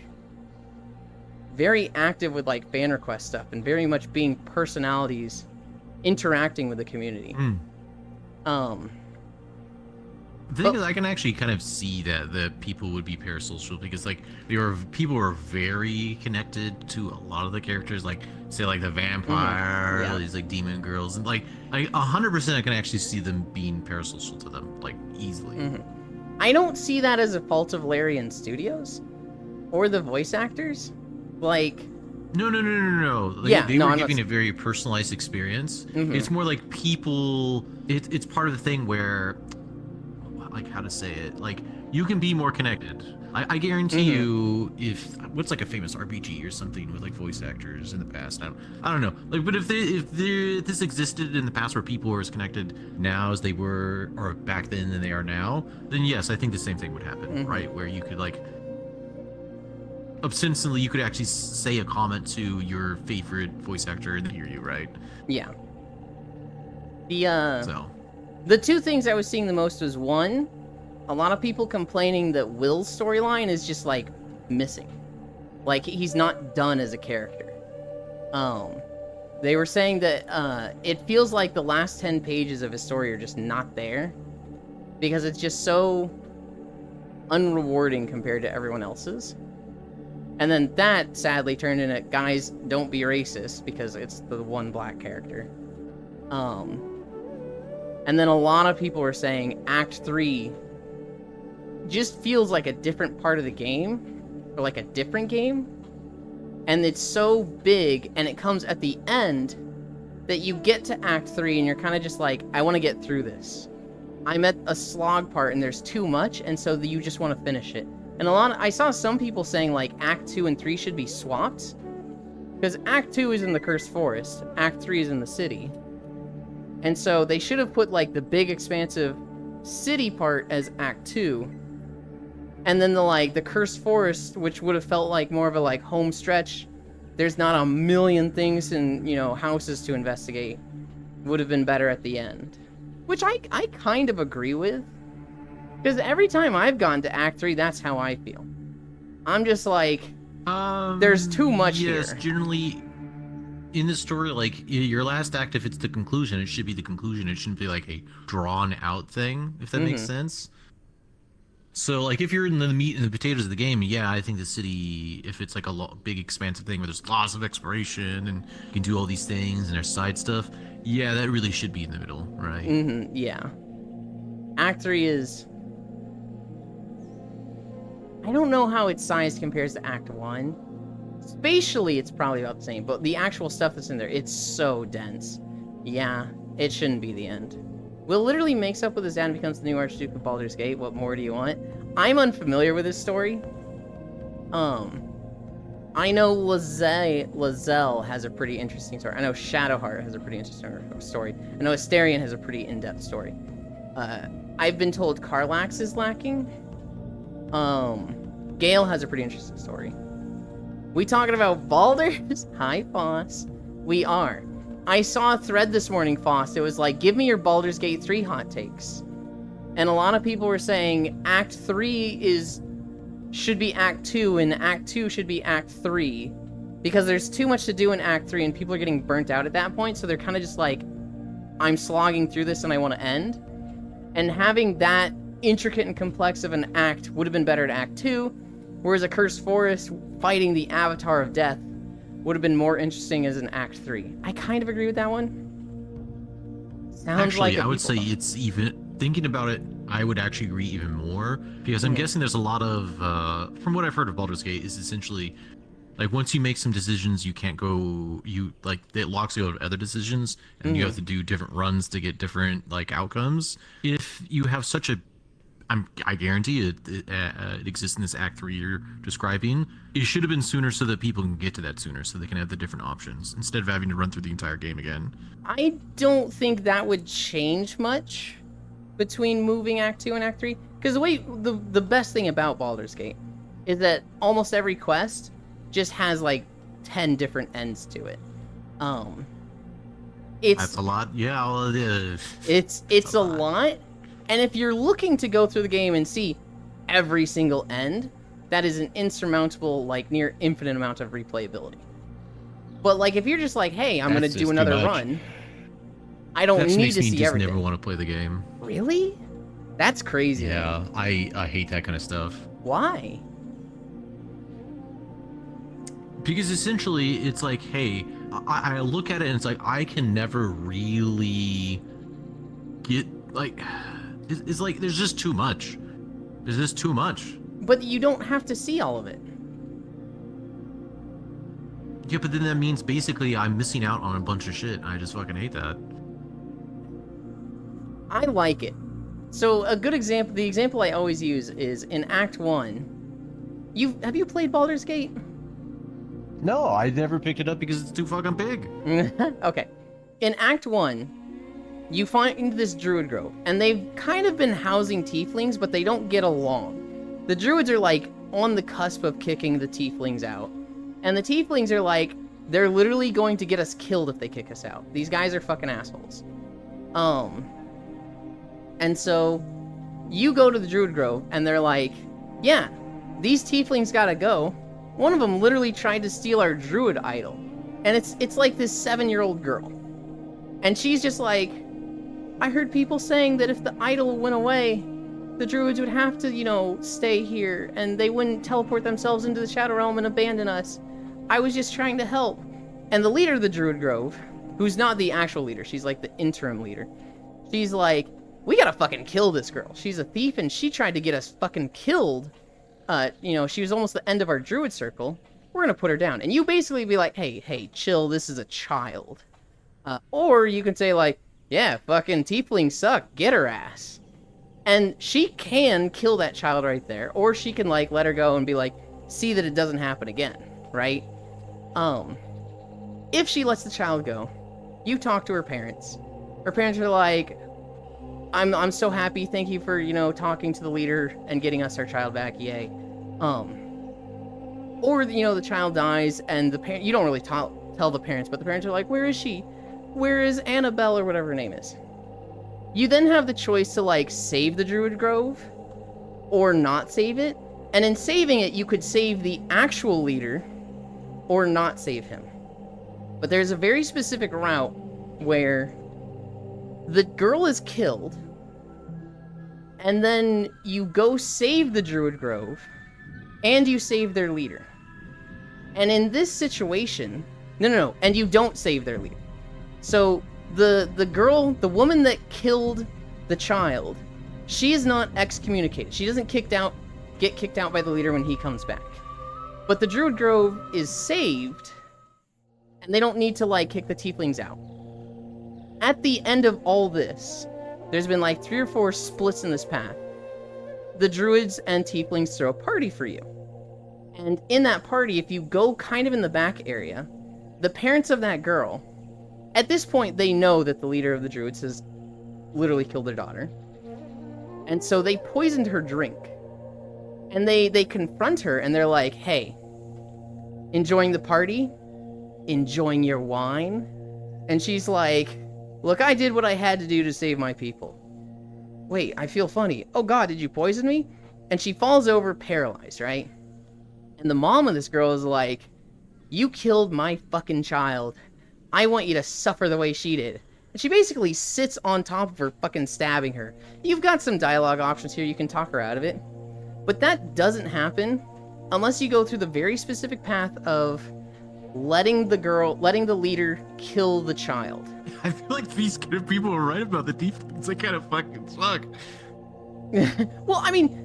S1: very active with like fan request stuff and very much being personalities interacting with the community.
S4: The thing is, I can actually kind of see that the people would be parasocial because, like, people are very connected to a lot of the characters, like, say, like the vampire,
S1: Yeah.
S4: these like demon girls, and like 100%, I can actually see them being parasocial to them, like, easily.
S1: I don't see that as a fault of Larian Studios or the voice actors. Like,
S4: No. Like,
S1: Yeah,
S4: they
S1: no,
S4: were
S1: I'm not
S4: giving a very personalized experience.
S1: Mhm.
S4: It's more like people. It's part of the thing where, like, how to say it, like, you can be more connected. I guarantee you, if what's like a famous RPG or something with like voice actors in the past, I don't know, like, but if this existed in the past where people were as connected now as they were or back then than they are now, then yes, I think the same thing would happen, right? Where you could like ostensibly you could actually say a comment to your favorite voice actor and hear you, right?
S1: yeah.
S4: So
S1: The 2 things I was seeing the most was, 1, a lot of people complaining that Will's storyline is just like missing. Like, he's not done as a character. They were saying that it feels like the last 10 pages of his story are just not there because it's just so unrewarding compared to everyone else's. And then that sadly turned into, guys, don't be racist, because it's the one black character. And then a lot of people were saying Act 3 just feels like a different part of the game, or like a different game. And it's so big, and it comes at the end, that you get to Act 3 and you're kind of just like, I want to get through this. I'm at a slog part and there's too much, and so you just want to finish it. And I saw some people saying like Act 2 and 3 should be swapped, because Act 2 is in the Cursed Forest, Act 3 is in the city. And so they should have put like the big expansive city part as Act 2, And then the Cursed Forest, which would have felt like more of a like home stretch, there's not a million things and, you know, houses to investigate, would have been better at the end. Which I kind of agree with. Because every time I've gone to Act 3, that's how I feel. I'm just like, there's too much
S4: yes,
S1: here.
S4: generally, in the story, like, your last act, if it's the conclusion, it should be the conclusion. It shouldn't be like a drawn-out thing, if that makes sense. So, like, if you're in the meat and the potatoes of the game, yeah, I think the city, if it's like a big expansive thing where there's lots of exploration and you can do all these things and there's side stuff, yeah, that really should be in the middle, right?
S1: Yeah. Act 3 is... I don't know how its size compares to Act 1. Spatially, it's probably about the same, but the actual stuff that's in there, it's so dense. Yeah, it shouldn't be the end. Will literally makes up with his dad and becomes the new Archduke of Baldur's Gate. What more do you want? I'm unfamiliar with his story. I know Lae'zel has a pretty interesting story. I know Shadowheart has a pretty interesting story. I know Astarion has a pretty in-depth story. I've been told Karlax is lacking. Gale has a pretty interesting story. We talking about Baldur's? Hi, Foss. We are. I saw a thread this morning, Foss. It was like, give me your Baldur's Gate 3 hot takes. And a lot of people were saying Act 3 should be Act 2, and Act 2 should be Act 3. Because there's too much to do in Act 3, and people are getting burnt out at that point, so they're kind of just like, I'm slogging through this and I want to end. And having that intricate and complex of an act would have been better to Act 2, whereas a Cursed Forest fighting the Avatar of Death would have been more interesting as an Act 3. I kind of agree with that one. Sounds
S4: Actually,
S1: like
S4: I would say it's even... Thinking about it, I would actually agree even more, because I'm guessing there's a lot of... from what I've heard of Baldur's Gate, is essentially... Like, once you make some decisions, you can't go... it locks you out of other decisions, and you have to do different runs to get different, like, outcomes. If you have such a... I guarantee it exists in this Act 3 you're describing. It should have been sooner so that people can get to that sooner, so they can have the different options, instead of having to run through the entire game again.
S1: I don't think that would change much between moving Act 2 and Act 3. Because the best thing about Baldur's Gate is that almost every quest just has, like, 10 different ends to it.
S4: That's a lot. Yeah, well,
S1: it's a lot. And if you're looking to go through the game and see every single end, that is an insurmountable, like, near infinite amount of replayability. But, like, if you're just like, hey, I'm going to do another run, I don't need to see everything.
S4: Never want to play the game.
S1: Really? That's crazy.
S4: Yeah, I hate that kind of stuff.
S1: Why?
S4: Because essentially, it's like, hey, I look at it and it's like, I can never really get, like... It's like, there's just too much. There's just too much.
S1: But you don't have to see all of it.
S4: Yeah, but then that means basically I'm missing out on a bunch of shit. I just fucking hate that.
S1: I like it. So a good example, the example I always use is in Act 1. Have you played Baldur's Gate?
S5: No, I never picked it up
S4: Because it's too fucking big.
S1: Okay. In Act 1, you find this druid grove, and they've kind of been housing tieflings, but they don't get along. The druids are, like, on the cusp of kicking the tieflings out. And the tieflings are like, they're literally going to get us killed if they kick us out. These guys are fucking assholes. And so, you go to the druid grove, and they're like, yeah, these tieflings gotta go. One of them literally tried to steal our druid idol. And it's like this 7-year-old girl. And she's just like, I heard people saying that if the idol went away, the druids would have to, stay here, and they wouldn't teleport themselves into the Shadow Realm and abandon us. I was just trying to help. And the leader of the Druid Grove, who's not the actual leader, she's like the interim leader, she's like, we gotta fucking kill this girl. She's a thief, and she tried to get us fucking killed. She was almost the end of our druid circle. We're gonna put her down. And you basically be like, hey, chill, this is a child. Or you can say, like, yeah, fucking tieflings suck, get her ass. And she can kill that child right there, or she can, like, let her go and be like, see that it doesn't happen again, right? If she lets the child go, you talk to her parents. Her parents are like, I'm so happy. Thank you for, talking to the leader and getting us our child back. Yay. Or, the child dies and the parent, you don't really tell the parents, but the parents are like, where is she? Where is Annabelle or whatever her name is? You then have the choice to, like, save the Druid Grove or not save it. And in saving it, you could save the actual leader or not save him. But there's a very specific route where the girl is killed, and then you go save the Druid Grove, and you save their leader. And in this situation, no, and you don't save their leader. So the girl, the woman that killed the child, she is not excommunicated. She doesn't get kicked out by the leader when he comes back. But the Druid Grove is saved, and they don't need to, like, kick the tieflings out. At the end of all this, there's been like 3 or 4 splits in this path. The druids and tieflings throw a party for you. And in that party, if you go kind of in the back area, the parents of that girl, at this point, they know that the leader of the druids has literally killed their daughter. And so they poisoned her drink. And they confront her, and they're like, hey, enjoying the party? Enjoying your wine? And she's like, look, I did what I had to do to save my people. Wait, I feel funny. Oh god, did you poison me? And she falls over paralyzed, right? And the mom of this girl is like, you killed my fucking child. I want you to suffer the way she did. And she basically sits on top of her, fucking stabbing her. You've got some dialogue options here, you can talk her out of it. But that doesn't happen unless you go through the very specific path of letting the leader kill the child.
S4: I feel like these kind of people are right about the defense. They kind of fucking suck.
S1: Well, I mean,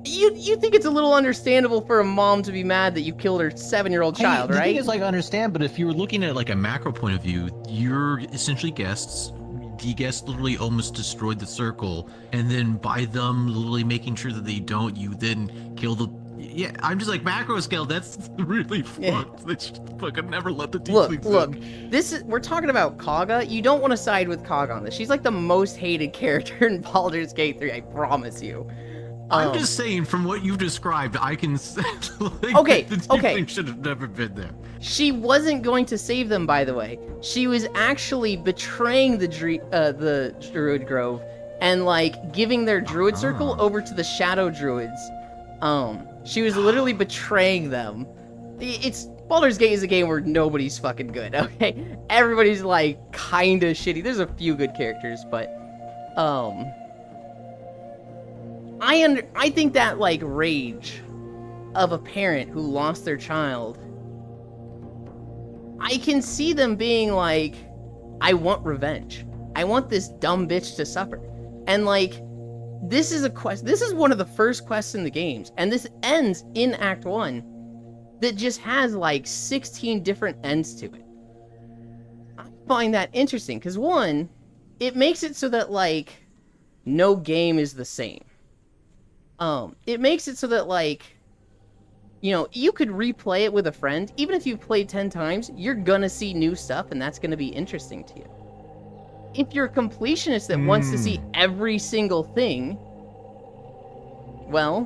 S1: you think it's a little understandable for a mom to be mad that you killed her 7-year-old child,
S5: The
S1: right?
S5: thing is, like, I understand, but if
S4: If you were looking at like a macro point of view, you're essentially guests. The guests literally almost destroyed the circle, and then by them literally making sure that they don't, you then kill the. Yeah, I'm just like macro scale. That's really fucked. They should fucking never let the tieflings
S1: Look,
S4: in.
S1: we're talking about Kaga. You don't want to side with Kaga on this. She's like the most hated character in Baldur's Gate 3, I promise you.
S4: I'm just saying, from what you've described, I can say like,
S1: Okay,
S4: the tiefling should have never been there.
S1: She wasn't going to save them, by the way. She was actually betraying the Druid Grove and, like, giving their Druid Circle over to the Shadow Druids. She was literally betraying them. Baldur's Gate is a game where nobody's fucking good, okay? Everybody's, like, kinda shitty. There's a few good characters, but, I think that, like, rage of a parent who lost their child, I can see them being like, I want revenge. I want this dumb bitch to suffer. And, like, this is a quest. This is one of the first quests in the games, and this ends in Act 1 that just has, like, 16 different ends to it. I find that interesting, because, one, it makes it so that, like, no game is the same. It makes it so that, like, you could replay it with a friend. Even if you've played 10 times, you're gonna see new stuff, and that's gonna be interesting to you. If you're a completionist that wants to see every single thing, well,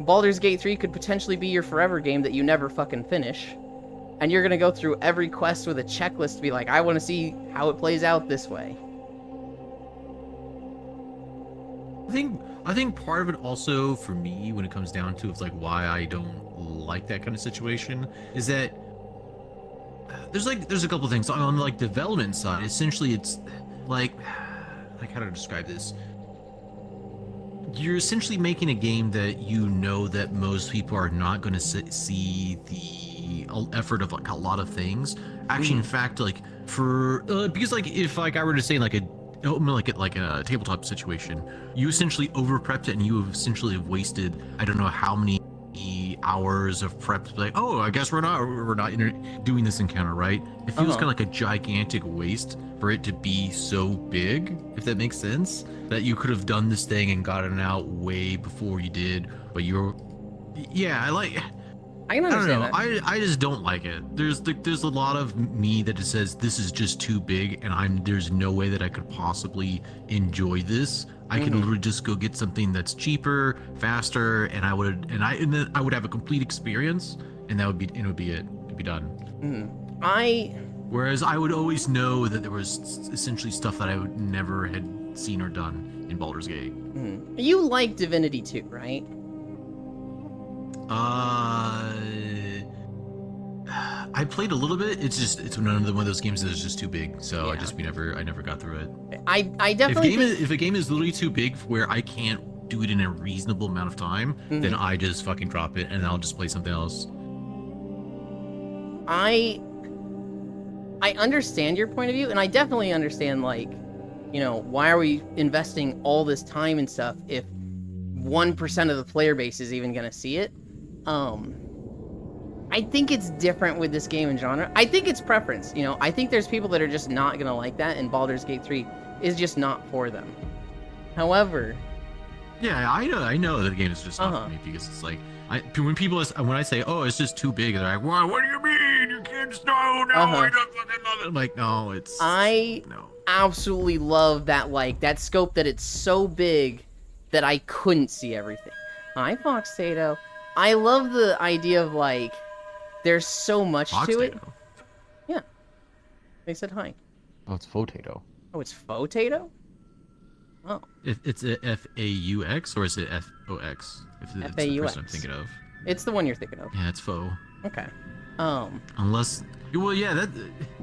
S1: Baldur's Gate 3 could potentially be your forever game that you never fucking finish. And you're gonna go through every quest with a checklist to be like, I want to see how it plays out this way.
S4: I think part of it also for me, when it comes down to it's like why I don't like that kind of situation, is that there's a couple things on like development side. Essentially, it's like how to describe this. You're essentially making a game that you know that most people are not going to see the effort of like a lot of things. Actually, in fact, like for because like if like I were to say like a tabletop situation, you essentially over prepped it and you essentially have wasted I don't know how many hours of prep. Like, oh, I guess we're not doing this encounter, right? It feels kind of like a gigantic waste for it to be so big, if that makes sense. That you could have done this thing and gotten out way before you did, but
S1: I can
S4: I don't
S1: understand
S4: know.
S1: that.
S4: I just don't like it. There's a lot of me that just says this is just too big, and there's no way that I could possibly enjoy this. I could
S1: Mhm.
S4: literally just go get something that's cheaper, faster, and then I would have a complete experience, and it would be it. It'd be done.
S1: I
S4: Whereas I would always know that there was essentially stuff that I would never had seen or done in Baldur's Gate.
S1: You like Divinity 2, right?
S4: I played a little bit. It's one of those games that is just too big. So
S1: Yeah.
S4: I never got through it.
S1: I definitely think,
S4: If a game is literally too big where I can't do it in a reasonable amount of time, then I just fucking drop it and I'll just play something else.
S1: I understand your point of view, and I definitely understand, like, you know, why are we investing all this time and stuff if 1% of the player base is even gonna see it? I think it's different with this game and genre. I think it's preference, you know. I think there's people that are just not gonna like that, and Baldur's Gate 3 is just not for them. However,
S4: Yeah, I know that the game is just not
S1: Uh-huh.
S4: for me because it's like when I say, oh, it's just too big, they're like, what do you mean? You can't just no,
S1: Uh-huh.
S4: I don't fucking love it. I'm like, no, it's
S1: I
S4: no.
S1: absolutely love that, like, that scope, that it's so big that I couldn't see everything. Hi, Fox Tato. I love the idea of, like, there's so much
S4: Fox
S1: to it.
S4: Tato.
S1: They said hi.
S5: Oh, it's Potato.
S1: Oh, it's Fotato? Oh,
S4: It's a FAUX or is it FOX? If it's the
S1: FAUX.
S4: person I'm thinking of.
S1: it's the one you're thinking of.
S4: Yeah, it's faux.
S1: Okay.
S4: Unless, well, yeah,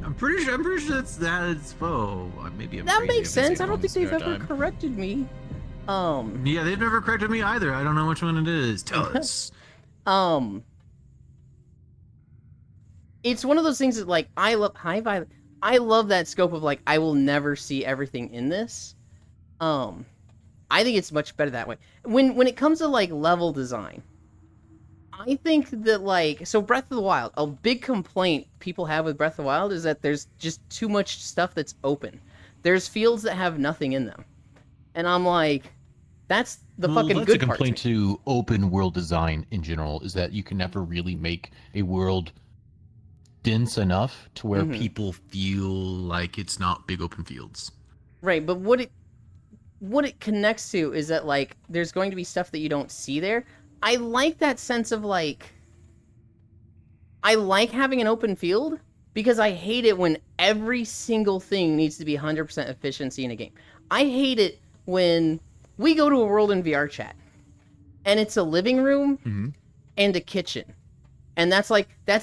S4: I'm pretty sure it's faux. Maybe I'm
S1: That
S4: crazy
S1: makes
S4: if I say
S1: sense. I
S4: it
S1: don't
S4: wrong
S1: think
S4: this
S1: they've
S4: entire
S1: ever
S4: time.
S1: corrected me.
S4: Yeah, they've never corrected me either. I don't know which one it is. Tell us.
S1: It's one of those things that, like, I love. Hi, Violet. I love that scope of, like, I will never see everything in this. I think it's much better that way. When it comes to, like, level design, I think that, like, so Breath of the Wild, a big complaint people have with Breath of the Wild is that there's just too much stuff that's open. There's fields that have nothing in them, and I'm like, that's the fucking
S5: that's
S1: good
S5: a
S1: part. to
S5: complaint
S1: me.
S5: to open world design in general, is that you can never really make a world dense enough to where
S1: Mhm.
S4: People feel like it's not big open fields.
S1: Right, but what it connects to is that, like, there's going to be stuff that you don't see there. I like that sense of, like, I like having an open field because I hate it when every single thing needs to be 100% efficiency in a game. I hate it when we go to a world in VR chat and it's a living room and a kitchen. And that's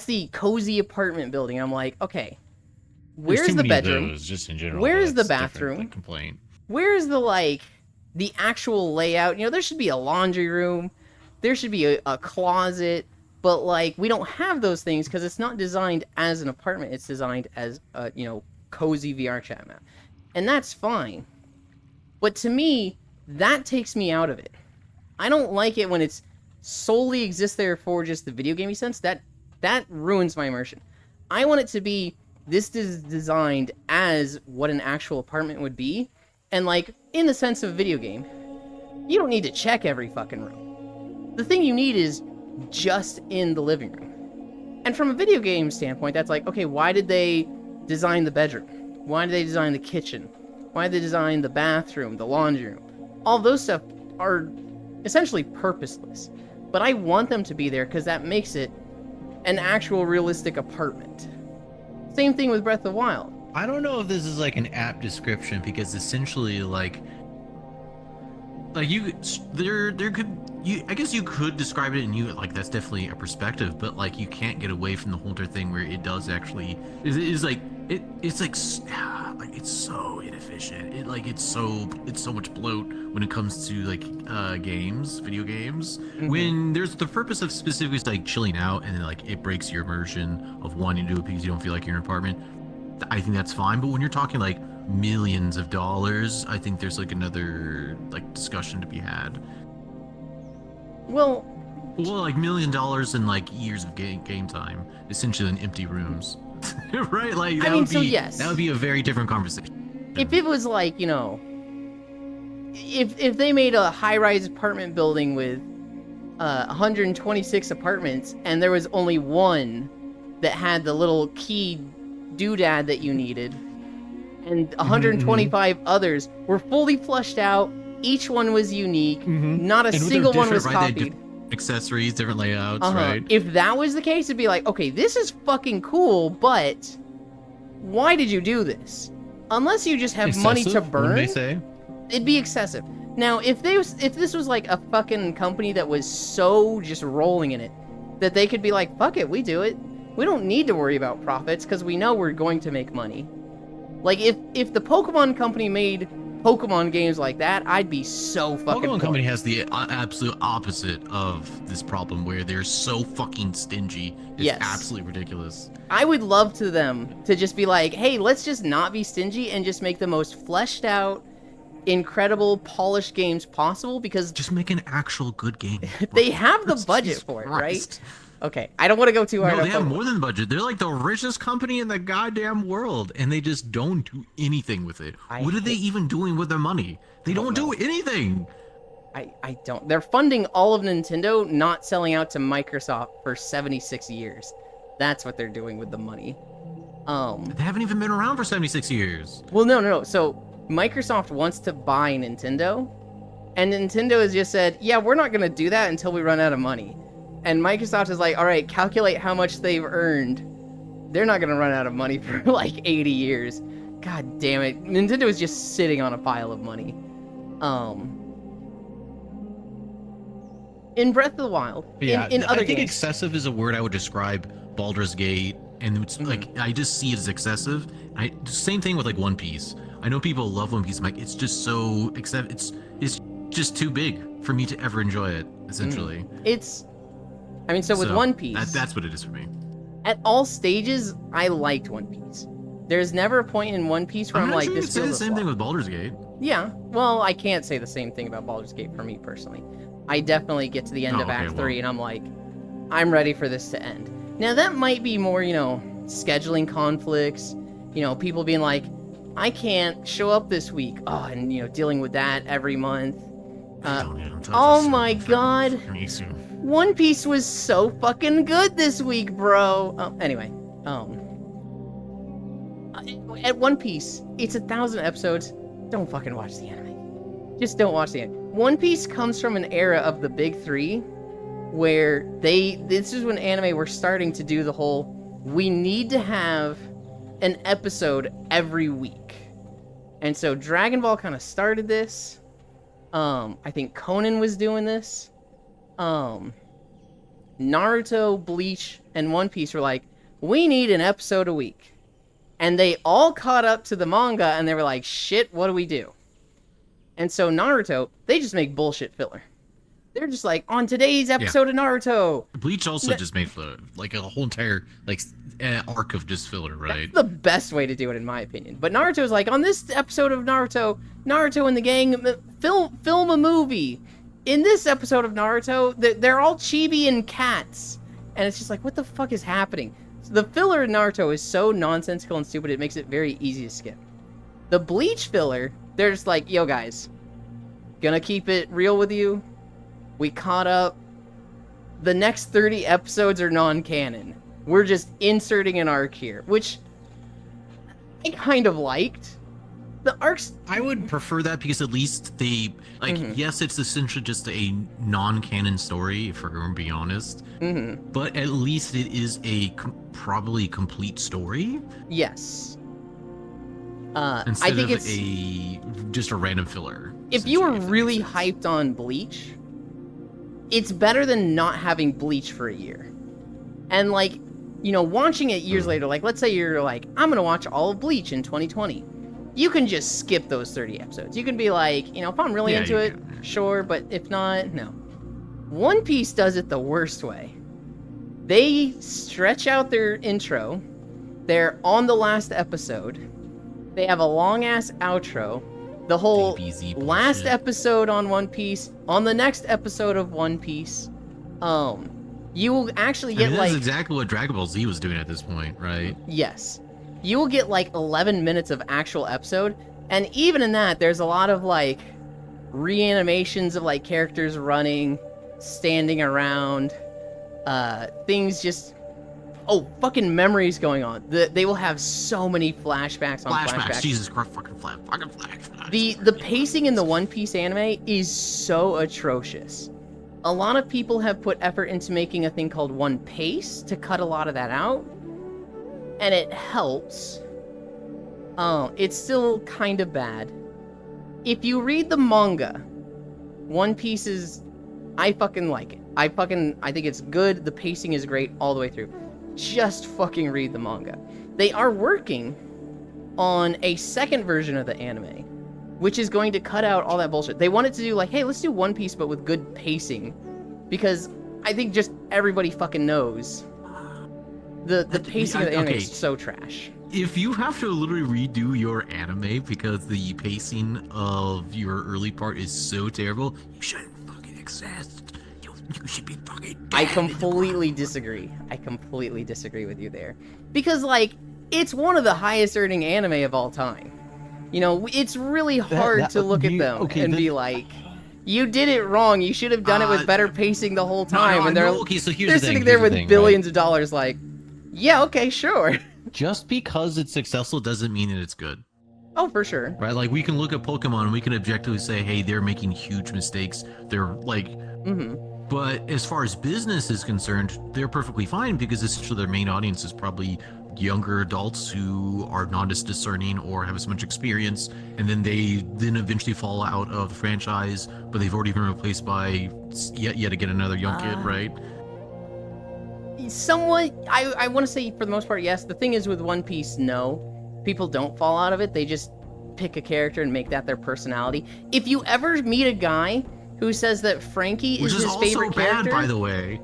S1: the cozy apartment building. I'm like, okay, where's the bedroom?
S5: Just in general.
S1: Where's the
S5: that's different,
S1: bathroom?
S5: like, complaint.
S1: Where's the, like, the actual layout? You know, there should be a laundry room, there should be a closet, but, like, we don't have those things because it's not designed as an apartment. It's designed as a, you know, cozy VR chat map, and that's fine. But to me, that takes me out of it. I don't like it when it's solely exists there for just the video gamey sense. That ruins my immersion. I want it to be, this is designed as what an actual apartment would be. And, like, in the sense of video game, you don't need to check every fucking room. The thing you need is just in the living room. And from a video game standpoint, that's like, okay, why did they design the bedroom? Why did they design the kitchen? Why did they design the bathroom, the laundry room? All those stuff are essentially purposeless. But I want them to be there because that makes it an actual realistic apartment. Same thing with Breath of the Wild.
S4: I don't know if this is like an apt description because essentially like you I guess you could describe it and you like that's definitely a perspective, but like you can't get away from the whole entire thing where it does actually it's like it's so inefficient. It's so much bloat when it comes to like video games. When there's the purpose of specifically like chilling out and then like it breaks your immersion of wanting to do it because you don't feel like you're in an apartment. I think that's fine, but when you're talking like millions of dollars, I think there's like another like discussion to be had.
S1: Well,
S4: like $1 million and like years of game time, essentially in empty rooms, right? Like that
S1: I mean,
S4: would
S1: so
S4: be
S1: yes.
S4: that would be a very different conversation.
S1: If it was like, you know, if they made a high-rise apartment building with 126 apartments, and there was only one that had the little key doodad that you needed, and 125 others were fully flushed out. Each one was unique. Not a
S5: they're
S1: single one was
S4: different, right? They
S1: copied.
S4: Accessories, different layouts,
S1: Uh-huh.
S4: right?
S1: If that was the case, it'd be like, okay, this is fucking cool, but why did you do this? Unless you just have money to
S5: Excessive,
S1: burn,
S4: What did they say?
S1: it'd be excessive. Now, if this was like a fucking company that was so just rolling in it that they could be like, fuck it, we do it. We don't need to worry about profits because we know we're going to make money. Like if the Pokemon company made Pokemon games like that, I'd be so fucking
S4: Pokemon
S1: bored.
S4: Company has the absolute opposite of this problem, where they're so fucking stingy. It's
S1: Yes.
S4: absolutely ridiculous.
S1: I would love to them to just be like, hey, let's just not be stingy and just make the most fleshed out, incredible, polished games possible, because
S4: Just make an actual good game.
S1: they have the
S4: Jesus
S1: budget for it, right?
S4: Christ.
S1: Okay, I don't want to go too hard
S4: No,
S1: on
S4: they have
S1: Pokemon.
S4: more than budget. They're like the richest company in the goddamn world, and they just don't do anything with it.
S1: I
S4: What are they
S1: hate-
S4: even doing with their money? They
S1: don't
S4: don't do anything.
S1: I don't. They're funding all of Nintendo, not selling out to Microsoft for 76 years. That's what they're doing with the money.
S4: They haven't even been around for 76 years.
S1: Well, no. So Microsoft wants to buy Nintendo, and Nintendo has just said, yeah, we're not going to do that until we run out of money. And Microsoft is like, all right, calculate how much they've earned. They're not going to run out of money for like 80 years. God damn it. Nintendo is just sitting on a pile of money. In Breath of the Wild, in other
S4: I think
S1: games,
S4: excessive is a word I would describe Baldur's Gate, and it's like I just see it as excessive. Same thing with like One Piece. I know people love One Piece. I'm like, it's just so it's just too big for me to ever enjoy it. Essentially,
S1: so with One Piece,
S4: that's what it is for me.
S1: at all stages, I liked One Piece. There's never a point in One Piece where I'm
S4: not
S1: like,
S4: sure you
S1: this
S4: could say the
S1: feels a
S4: same thing
S1: flaw.
S4: with Baldur's Gate.
S1: Yeah, well, I can't say the same thing about Baldur's Gate for me personally. I definitely get to the end
S4: Oh,
S1: of
S4: okay,
S1: Act 3
S4: well.
S1: and I'm like, I'm ready for this to end. Now, that might be more, scheduling conflicts, people being like, I can't show up this week. Oh, and, dealing with that every month. Oh my god. One Piece was so fucking good this week, bro. Anyway, at One Piece, it's 1,000 episodes. Don't fucking watch the anime. Just don't watch the anime. One Piece comes from an era of the big three, where this is when anime were starting to do the whole, we need to have an episode every week. And so Dragon Ball kind of started this. I think Conan was doing this. Naruto, Bleach, and One Piece were like, we need an episode a week. And they all caught up to the manga, and they were like, shit, what do we do? And so Naruto, they just make bullshit filler. They're just like, on today's episode of Naruto.
S4: Bleach also
S1: That-
S4: just made like a whole entire arc of just filler, right?
S1: That's the best way to do it, in my opinion. But Naruto's like, on this episode of Naruto and the gang film a movie. In this episode of Naruto, they're all chibi and cats. And it's just like, what the fuck is happening? So the filler in Naruto is so nonsensical and stupid, it makes it very easy to skip. The Bleach filler, they're just like, yo guys, gonna keep it real with you. We caught up. The next 30 episodes are non-canon. We're just inserting an arc here, which I kind of liked. The arcs,
S4: I would prefer that because at least they yes, it's essentially just a non-canon story, if we're going to be honest. But at least it is a probably complete story
S1: yes. I
S4: instead
S1: think
S4: of
S1: it's
S4: just a random filler.
S1: if you were
S4: essentially, that
S1: really
S4: makes sense.
S1: hyped on Bleach, it's better than not having Bleach for a year. And watching it years later, like let's say you're like, I'm gonna watch all of Bleach in 2020. You can just skip those 30 episodes. You can be like, if I'm really
S4: Yeah,
S1: into
S4: you
S1: it,
S4: can.
S1: sure, but if not, no. One Piece does it the worst way. They stretch out their intro. They're on the last episode. They have a long ass outro. The whole
S4: DBZ
S1: last
S4: bullshit.
S1: episode on One Piece, on the next episode of One Piece, you will actually
S4: I
S1: get
S4: mean,
S1: like
S4: that's exactly what Dragon Ball Z was doing at this point, right?
S1: yes, you will get like 11 minutes of actual episode, and even in that, there's a lot of like reanimations of like characters running. standing around, things just. Oh, fucking memories going on. They will have so many flashbacks on flashbacks.
S4: Jesus Christ, fucking flashbacks.
S1: The pacing in the One Piece anime is so atrocious. A lot of people have put effort into making a thing called One Pace to cut a lot of that out, and it helps. Oh, it's still kind of bad. If you read the manga, One Piece is... I fucking like it. I think it's good. The pacing is great all the way through. Just fucking read the manga. They are working on a second version of the anime, which is going to cut out all that bullshit. They wanted to do like, hey, let's do One Piece but with good pacing, because I think just everybody fucking knows the pacing of the anime is so trash.
S4: If you have to literally redo your anime because the pacing of your early part is so terrible, you shouldn't fucking exist. You should be fucking dead.
S1: I completely disagree. I completely disagree with you there. Because, like, it's one of the highest earning anime of all time. You know, it's really hard to look at them and be like, you did it wrong. You should have done it with better pacing the whole time. And they're,
S4: okay, so here's
S1: they're
S4: the
S1: sitting
S4: thing.
S1: there with billions of dollars like, yeah, okay, sure.
S5: Just because it's
S4: Successful doesn't mean that it's good.
S1: Oh, for sure.
S4: Right? Like, we can look at Pokemon and we can objectively say, hey, they're making huge mistakes. They're, like...
S1: Mm-hmm.
S4: But as far as business is concerned, they're perfectly fine because essentially their main audience is probably younger adults who are not as discerning or have as much experience, and then they eventually fall out of the franchise, but they've already been replaced by yet again another young kid, right?
S1: Somewhat, I want to say for the most part, yes. The thing is with One Piece, no. People don't fall out of it. They just pick a character and make that their personality. If you ever meet a guy who says that Frankie is his favorite character,
S4: by the way,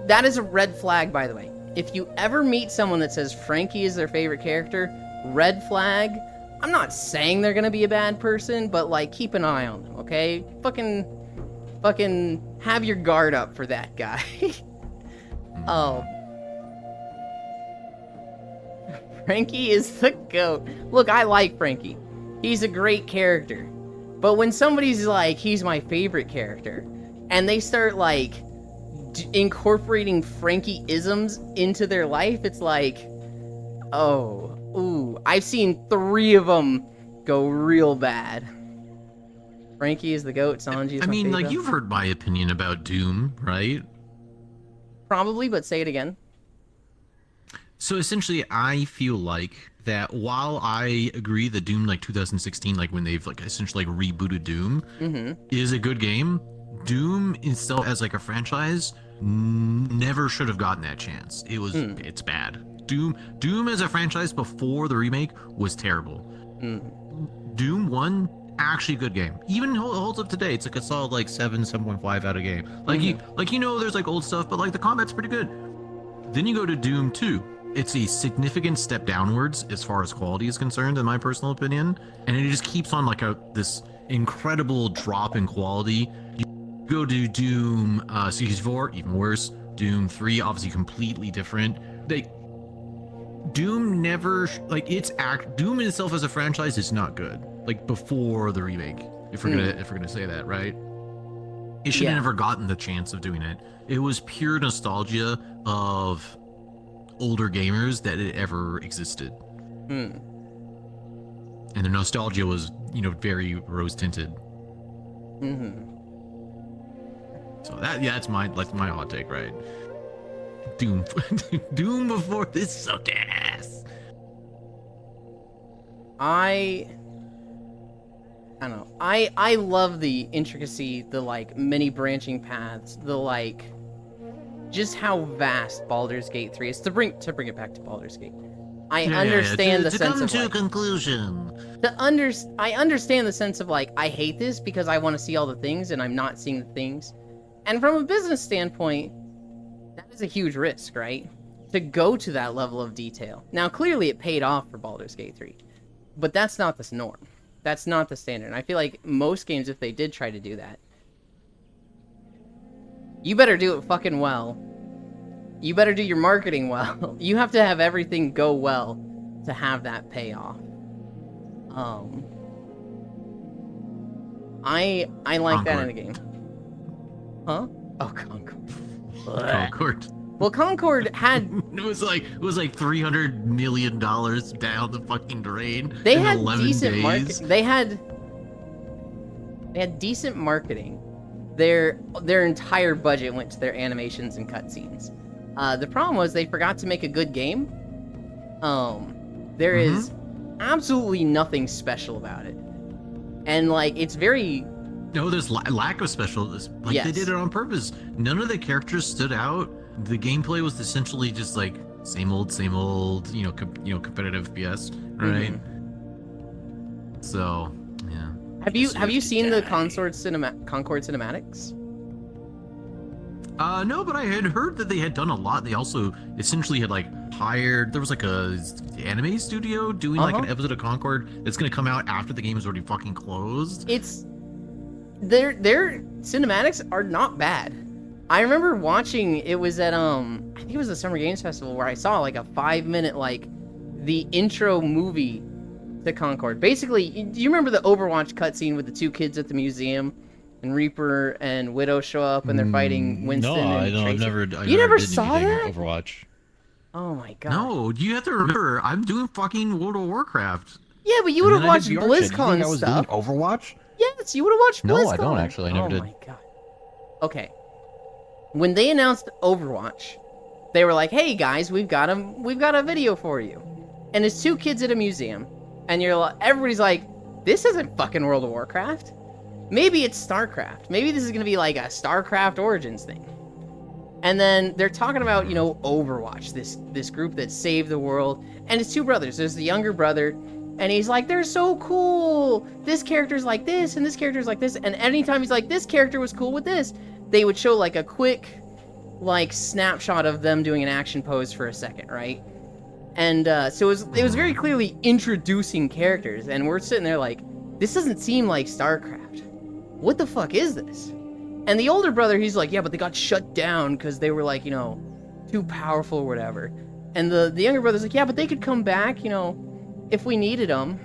S1: that is a red flag, by the way. If you ever meet someone that says Frankie is their favorite character, red flag. I'm not saying they're gonna be a bad person, but like keep an eye on them, okay? Fucking have your guard up for that guy. Oh. Frankie is the GOAT. Look, I like Frankie. He's a great character. But when somebody's like, he's my favorite character, and they start like incorporating Frankie-isms into their life, it's like, oh, ooh, I've seen 3 of them go real bad. Frankie is the GOAT, Sanji is my favorite.
S4: like, you've heard my opinion about Doom, right?
S1: Probably, but say it again.
S4: So essentially, I feel like that while I agree that Doom, like 2016, like when they've like essentially like rebooted Doom, is a good game, Doom itself as like a franchise never should have gotten that chance. It was it's bad. Doom as a franchise before the remake was terrible. Doom 1, actually a good game. Even holds up today. It's like a solid like 7.5 out of game. Like you know, there's like old stuff, but like the combat's pretty good. Then you go to Doom 2. It's a significant step downwards as far as quality is concerned, in my personal opinion, and it just keeps on like this incredible drop in quality. You go to Doom 64, even worse. Doom 3, obviously completely different. Doom never Doom itself as a franchise is not good. Like before the remake, if we're gonna say that, right? It should have never gotten the chance of doing it. It was pure nostalgia of older gamers that it ever existed. And the nostalgia was, very rose tinted. So that's my hot take, right? Doom before this sucked ass.
S1: I don't know. I love the intricacy, the like many branching paths, the like just how vast Baldur's Gate 3 is. To bring it back to Baldur's Gate, I understand the sense of like,
S4: conclusion.
S1: I understand the sense of like, I hate this because I want to see all the things and I'm not seeing the things. And from a business standpoint, that is a huge risk, right? To go to that level of detail. Now, clearly it paid off for Baldur's Gate 3, but that's not the norm. That's not the standard. And I feel like most games, if they did try to do that, you better do it fucking well. You better do your marketing well. You have to have everything go well to have that payoff. I like that in a game. Huh? Oh, Concord.
S4: Concord.
S1: Well, Concord had
S4: It was like $300 million down the fucking drain.
S1: they
S4: in
S1: had
S4: 11
S1: decent
S4: days.
S1: marketing. They had decent marketing. Their entire budget went to their animations and cutscenes. The problem was they forgot to make a good game. There is absolutely nothing special about it, and like it's very
S4: No, there's lack of special. Like
S1: Yes.
S4: they did it on purpose. None of the characters stood out. The gameplay was essentially just like same old, competitive FPS, right? So, yeah.
S1: Have you
S4: Deserve to
S1: seen the
S4: die.
S1: Concord cinematics?
S4: No, but I had heard that they had done a lot. They also essentially had like hired. There was like a anime studio doing like an episode of Concord that's gonna come out after the game is already fucking closed.
S1: It's their cinematics are not bad. I remember watching, it was at I think it was the Summer Games Festival, where I saw like a 5-minute like the intro movie to Concord. Basically, do you remember the Overwatch cutscene with the 2 kids at the museum, and Reaper and Widow show up and they're fighting Winston?
S7: No,
S1: and
S7: I don't. I've
S1: Tracer?
S7: never.
S1: You never
S7: did
S1: saw
S7: anything
S1: that?
S7: Overwatch.
S1: Oh my god.
S4: No, you have to remember, I'm doing fucking World of Warcraft.
S1: Yeah, but you would have watched BlizzCon
S5: I was
S1: stuff.
S5: doing Overwatch?
S1: Yes, you would have watched
S5: No,
S1: BlizzCon.
S5: I don't actually. I never did.
S1: Oh my god. Okay. When they announced Overwatch, they were like, "Hey guys, we've got a video for you," and it's 2 kids at a museum, and everybody's like, "This isn't fucking World of Warcraft. Maybe it's StarCraft. Maybe this is gonna be like a StarCraft Origins thing." And then they're talking about, Overwatch, this group that saved the world, and it's 2 brothers. There's the younger brother, and he's like, "They're so cool. This character's like this, and this character's like this." And anytime he's like, "This character was cool with this," they would show like a quick, like snapshot of them doing an action pose for a second, right? And so it was very clearly introducing characters, and we're sitting there like, this doesn't seem like StarCraft. What the fuck is this? And the older brother, he's like, "Yeah, but they got shut down because they were like, too powerful or whatever." And the younger brother's like, "Yeah, but they could come back, if we needed them."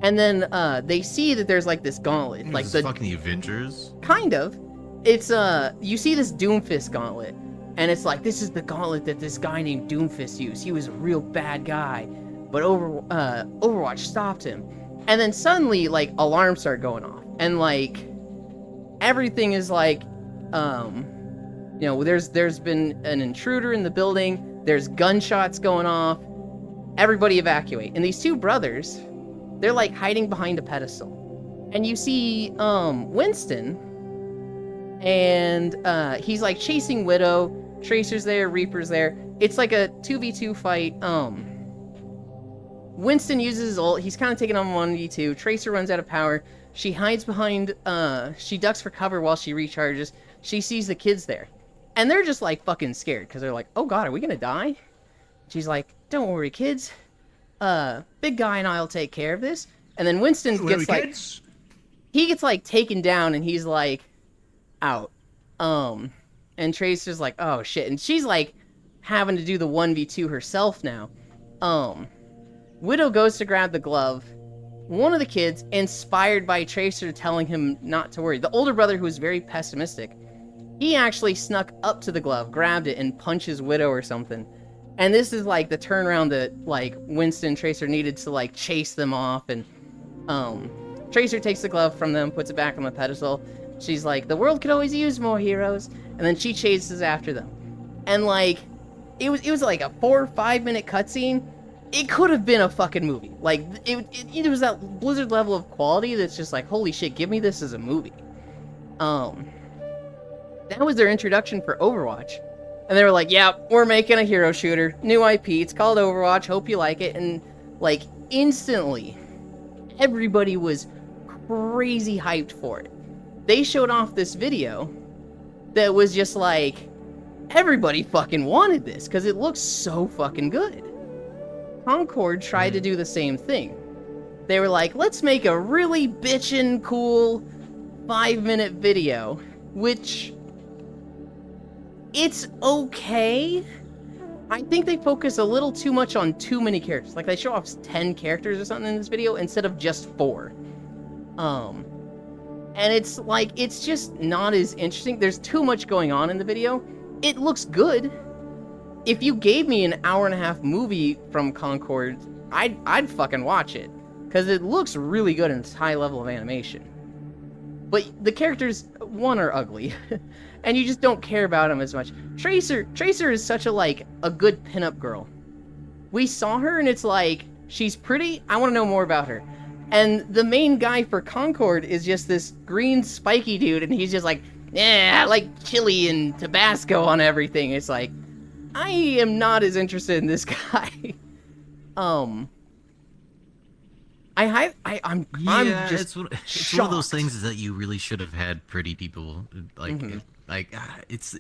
S1: And then they see that there's like this gauntlet, like
S4: This
S1: the
S4: is fucking the Avengers.
S1: kind of. It's you see this Doomfist gauntlet, and it's like, this is the gauntlet that this guy named Doomfist used. He was a real bad guy, but Overwatch stopped him. And then suddenly, like, alarms start going off, and like everything is like, there's been an intruder in the building. There's gunshots going off. Everybody evacuate. And these 2 brothers, they're like hiding behind a pedestal, and you see Winston. And he's like chasing Widow. Tracer's there, Reaper's there. It's like a 2v2 fight. Winston uses his ult. He's kind of taking on 1v2. Tracer runs out of power. She hides behind, she ducks for cover while she recharges. She sees the kids there, and they're just like fucking scared because they're like, "Oh god, are we gonna die?" She's like, "Don't worry, kids. Big guy and I'll take care of this." And then Winston gets like, he gets like taken down, and he's like out. And Tracer's like, "Oh shit," and she's like having to do the 1v2 herself now. Widow goes to grab the glove. One of the kids, inspired by Tracer telling him not to worry, the older brother, who was very pessimistic, he actually snuck up to the glove, grabbed it, and punches Widow or something. And this is like the turnaround that like Winston and Tracer needed to like chase them off. And Tracer takes the glove from them, puts it back on the pedestal. She's like, "The world could always use more heroes," and then she chases after them. And like, it was like a 4 or 5 minute cutscene. It could have been a fucking movie. Like, it was that Blizzard level of quality that's just like, holy shit, give me this as a movie. That was their introduction for Overwatch. And they were like, "Yeah, we're making a hero shooter, new IP, it's called Overwatch, hope you like it." And like, instantly, everybody was crazy hyped for it. They showed off this video that was just like, everybody fucking wanted this because it looks so fucking good. Concord tried to do the same thing. They were like, "Let's make a really bitchin' cool 5-minute video," which, it's okay. I think they focus a little too much on too many characters. Like, they show off 10 characters or something in this video instead of just 4. And it's like, it's just not as interesting. There's too much going on in the video. It looks good. If you gave me an hour-and-a-half movie from Concord, I'd fucking watch it. Because it looks really good and it's high level of animation. But the characters, one, are ugly. And you just don't care about them as much. Tracer is such a good pinup girl. We saw her and it's like, she's pretty, I want to know more about her. And the main guy for Concord is just this green spiky dude, and he's just like, yeah, I like chili and Tabasco on everything. It's like, I am not as interested in this guy. I'm
S4: Yeah,
S1: just
S4: it's one of
S1: shocked.
S4: those things is that you really should have had pretty people. It's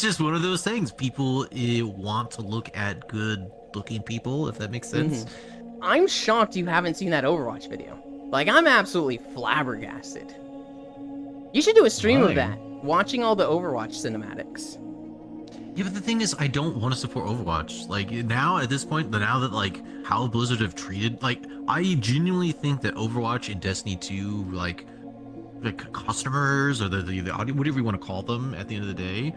S4: just one of those things. People want to look at good-looking people, if that makes sense.
S1: I'm shocked you haven't seen that Overwatch video. Like, I'm absolutely flabbergasted. You should do a stream of
S4: Why?
S1: that, watching all the Overwatch cinematics.
S4: Yeah, but the thing is, I don't want to support Overwatch. Like, now, at this point, now that, like, how Blizzard have treated, like, I genuinely think that Overwatch and Destiny 2, like, the customers, or the audio, whatever you want to call them at the end of the day,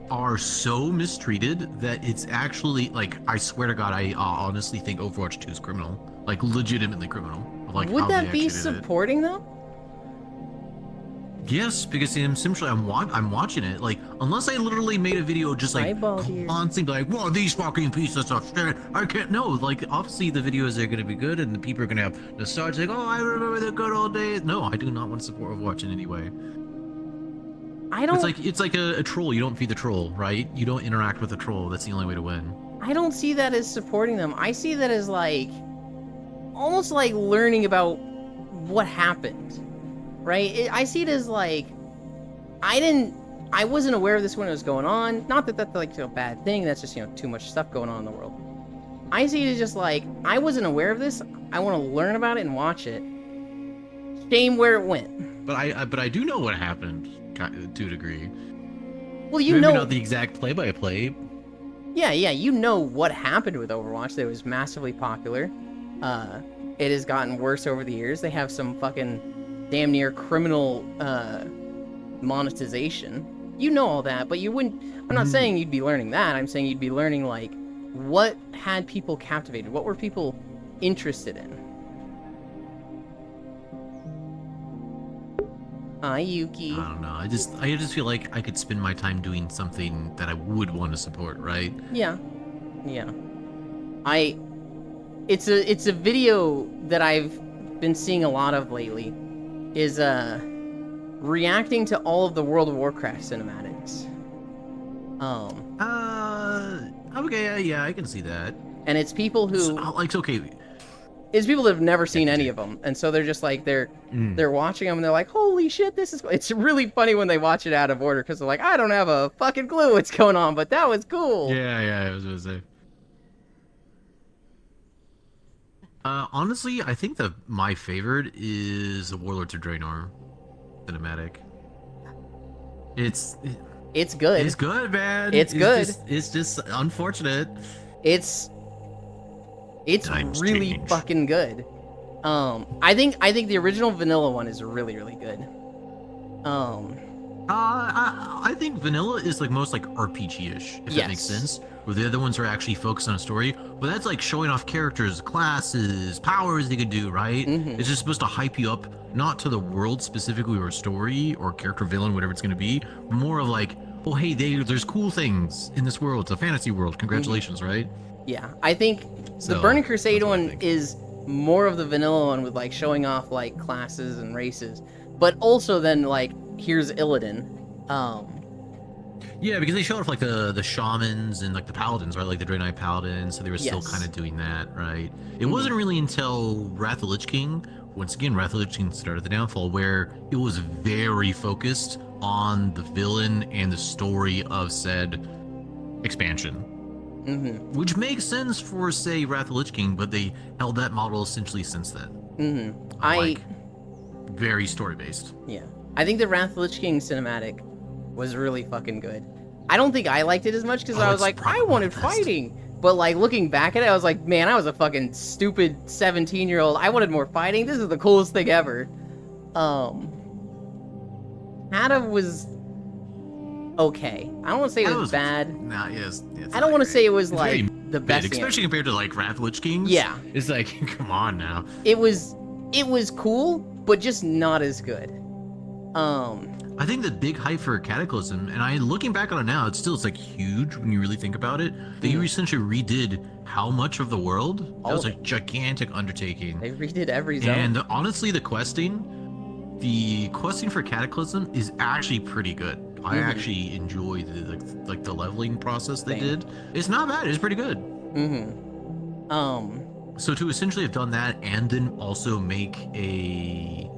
S4: are so mistreated that it's actually, like, I swear to God, I honestly think Overwatch 2 is criminal. Like, legitimately criminal. Like,
S1: Would
S4: how
S1: that
S4: they
S1: be
S4: actually did it.
S1: supporting them?
S4: Yes, because essentially I'm watching it. Like, unless I literally made a video just like
S1: Eyeball here.
S4: constantly like, "Whoa, these fucking pieces of shit!" I can't know. Like, obviously the videos are gonna be good, and the people are gonna have nostalgia. Like, "Oh, I remember the good old days." No, I do not want to support Overwatch in any way.
S1: I don't.
S4: It's like a troll. You don't feed the troll, right? You don't interact with the troll. That's the only way to win.
S1: I don't see that as supporting them. I see that as like, almost like learning about what happened, right? I see it as like, I wasn't aware of this when it was going on. Not that that's like a bad thing. That's just, too much stuff going on in the world. I see it as just like, I wasn't aware of this. I want to learn about it and watch it. Shame where it went.
S4: But I do know what happened to a degree.
S1: Well,
S4: Maybe not the exact play-by-play.
S1: Yeah, you know what happened with Overwatch. That it was massively popular. It has gotten worse over the years. They have some fucking damn near criminal monetization. You know all that, but you wouldn't. I'm not saying you'd be learning that. I'm saying you'd be learning like what had people captivated. What were people interested in? Hi, Yuki.
S4: I don't know. I just feel like I could spend my time doing something that I would want to support, right?
S1: Yeah. It's a video that I've been seeing a lot of lately. Is reacting to all of the World of Warcraft cinematics.
S4: Okay, yeah, I can see that.
S1: And it's people who
S4: Okay.
S1: it's people that have never seen any of them, and so they're just like they're watching them and they're like, holy shit, this is. It's really funny when they watch it out of order because they're like, I don't have a fucking clue what's going on, but that was cool.
S4: Yeah, I was gonna say. Honestly, I think that my favorite is the Warlords of Draenor cinematic. It's
S1: good.
S4: It's good, man.
S1: It's good.
S4: It's just unfortunate.
S1: It's
S4: Times
S1: really
S4: change.
S1: fucking good. I think the original vanilla one is really, really good.
S4: I think vanilla is like most like RPG-ish, if that makes
S1: Yes.
S4: sense. Where the other ones are actually focused on a story, but that's like showing off characters, classes, powers they could do, right? It's just supposed to hype you up, not to the world specifically or story or character villain, whatever it's gonna be, more of like, oh hey, there's cool things in this world. It's a fantasy world. Congratulations, right?
S1: Yeah, I think the
S4: So,
S1: Burning Crusade
S4: that's what I
S1: one
S4: think.
S1: is more of the vanilla one with like showing off like classes and races, but also then like here's Illidan.
S4: Yeah, because they showed off like the shamans and like the paladins, right? Like the Draenei paladins, so they were still
S1: Yes.
S4: kind of doing that, right? It wasn't really until Wrath of the Lich King, once again, Wrath of the Lich King started the downfall, where it was very focused on the villain and the story of said expansion. Which makes sense for, say, Wrath of the Lich King, but they held that model essentially since then. Like, very story-based.
S1: Yeah, I think the Wrath of the Lich King cinematic was really fucking good. I don't think I liked it as much because I was
S4: it's
S1: like,
S4: probably
S1: I wanted
S4: the best.
S1: fighting. But like looking back at it, I was like, man, I was a fucking stupid 17-year-old. I wanted more fighting. This is the coolest thing ever. Hada was okay. I don't want to say it was bad.
S4: Nah, yes. It's
S1: I don't want to say it was
S4: It's
S1: like
S4: very
S1: the best.
S4: especially compared to like Wrath of the Lich Kings.
S1: Yeah.
S4: It's like, come on now.
S1: It was cool, but just not as good.
S4: I think the big hype for Cataclysm, and looking back on it now, it's like huge when you really think about it. That you essentially redid how much of the world? That
S1: All
S4: was
S1: of
S4: a gigantic undertaking.
S1: They redid every zone.
S4: And honestly, the questing for Cataclysm is actually pretty good. I actually enjoy the leveling process they
S1: Same.
S4: did. It's not bad. It's pretty good. So to essentially have done that and then also make a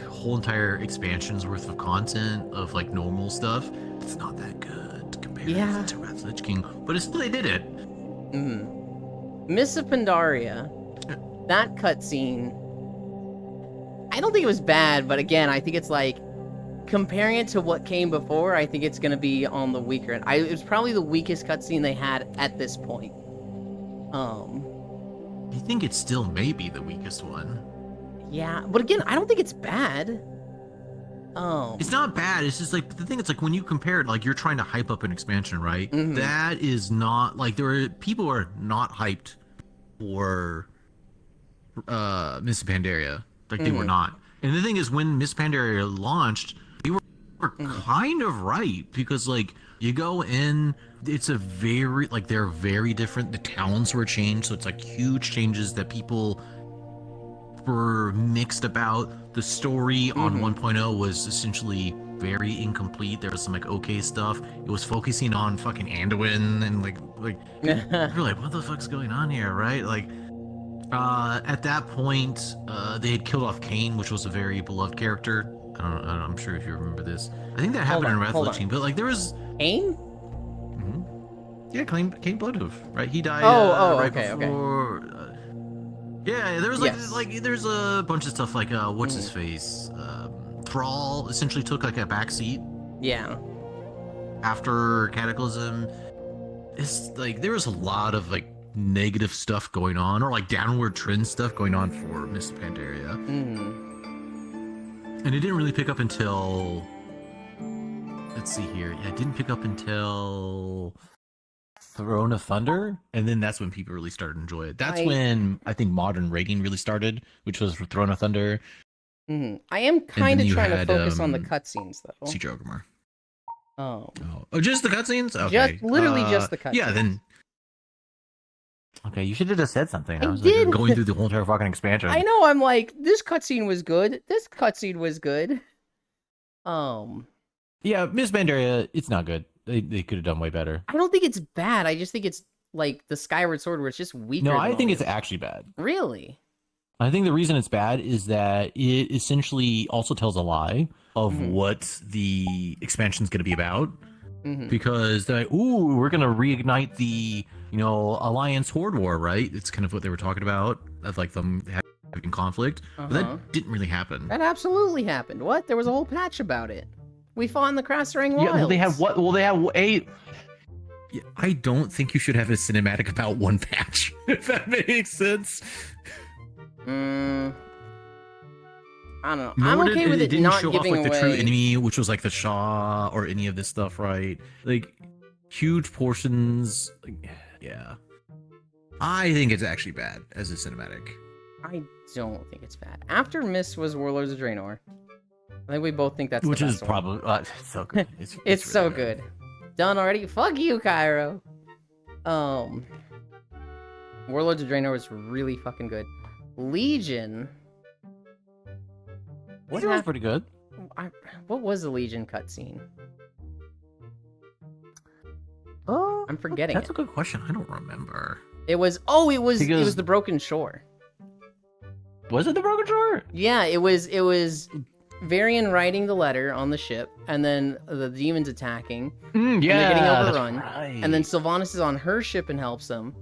S4: whole entire expansion's worth of content of normal stuff, it's not that good compared to Wrath of the Lich King. But it's still, they did it.
S1: Mists of Pandaria, that cutscene, I don't think it was bad, but again, I think it's comparing it to what came before, I think it's gonna be on the weaker end. It was probably the weakest cutscene they had at this point.
S4: I think it still may be the weakest one.
S1: Yeah, but again, I don't think it's bad.
S4: It's not bad. It's just the thing. It's when you compare it, you're trying to hype up an expansion, right? That is not people are not hyped for Mists of Pandaria. They were not. And the thing is, when Mists of Pandaria launched, they were kind of right because you go in, it's a very they're very different. The towns were changed, so it's huge changes that people were mixed about. The story on 1.0 was essentially very incomplete. There was some okay stuff. It was focusing on fucking Anduin and you're what the fuck's going on here, right? At that point, they had killed off Cain, which was a very beloved character. I'm sure if you remember this. I think that happened in Wrath of the Lich King, but there was
S1: Cain?
S4: Yeah, Cain Bloodhoof, right? He died right before. Yeah, there was there's a bunch of stuff what's his face? Thrall essentially took a backseat
S1: Yeah.
S4: after Cataclysm. It's there was a lot of negative stuff going on, or downward trend stuff going on for Mists of Pandaria. And it didn't really pick up until, let's see here. Yeah, it didn't pick up until
S5: Throne of Thunder,
S4: and then that's when people really started to enjoy it.
S5: that's when I think modern rating really started, which was for Throne of Thunder.
S1: I am kind of
S4: you
S1: trying to
S4: had,
S1: focus on the cutscenes though.
S4: Siege of Orgrimmar.
S1: Oh.
S4: Oh, just the cutscenes? Okay.
S1: Just literally just the cutscenes.
S4: Yeah, then
S5: Okay, you should have just said something.
S1: I
S5: was
S1: did.
S5: Going through the whole entire fucking expansion.
S1: I know. I'm this cutscene was good. This cutscene was good.
S5: Yeah, Miss Pandaria, it's not good. They could have done way better.
S1: I don't think it's bad. I just think it's the Skyward Sword, where it's just weaker.
S5: No, I
S1: than
S5: think
S1: all
S5: it's
S1: this.
S5: actually bad.
S1: Really.
S5: I think the reason it's bad is that it essentially also tells a lie
S4: of what the expansion's going to be about.
S1: Mm-hmm.
S4: Because they're ooh, we're going to reignite the, Alliance Horde War, right? It's kind of what they were talking about, of them having conflict. But that didn't really happen.
S1: That absolutely happened. What? There was a whole patch about it. We fought in the Krasarang Wilds.
S5: Yeah, well, they have what? Well, they have eight.
S4: Yeah, I don't think you should have a cinematic about one patch, if that makes sense.
S1: I don't know.
S4: Nor
S1: I'm okay with it
S4: didn't
S1: not
S4: show
S1: giving
S4: off
S1: away.
S4: the true enemy, which was the Shah or any of this stuff, right? Huge portions. Yeah. I think it's actually bad as a cinematic.
S1: I don't think it's bad. After Mist was Warlords of Draenor. I think we both think that's
S5: Which
S1: the
S5: is
S1: best one.
S5: probably so good.
S1: It's
S5: really
S1: so good. Done already? Fuck you, Cairo. Warlords of Draenor was really fucking good. Legion.
S5: What was pretty good.
S1: What was the Legion cutscene? I'm forgetting
S4: That's
S1: it.
S4: a good question. I don't remember.
S1: It was. Oh, it was
S5: Because-
S1: the Broken Shore.
S5: Was it the Broken Shore?
S1: Yeah, it was Varian writing the letter on the ship, and then the demons attacking,
S5: Yeah,
S1: they're getting
S5: that's
S1: overrun,
S5: right.
S1: and then Sylvanas is on her ship and helps them,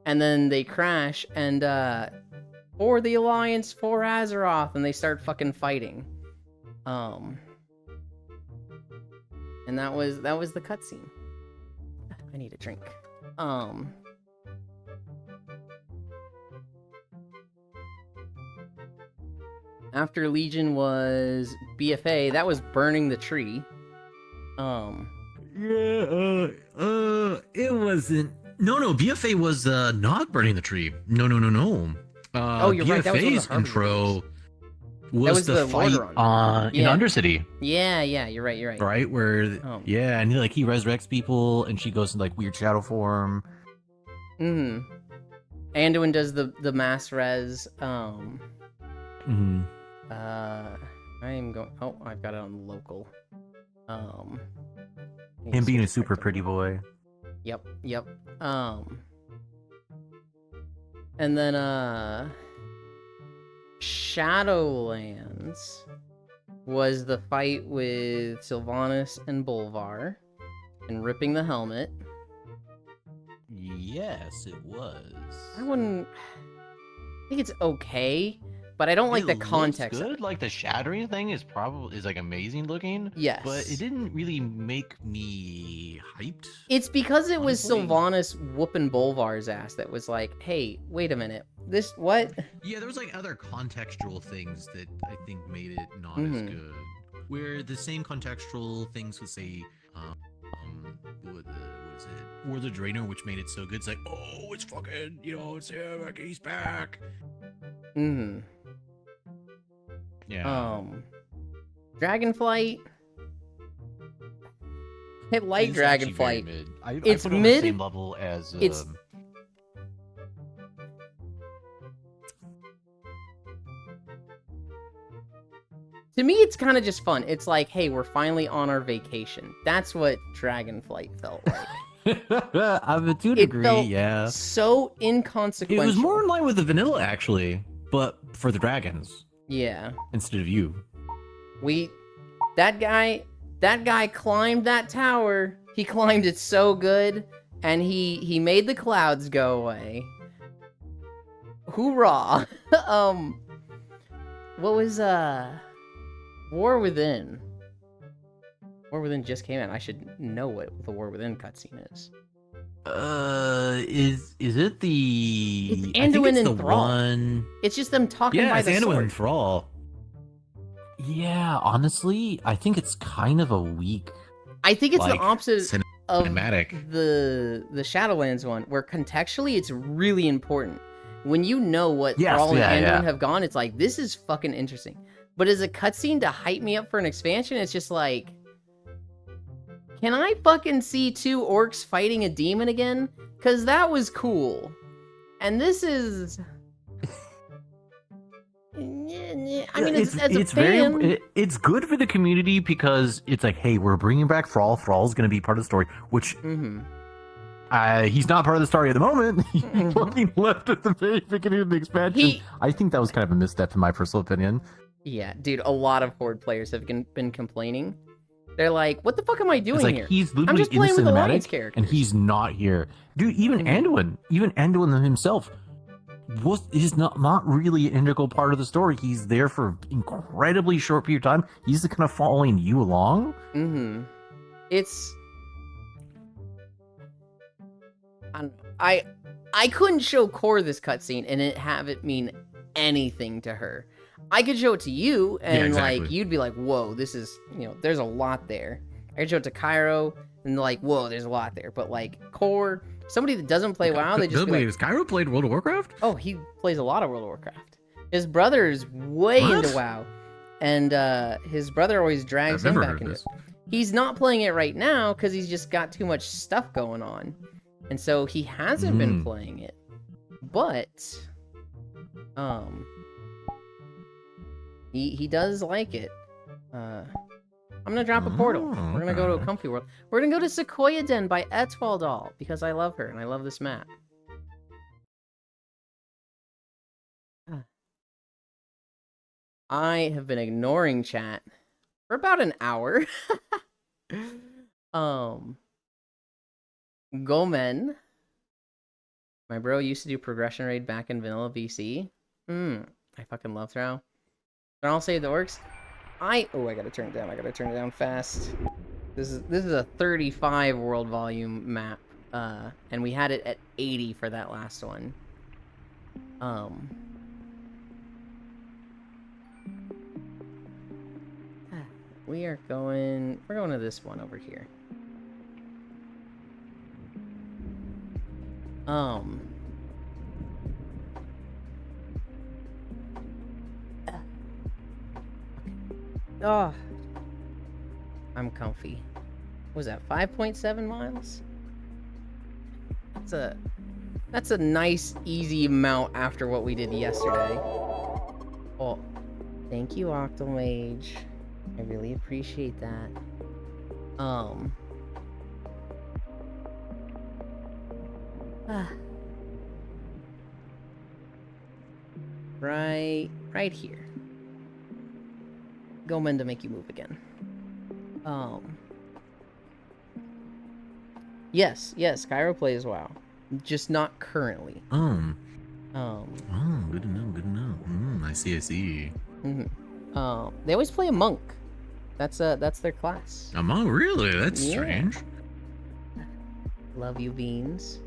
S1: and then they crash, and for the Alliance, for Azeroth, and they start fucking fighting. And that was the cutscene. I need a drink. After Legion was BFA. That was burning the tree.
S4: Yeah, it wasn't. No, BFA was not burning the tree. No.
S1: Oh, you're right, that was one of the
S4: BFA's intro
S1: That
S4: was
S1: was
S4: the
S1: the
S4: fight
S1: Lordaeron.
S5: In
S1: Yeah.
S5: Undercity,
S1: Yeah, you're right.
S4: right where
S5: yeah, and he resurrects people, and she goes in like weird shadow form.
S1: Anduin does the mass res.
S5: Mhm.
S1: I am going. Oh, I've got it on local.
S5: Him being a super pretty boy.
S1: Yep. And then Shadowlands was the fight with Sylvanas and Bolvar and ripping the helmet.
S5: Yes, it was.
S1: I think it's okay, but I don't like the context of
S5: Good.
S1: it.
S5: Like the shattering thing is like amazing looking.
S1: Yes.
S5: But it didn't really make me hyped.
S1: It's because it was
S5: Honestly.
S1: Sylvanas whooping Bolvar's ass that was like, hey, wait a minute. This, what?
S4: Yeah, there was like other contextual things that I think made it not as
S1: Mhm.
S4: good. Where the same contextual things would say, what is it? War of the Draenor, which made it so good. It's like, oh, it's fucking, it's him, like, he's back.
S1: Mm-hmm.
S5: Yeah.
S1: Dragonflight. I like
S5: It's actually very
S1: Dragonflight.
S5: mid. I
S1: It's
S5: put it on
S1: mid,
S5: the same level as.
S1: it's- To me, it's kind of just fun. It's like, hey, we're finally on our vacation. That's what Dragonflight felt like.
S5: I'm to a
S1: It
S5: degree,
S1: felt
S5: yeah.
S1: So
S5: It
S1: inconsequential.
S5: was more in line with the vanilla, actually, but for the dragons
S1: Yeah.
S5: instead of you.
S1: That guy climbed that tower. He climbed it so good, and he made the clouds go away. Hoorah! What was War Within? War Within just came out. I should know what the War Within cutscene is.
S5: Is it the?
S1: It's
S5: I think
S1: Anduin
S5: it's
S1: and
S5: the
S1: Thrall.
S5: one.
S1: It's just them talking
S5: Yeah,
S1: by
S5: it's
S1: the
S5: Anduin
S1: sword.
S5: and Thrall. Yeah, honestly, I think it's kind of a weak.
S1: I think it's
S5: like,
S1: the opposite of
S4: cinematic.
S1: the Shadowlands one, where contextually it's really important. When you know what
S5: Yes,
S1: Thrall and
S5: yeah,
S1: Anduin
S5: yeah.
S1: have gone, it's like, this is fucking interesting. But as a cutscene to hype me up for an expansion, it's just like, can I fucking see two orcs fighting a demon again? Because that was cool. And this is... I mean, as a fan...
S5: it's good for the community because it's like, hey, we're bringing back Thrall. Thrall's going to be part of the story, which
S1: Mhm.
S5: he's not part of the story at the moment. He fucking left at the very beginning of the expansion. I think that was kind of a misstep in my personal opinion.
S1: Yeah, dude, a lot of Horde players have been complaining. They're like, what the fuck am I doing
S5: It's like
S1: here?
S5: he's
S1: I'm
S5: literally
S1: just
S5: in the
S1: playing with Alliance
S5: cinematic,
S1: characters.
S5: and he's not here. Dude, even
S1: Mhm.
S5: Anduin himself is not really an integral part of the story. He's there for an incredibly short period of time. He's just kind of following you along.
S1: Mm-hmm. It's... I couldn't show Core this cutscene and it have it mean anything to her. I could show it to you and
S4: exactly.
S1: like you'd be like, whoa, this is, there's a lot there. I could show it to Cairo and like, whoa, there's a lot there. But like Core, somebody that doesn't play WoW, they just be like,
S4: has Cairo played World of Warcraft?
S1: oh, he plays a lot of World of Warcraft. His brother is way
S4: What?
S1: into WoW. And his brother always drags
S4: I've
S1: him
S4: never
S1: back
S4: heard
S1: into
S4: this.
S1: it. He's not playing it right now because he's just got too much stuff going on. And so he hasn't been playing it. But he does like it. I'm gonna drop a portal.
S4: Oh,
S1: We're gonna go to a
S4: okay.
S1: comfy world. We're gonna go to Sequoia Den by Etwaldal because I love her and I love this map. I have been ignoring chat for about an hour. Gomen, my bro used to do progression raid back in vanilla VC. I fucking love Throw. Then I'll save the orcs. I gotta turn it down. I gotta turn it down fast. This is a 35 world volume map, and we had it at 80 for that last one. We're going to this one over here. Oh, I'm comfy. What was that 5.7 miles? That's a nice, easy amount after what we did yesterday. Oh, thank you, Octomage. I really appreciate that. Right here. Go men to make you move again. Yes, Skyro plays WoW. Just not currently.
S4: Oh, good to know. I see.
S1: They always play a monk. That's their class.
S4: Oh, really? That's
S1: Yeah.
S4: strange.
S1: Love you, Beans.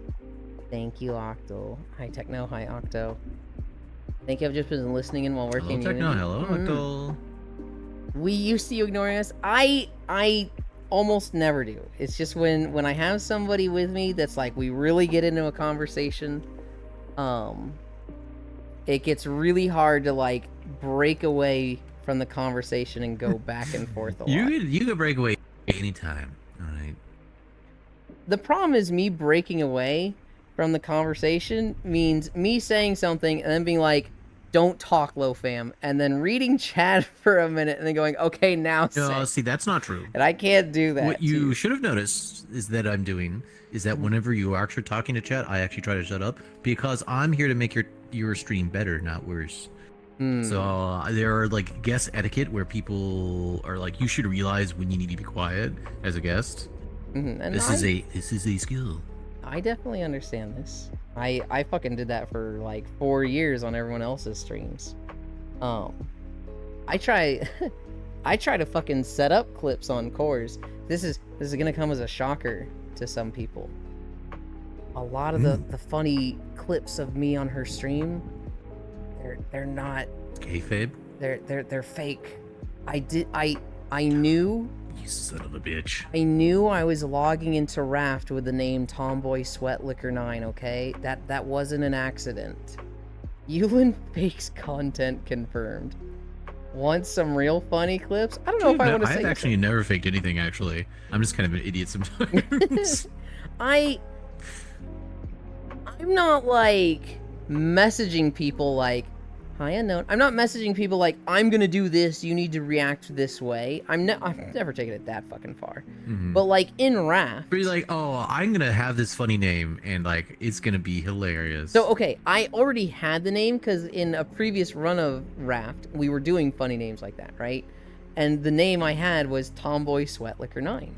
S1: Thank you, Octo. Hi, Techno. Hi, Octo. Thank you. I've just been listening in while working.
S4: Hello, Techno.
S1: Unity.
S4: Hello, Octo.
S1: We used to you ignoring us. I almost never do. It's just when I have somebody with me that's like we really get into a conversation, it gets really hard to like break away from the conversation and go back and forth a lot.
S4: You could break away anytime. All right.
S1: The problem is me breaking away from the conversation means me saying something and then being like, don't talk, low fam, and then reading chat for a minute and then going, okay, now say.
S4: No, see, that's not true.
S1: And I can't do that.
S4: What you should have noticed is that whenever you are actually talking to chat, I actually try to shut up because I'm here to make your stream better, not worse. So there are like guest etiquette where people are like, you should realize when you need to be quiet as a guest.
S1: And
S4: This is a skill.
S1: I definitely understand this. I fucking did that for like 4 years on everyone else's streams. I try to fucking set up clips on cores. This is gonna come as a shocker to some people. A lot of the funny clips of me on her stream, they're not
S4: Kayfabe?
S1: they're fake. I knew.
S4: You son of a bitch.
S1: I knew I was logging into Raft with the name Tomboy Sweat Liquor 9, okay? That wasn't an accident. Yulin fakes content confirmed. Want some real funny clips? I don't know if I want to say
S4: I've actually never faked anything, actually. I'm just kind of an idiot sometimes.
S1: I'm not like messaging people like, hi unknown. I'm not messaging people like, I'm gonna do this, you need to react this way. I've never taken it that fucking far. But like in Raft.
S4: But you're like, oh, I'm gonna have this funny name and like it's gonna be hilarious.
S1: So okay, I already had the name because in a previous run of Raft, we were doing funny names like that, right? And the name I had was Tomboy Sweat Liquor 9.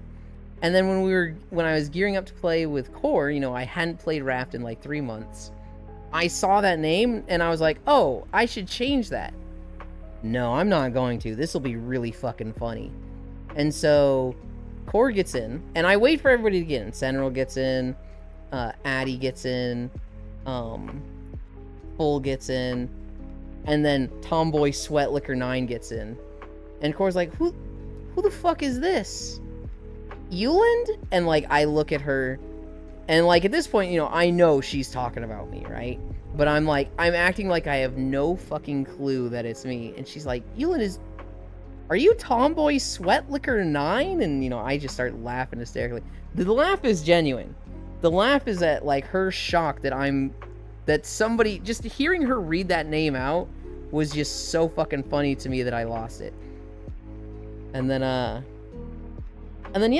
S1: And then when I was gearing up to play with Core, you know, I hadn't played Raft in like 3 months. I saw that name and I was like, oh, I should change that. No, I'm not going to. This will be really fucking funny. And so Core gets in, and I wait for everybody to get in. Sentinel gets in, Addy gets in, Full gets in, and then Tomboy Sweat Liquor 9 gets in. And Core's like, who the fuck is this? Euland? And like, I look at her, and like at this point, you know, I know she's talking about me, right? But I'm acting like I have no fucking clue that it's me. And she's like, Euland are you Tomboy Sweat Liquor 9? And you know, I just start laughing hysterically. The laugh is genuine. The laugh is at like her shock that somebody, just hearing her read that name out was just so fucking funny to me that I lost it. And then yeah,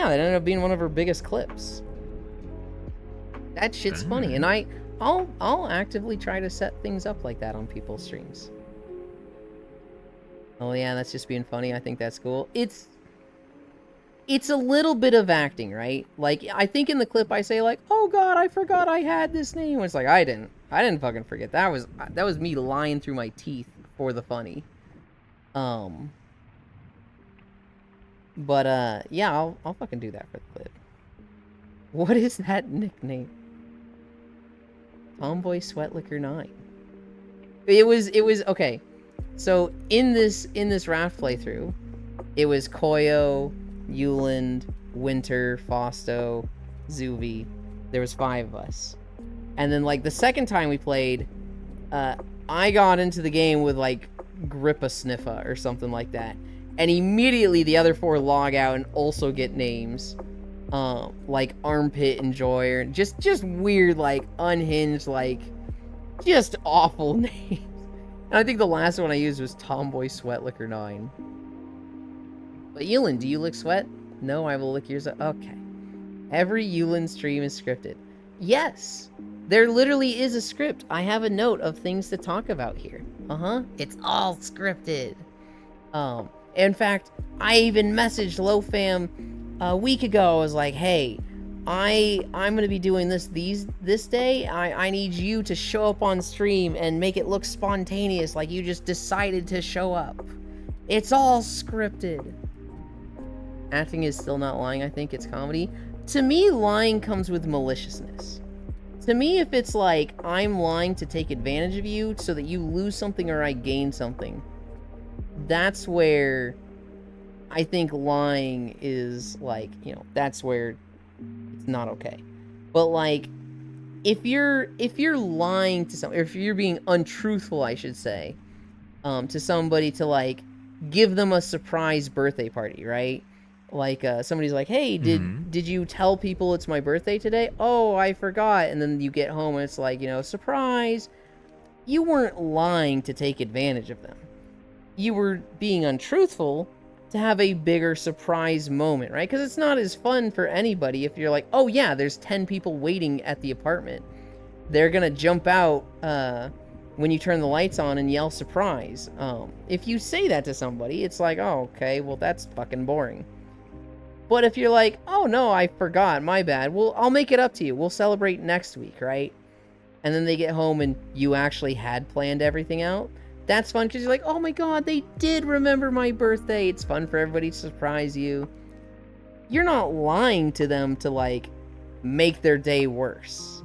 S1: that ended up being one of her biggest clips. That shit's funny, and I'll actively try to set things up like that on people's streams. Oh yeah, that's just being funny. I think that's cool. It's a little bit of acting, right? Like, I think in the clip I say like, oh god, I forgot I had this name. It's like, I didn't fucking forget. That was me lying through my teeth for the funny. But yeah, I'll fucking do that for the clip. What is that nickname? Tomboy Sweat Liquor 9. It was okay. So in this raft playthrough, it was Koyo, Yuland, Winter, Fausto, Zuvi. There was 5 of us. And then like the second time we played, I got into the game with like Grippa Sniffa or something like that. And immediately the other 4 log out and also get names. Like Armpit Enjoyer. Just weird, like unhinged, like just awful names. And I think the last one I used was Tomboy Sweatlicker 9. But Yulin, do you lick sweat? No, I will lick yours. Okay. Every Yulin stream is scripted. Yes! There literally is a script. I have a note of things to talk about here. It's all scripted. In fact, I even messaged LoFam a week ago. I was like, hey, I'm gonna be doing this day. I need you to show up on stream and make it look spontaneous, like you just decided to show up. It's all scripted. Acting is still not lying. I think it's comedy. To me, lying comes with maliciousness. To me, if it's like I'm lying to take advantage of you so that you lose something or I gain something, that's where I think lying is like, you know, that's where it's not okay. But like, if you're lying to someone, or if you're being untruthful, I should say, to somebody to like give them a surprise birthday party, right? Like somebody's like, hey, did you tell people it's my birthday today? Oh, I forgot. And then you get home and it's like, you know, surprise. You weren't lying to take advantage of them. You were being untruthful to have a bigger surprise moment, right? Because it's not as fun for anybody if you're like, oh yeah, there's 10 people waiting at the apartment. They're gonna jump out when you turn the lights on and yell surprise. If you say that to somebody, it's like, oh, okay, well that's fucking boring. But if you're like, oh no, I forgot, my bad, well, I'll make it up to you. We'll celebrate next week, right? And then they get home and you actually had planned everything out. That's fun because you're like, oh my god, they did remember my birthday. It's fun for everybody to surprise you. You're not lying to them to like make their day worse.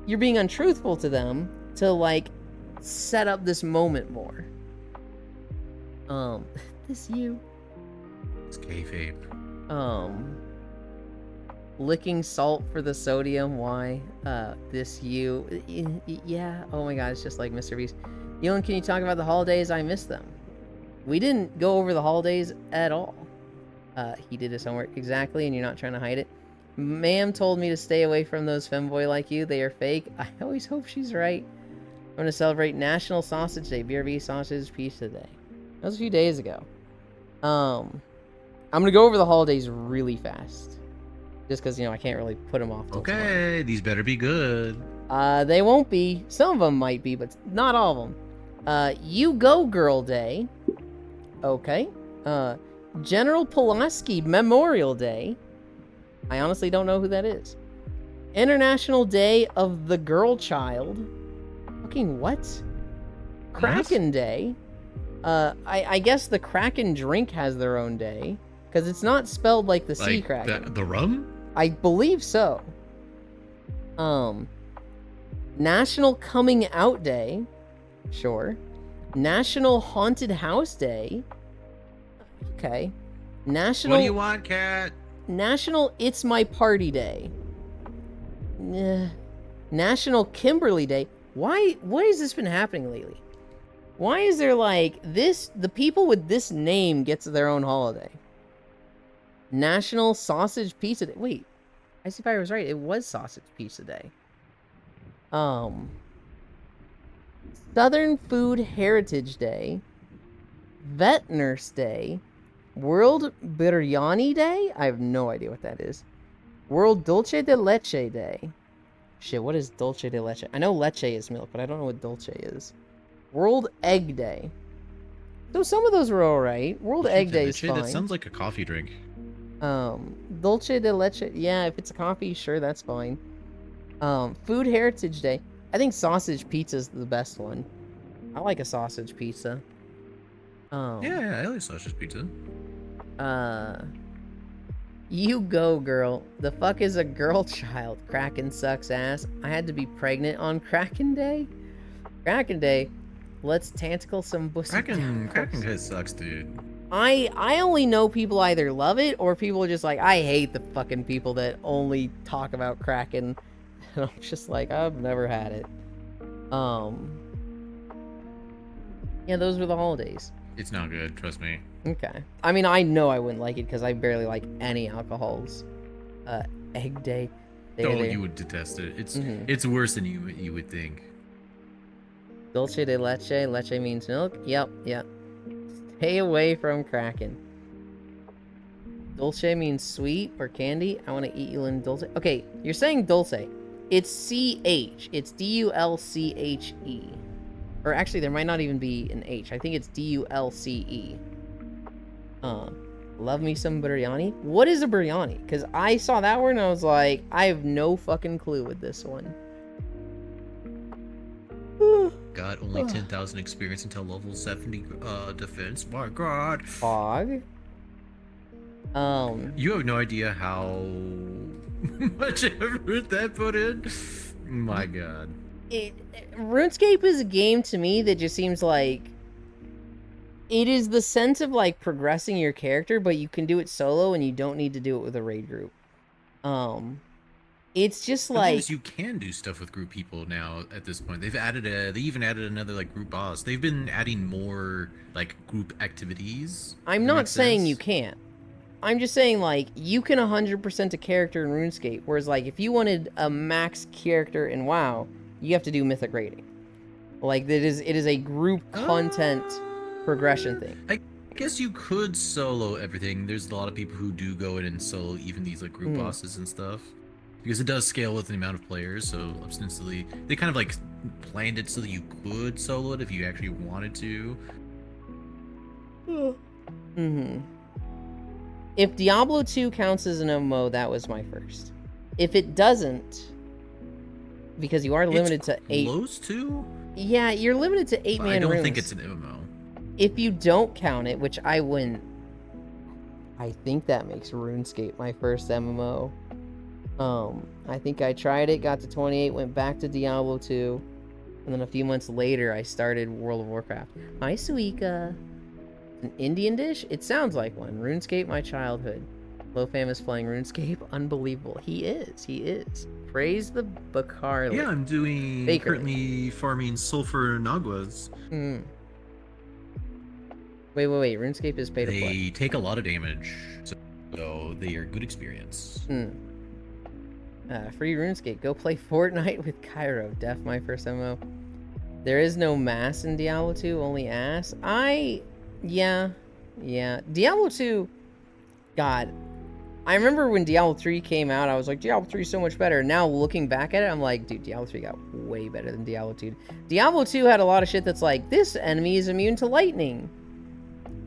S1: You're being untruthful to them to like set up this moment more. This you.
S4: It's kayfabe.
S1: Licking salt for the sodium. Why? This you. Yeah. Oh my god, it's just like Mr. Beast. Yolan, can you talk about the holidays? I miss them. We didn't go over the holidays at all. He did his homework exactly, and you're not trying to hide it. Ma'am told me to stay away from those femboy like you. They are fake. I always hope she's right. I'm going to celebrate National Sausage Day. BRB Sausage Pizza Day. That was a few days ago. I'm going to go over the holidays really fast. Just because, you know, I can't really put them off till tomorrow.
S4: Okay, these better be good.
S1: They won't be. Some of them might be, but not all of them. You Go Girl Day. Okay. General Pulaski Memorial Day. I honestly don't know who that is. International Day of the Girl Child. Fucking what? Kraken Day. I guess the Kraken drink has their own day. Because it's not spelled like the sea kraken.
S4: The rum?
S1: I believe so. National Coming Out Day. Sure. National Haunted House Day. Okay. National...
S4: What do you want, cat?
S1: National It's My Party Day. National Kimberly Day. Why has this been happening lately? Why is there like this? The people with this name gets their own holiday. National Sausage Pizza Day. Wait, I see if I was right. It was Sausage Pizza Day. Southern Food Heritage Day. Vet Nurse Day. World Biryani Day? I have no idea what that is. World Dulce de Leche Day. Shit, what is Dulce de Leche? I know leche is milk, but I don't know what dulce is. World Egg Day. So some of those were alright. World Egg Day is fine.
S4: That sounds like a coffee drink.
S1: Dulce de Leche. Yeah, if it's a coffee, sure, that's fine. Food Heritage Day. I think sausage pizza is the best one. I like a sausage pizza.
S4: Yeah, I like sausage pizza.
S1: You go, girl. The fuck is a girl child? Kraken sucks ass. I had to be pregnant on Kraken Day? Kraken Day? Let's tentacle some pussy.
S4: Kraken kind of sucks, dude.
S1: I only know people either love it or people are just like, I hate the fucking people that only talk about Kraken. And I'm just like, I've never had it. Yeah, those were the holidays.
S4: It's not good, trust me.
S1: Okay. I mean, I know I wouldn't like it because I barely like any alcohols. Egg Day.
S4: Oh, you would detest it. It's worse than you would think.
S1: Dulce de leche. Leche means milk. Yep. Stay away from Kraken. Dulce means sweet or candy. I want to eat you in dulce. Okay, you're saying dulce. It's CH. It's DULCHE. Or actually, there might not even be an H. I think it's DULCE. Love me some biryani. What is a biryani? Because I saw that word and I was like, I have no fucking clue with this one.
S4: Got only 10,000 experience until level 70 defense. My god.
S1: Fog.
S4: You have no idea how much effort that put in. My god.
S1: RuneScape is a game to me that just seems like it is the sense of like progressing your character, but you can do it solo and you don't need to do it with a raid group. It's just like
S4: you can do stuff with group people now at this point. They even added another like group boss. They've been adding more like group activities.
S1: I'm not saying you can't. I'm just saying like you can 100% a character in RuneScape, whereas like if you wanted a max character in WoW, you have to do mythic raiding. Like it is a group content progression thing.
S4: I guess you could solo everything. There's a lot of people who do go in and solo even these like group bosses and stuff. Because it does scale with the amount of players, so ostensibly they kind of like planned it so that you could solo it if you actually wanted to.
S1: If Diablo 2 counts as an MMO, that was my first. If it doesn't, because you are limited to 8.
S4: Close to?
S1: Yeah, you're limited to 8 man
S4: I don't
S1: rooms.
S4: think it's an MMO.
S1: If you don't count it, which I wouldn't, I think that makes RuneScape my first MMO. I think I tried it, got to 28, went back to Diablo 2, and then a few months later I started World of Warcraft. Hi, Suika. An Indian dish? It sounds like one. RuneScape, my childhood. Lofam is playing RuneScape. Unbelievable. He is. Praise the Bacarli.
S4: Yeah, I'm doing currently farming sulfur naguas.
S1: Wait. RuneScape is pay to play.
S4: They take a lot of damage, so they are good experience.
S1: Free RuneScape. Go play Fortnite with Cairo. Def my first MMO. There is no mass in Diablo 2, only ass. Yeah. Diablo 2, God. I remember when Diablo 3 came out, I was like, Diablo 3 is so much better. Now looking back at it, I'm like, dude, Diablo 3 got way better than Diablo 2. Diablo 2 had a lot of shit that's like, this enemy is immune to lightning.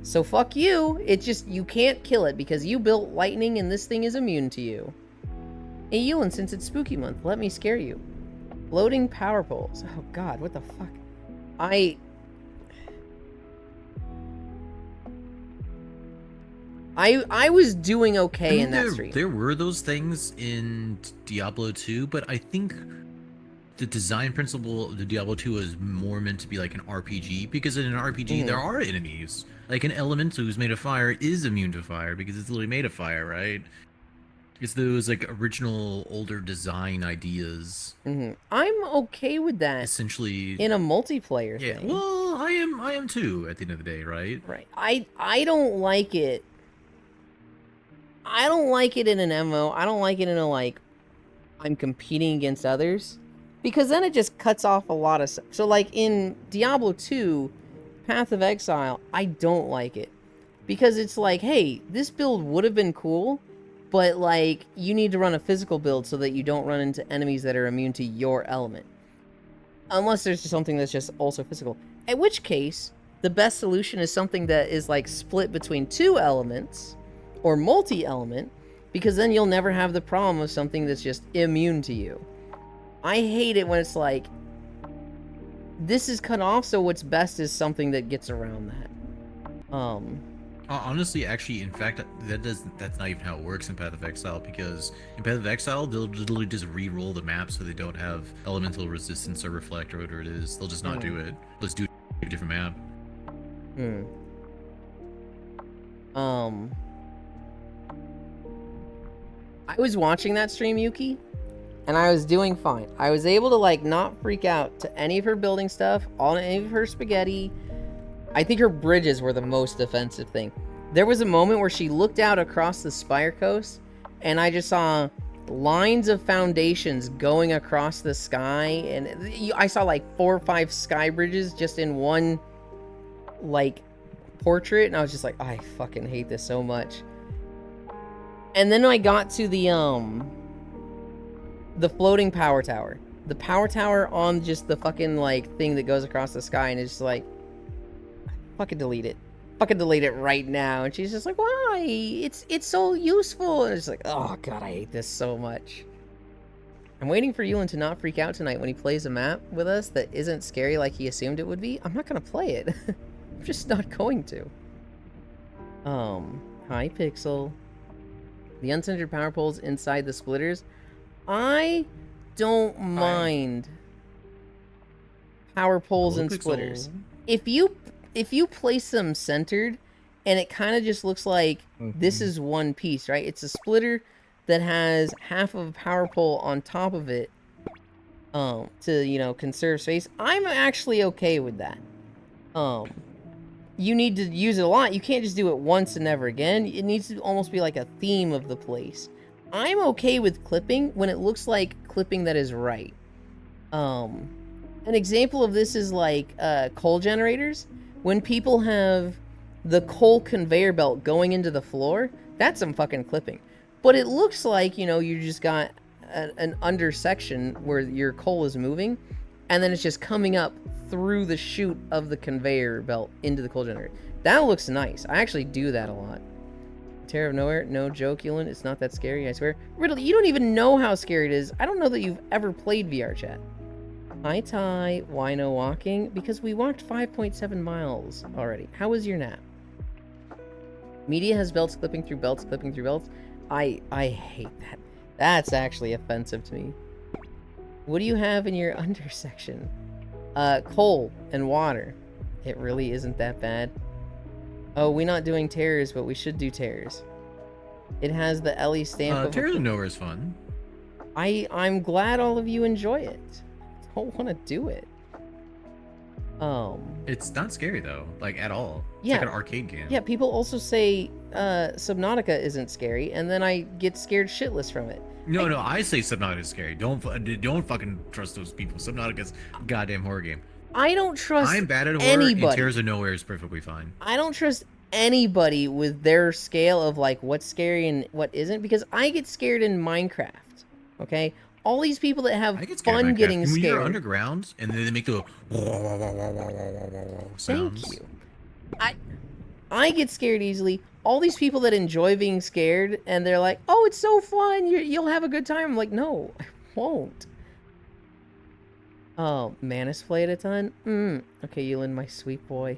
S1: So fuck you. It's just, you can't kill it because you built lightning and this thing is immune to you. Hey, Ewan, since it's spooky month, let me scare you. Floating power poles. Oh god, what the fuck? I was doing okay in that stream.
S4: There were those things in Diablo 2, but I think the design principle of the Diablo 2 is more meant to be like an RPG, because in an RPG there are enemies. Like an elemental who's made of fire is immune to fire because it's literally made of fire, right? It's those like original older design ideas.
S1: I'm okay with that.
S4: Essentially
S1: in a multiplayer thing.
S4: Well, I am too at the end of the day, right?
S1: Right. I don't like it. I don't like it in an MMO. I don't like it in a like I'm competing against others, because then it just cuts off a lot of stuff. So like in Diablo 2, Path of Exile, I don't like it because it's like, hey, this build would have been cool, but like you need to run a physical build so that you don't run into enemies that are immune to your element. Unless there's something that's just also physical. In which case, the best solution is something that is like split between 2 elements or multi-element, because then you'll never have the problem of something that's just immune to you. I hate it when it's like, this is cut off, so what's best is something that gets around that.
S4: Honestly, actually, in fact, that's not even how it works in Path of Exile, because in Path of Exile, they'll literally just re-roll the map so they don't have elemental resistance or reflect or whatever it is. They'll just not do it. Let's do it A different map.
S1: I was watching that stream, Yuki, and I was doing fine. I was able to like not freak out to any of her building stuff, all any of her spaghetti. I think her bridges were the most offensive thing. There was a moment where she looked out across the Spire Coast, and I just saw lines of foundations going across the sky, and I saw like 4 or 5 sky bridges just in one like portrait, and I was just like, I fucking hate this so much. And then I got to the floating power tower. The power tower on just the fucking like thing that goes across the sky, and it's just like, fucking delete it. Fucking delete it right now. And she's just like, why? It's so useful. And it's like, oh god, I hate this so much. I'm waiting for Yulin to not freak out tonight when he plays a map with us that isn't scary like he assumed it would be. I'm not gonna play it. I'm just not going to. Hi Pixel. The uncensored power poles inside the splitters. I don't mind power poles and splitters. If you place them centered, and it kind of just looks like this is one piece, right? It's a splitter that has half of a power pole on top of it, to, you know, conserve space. I'm actually okay with that. You need to use it a lot. You can't just do it once and never again. It needs to almost be like a theme of the place. I'm okay with clipping when it looks like clipping that is right. An example of this is like coal generators. When people have the coal conveyor belt going into the floor, that's some fucking clipping. But it looks like, you know, you just got an under section where your coal is moving, and then it's just coming up through the chute of the conveyor belt into the coal generator. That looks nice. I actually do that a lot. Terror of Nowhere, no joke, Yulin. It's not that scary, I swear. Riddle, you don't even know how scary it is. I don't know that you've ever played VR chat. Hi, Ty. Why no walking? Because we walked 5.7 miles already. How was your nap? Media has belts clipping through belts, clipping through belts. I hate that. That's actually offensive to me. What do you have in your undersection? Coal and water. It really isn't that bad. Oh, we're not doing terrors, but we should do terrors. It has the Ellie stamp of
S4: Terrors of Nowhere is fun.
S1: I'm glad all of you enjoy it. I don't want to do it.
S4: It's not scary though, like at all. It's
S1: Yeah.
S4: like an arcade game.
S1: Yeah, people also say Subnautica isn't scary, and then I get scared shitless from it.
S4: No, I say Subnautica is scary. Don't fucking trust those people. Subnautica's a goddamn horror game.
S1: I don't trust
S4: I'm bad at horror, and
S1: anybody.
S4: Terrors of Nowhere is perfectly fine.
S1: I don't trust anybody with their scale of like what's scary and what isn't, because I get scared in Minecraft. Okay? All these people that have
S4: I get scared
S1: fun
S4: of Minecraft.
S1: getting
S4: When
S1: scared.
S4: you're underground, and then they make the sounds.
S1: Thank you. I get scared easily. All these people that enjoy being scared, and they're like, "Oh, it's so fun. You'll have a good time." I'm like, "No, I won't." Oh, Manus played a ton. Okay, Yulin, my sweet boy.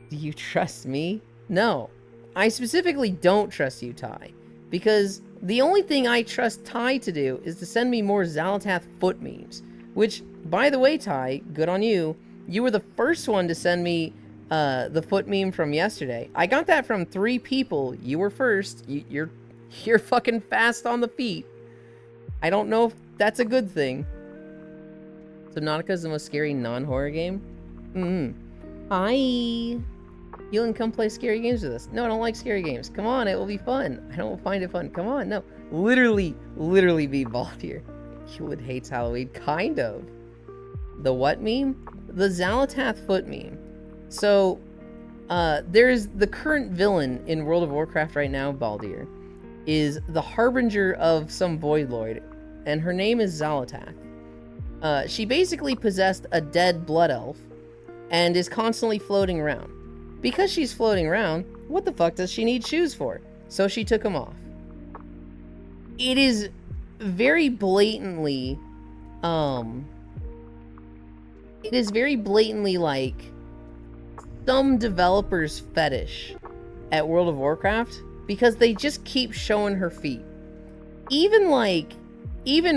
S1: Do you trust me? No, I specifically don't trust you, Ty, because the only thing I trust Ty to do is to send me more Xalatath foot memes. Which, by the way, Ty, good on you. You were the first one to send me the foot meme from yesterday. I got that from 3 people. You were first. You're fucking fast on the feet. I don't know if that's a good thing. Subnautica is the most scary non-horror game. Hi. Yulin, come play scary games with us. No, I don't like scary games. Come on, it will be fun. I don't find it fun. Come on, no. Literally be bald here. Yulin hates Halloween. Kind of. The what meme? The Xalatath foot meme. So, there's the current villain in World of Warcraft right now, Baldir, is the harbinger of some Voidlord, and her name is Xalatath. She basically possessed a dead blood elf, and is constantly floating around. Because she's floating around, what the fuck does she need shoes for? So she took them off. It is very blatantly, like some developers' fetish at World of Warcraft, because they just keep showing her feet. Even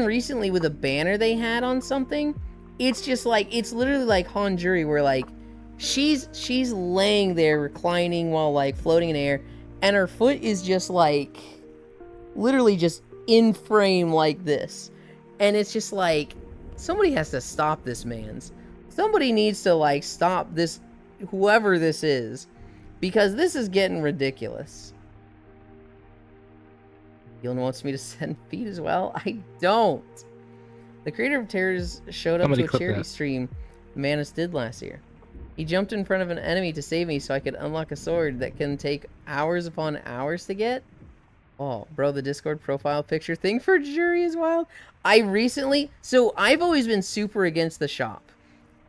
S1: recently with a banner they had on something, it's just like, it's literally like Honjuri, where like she's laying there reclining while like floating in air, and her foot is just like literally just in frame like this. And it's just like, somebody has to stop this man's. Somebody needs to like stop this, whoever this is, because this is getting ridiculous. Elon wants me to send feed as well. I don't. The creator of Terrors showed up
S7: Somebody
S1: to a
S7: clip
S1: charity
S7: that.
S1: stream Manus did last year. He jumped in front of an enemy to save me so I could unlock a sword that can take hours upon hours to get. Oh, bro, the Discord profile picture thing for Jury is wild. So I've always been super against the shop.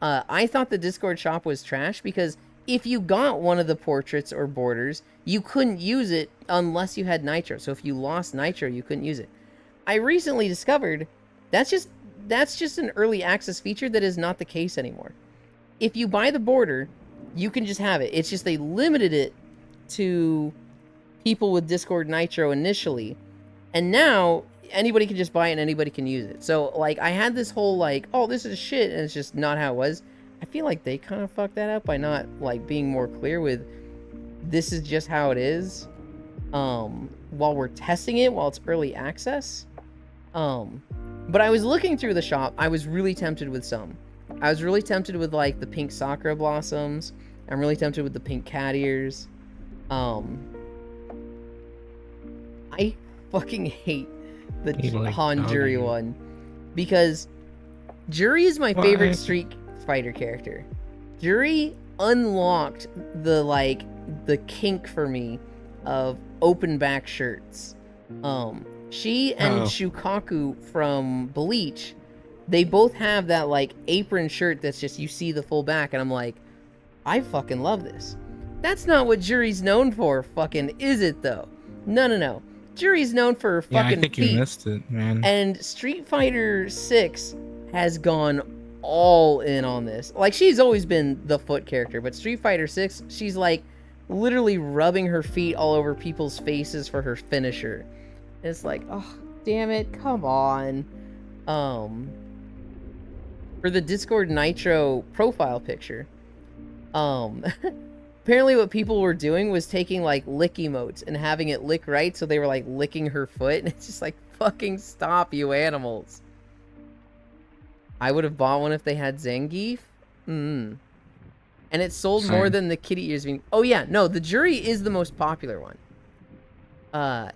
S1: I thought the Discord shop was trash because if you got one of the portraits or borders, you couldn't use it unless you had Nitro. So if you lost Nitro, you couldn't use it. I recently discovered that's just an early access feature that is not the case anymore. If you buy the border, you can just have it. It's just they limited it to people with Discord Nitro initially, and now anybody can just buy it and anybody can use it. So like I had this whole like, oh, this is shit, and it's just not how it was. I feel like they kind of fucked that up by not like being more clear with this is just how it is while we're testing it, while it's early access. But I was looking through the shop. I was really tempted with some. I was really tempted with like the pink Sakura blossoms. I'm really tempted with the pink cat ears. I fucking hate the
S7: You like
S1: Han Jury
S7: doggy.
S1: one because Jury is my
S7: Why?
S1: favorite Street Fighter character. Jury unlocked the kink for me of open back shirts. She and
S7: Oh.
S1: Shukaku from Bleach, they both have that like apron shirt that's just you see the full back, and I'm like, I fucking love this. That's not what Jury's known for, fucking is it though? No. Jury's known for her
S7: Yeah, I
S1: fucking
S7: think
S1: feet.
S7: you missed it, man.
S1: And Street Fighter 6 has gone all in on this. Like, she's always been the foot character, but Street Fighter 6, she's like literally rubbing her feet all over people's faces for her finisher. And it's like, oh, damn it, come on. For the Discord Nitro profile picture, apparently what people were doing was taking like lick emotes and having it lick right, so they were like licking her foot, and it's just like, fucking stop, you animals. I would have bought one if they had Zangief. And it sold more
S7: Same.
S1: than the kitty ears being. Oh yeah, no, the Jury is the most popular one.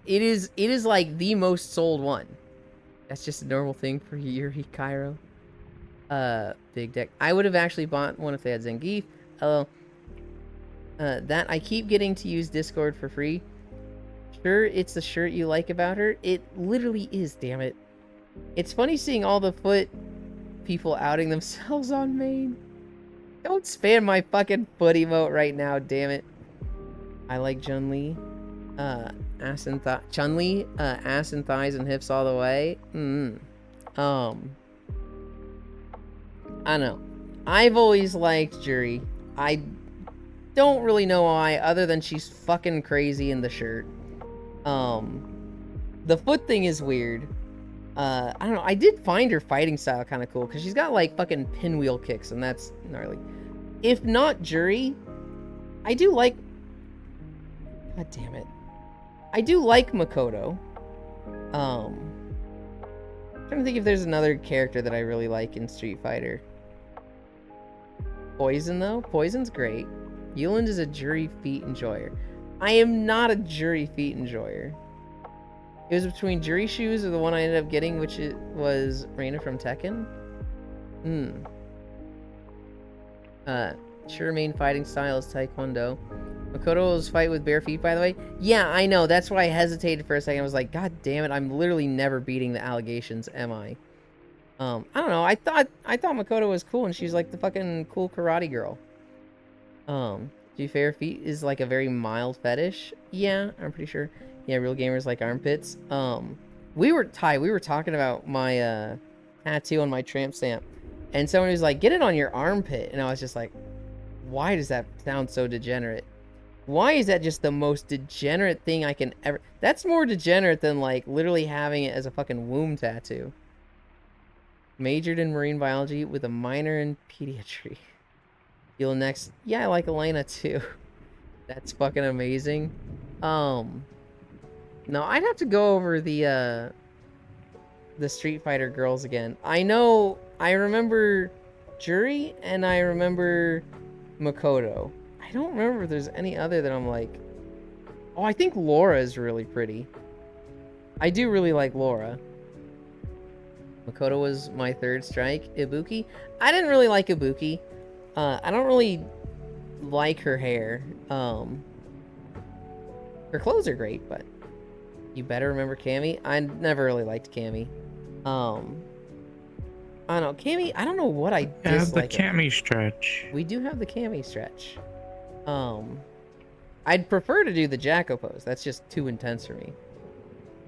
S1: It is like the most sold one. That's just a normal thing for Yuri Cairo. Big deck. I would have actually bought one if they had Zangief. Hello. That I keep getting to use Discord for free. Sure, it's the shirt you like about her. It literally is, damn it. It's funny seeing all the foot people outing themselves on main. Don't spam my fucking foot emote right now, damn it. I like Chun-Li. Ass and Chun-Li, ass and thighs and hips all the way. I don't know. I've always liked Jury. I don't really know why, other than she's fucking crazy in the shirt. The foot thing is weird. I don't know. I did find her fighting style kind of cool because she's got like fucking pinwheel kicks, and that's gnarly. If not Jury, I do like. God damn it. I do like Makoto. I'm trying to think if there's another character that I really like in Street Fighter. Poison though? Poison's great. Yuland is a Jury feat enjoyer. I am not a Jury feat enjoyer. It was between Jury shoes or the one I ended up getting, which was Reina from Tekken. Sure, main fighting style is Taekwondo. Makoto's fight with bare feet, by the way. Yeah, I know. That's why I hesitated for a second. I was like, God damn it! I'm literally never beating the allegations, am I? I don't know. I thought Makoto was cool, and she's like the fucking cool karate girl. To be fair, feet is like a very mild fetish. Yeah, I'm pretty sure. Yeah, real gamers like armpits. We were talking about my tattoo on my tramp stamp, and someone was like, "Get it on your armpit," and I was just like, "Why does that sound so degenerate? Why is that just the most degenerate thing I can ever?" That's more degenerate than like literally having it as a fucking womb tattoo. Majored in marine biology with a minor in pediatry. You'll next. Yeah, I like Elena too. That's fucking amazing. No, I'd have to go over the Street Fighter girls again. I remember Juri and I remember Makoto. I don't remember if there's any other that I'm like, oh, I think Laura is really pretty. I do really like Laura. Makoto was my third strike. Ibuki, I didn't really like Ibuki. I don't really like her hair. Her clothes are great, but you better remember Cammy. I never really liked Cammy. I don't know, Cammy, I don't know what I
S7: Have the
S1: dislike.
S7: Cammy stretch.
S1: We do have the Cammy stretch. I'd prefer to do the Jacko pose. That's just too intense for me.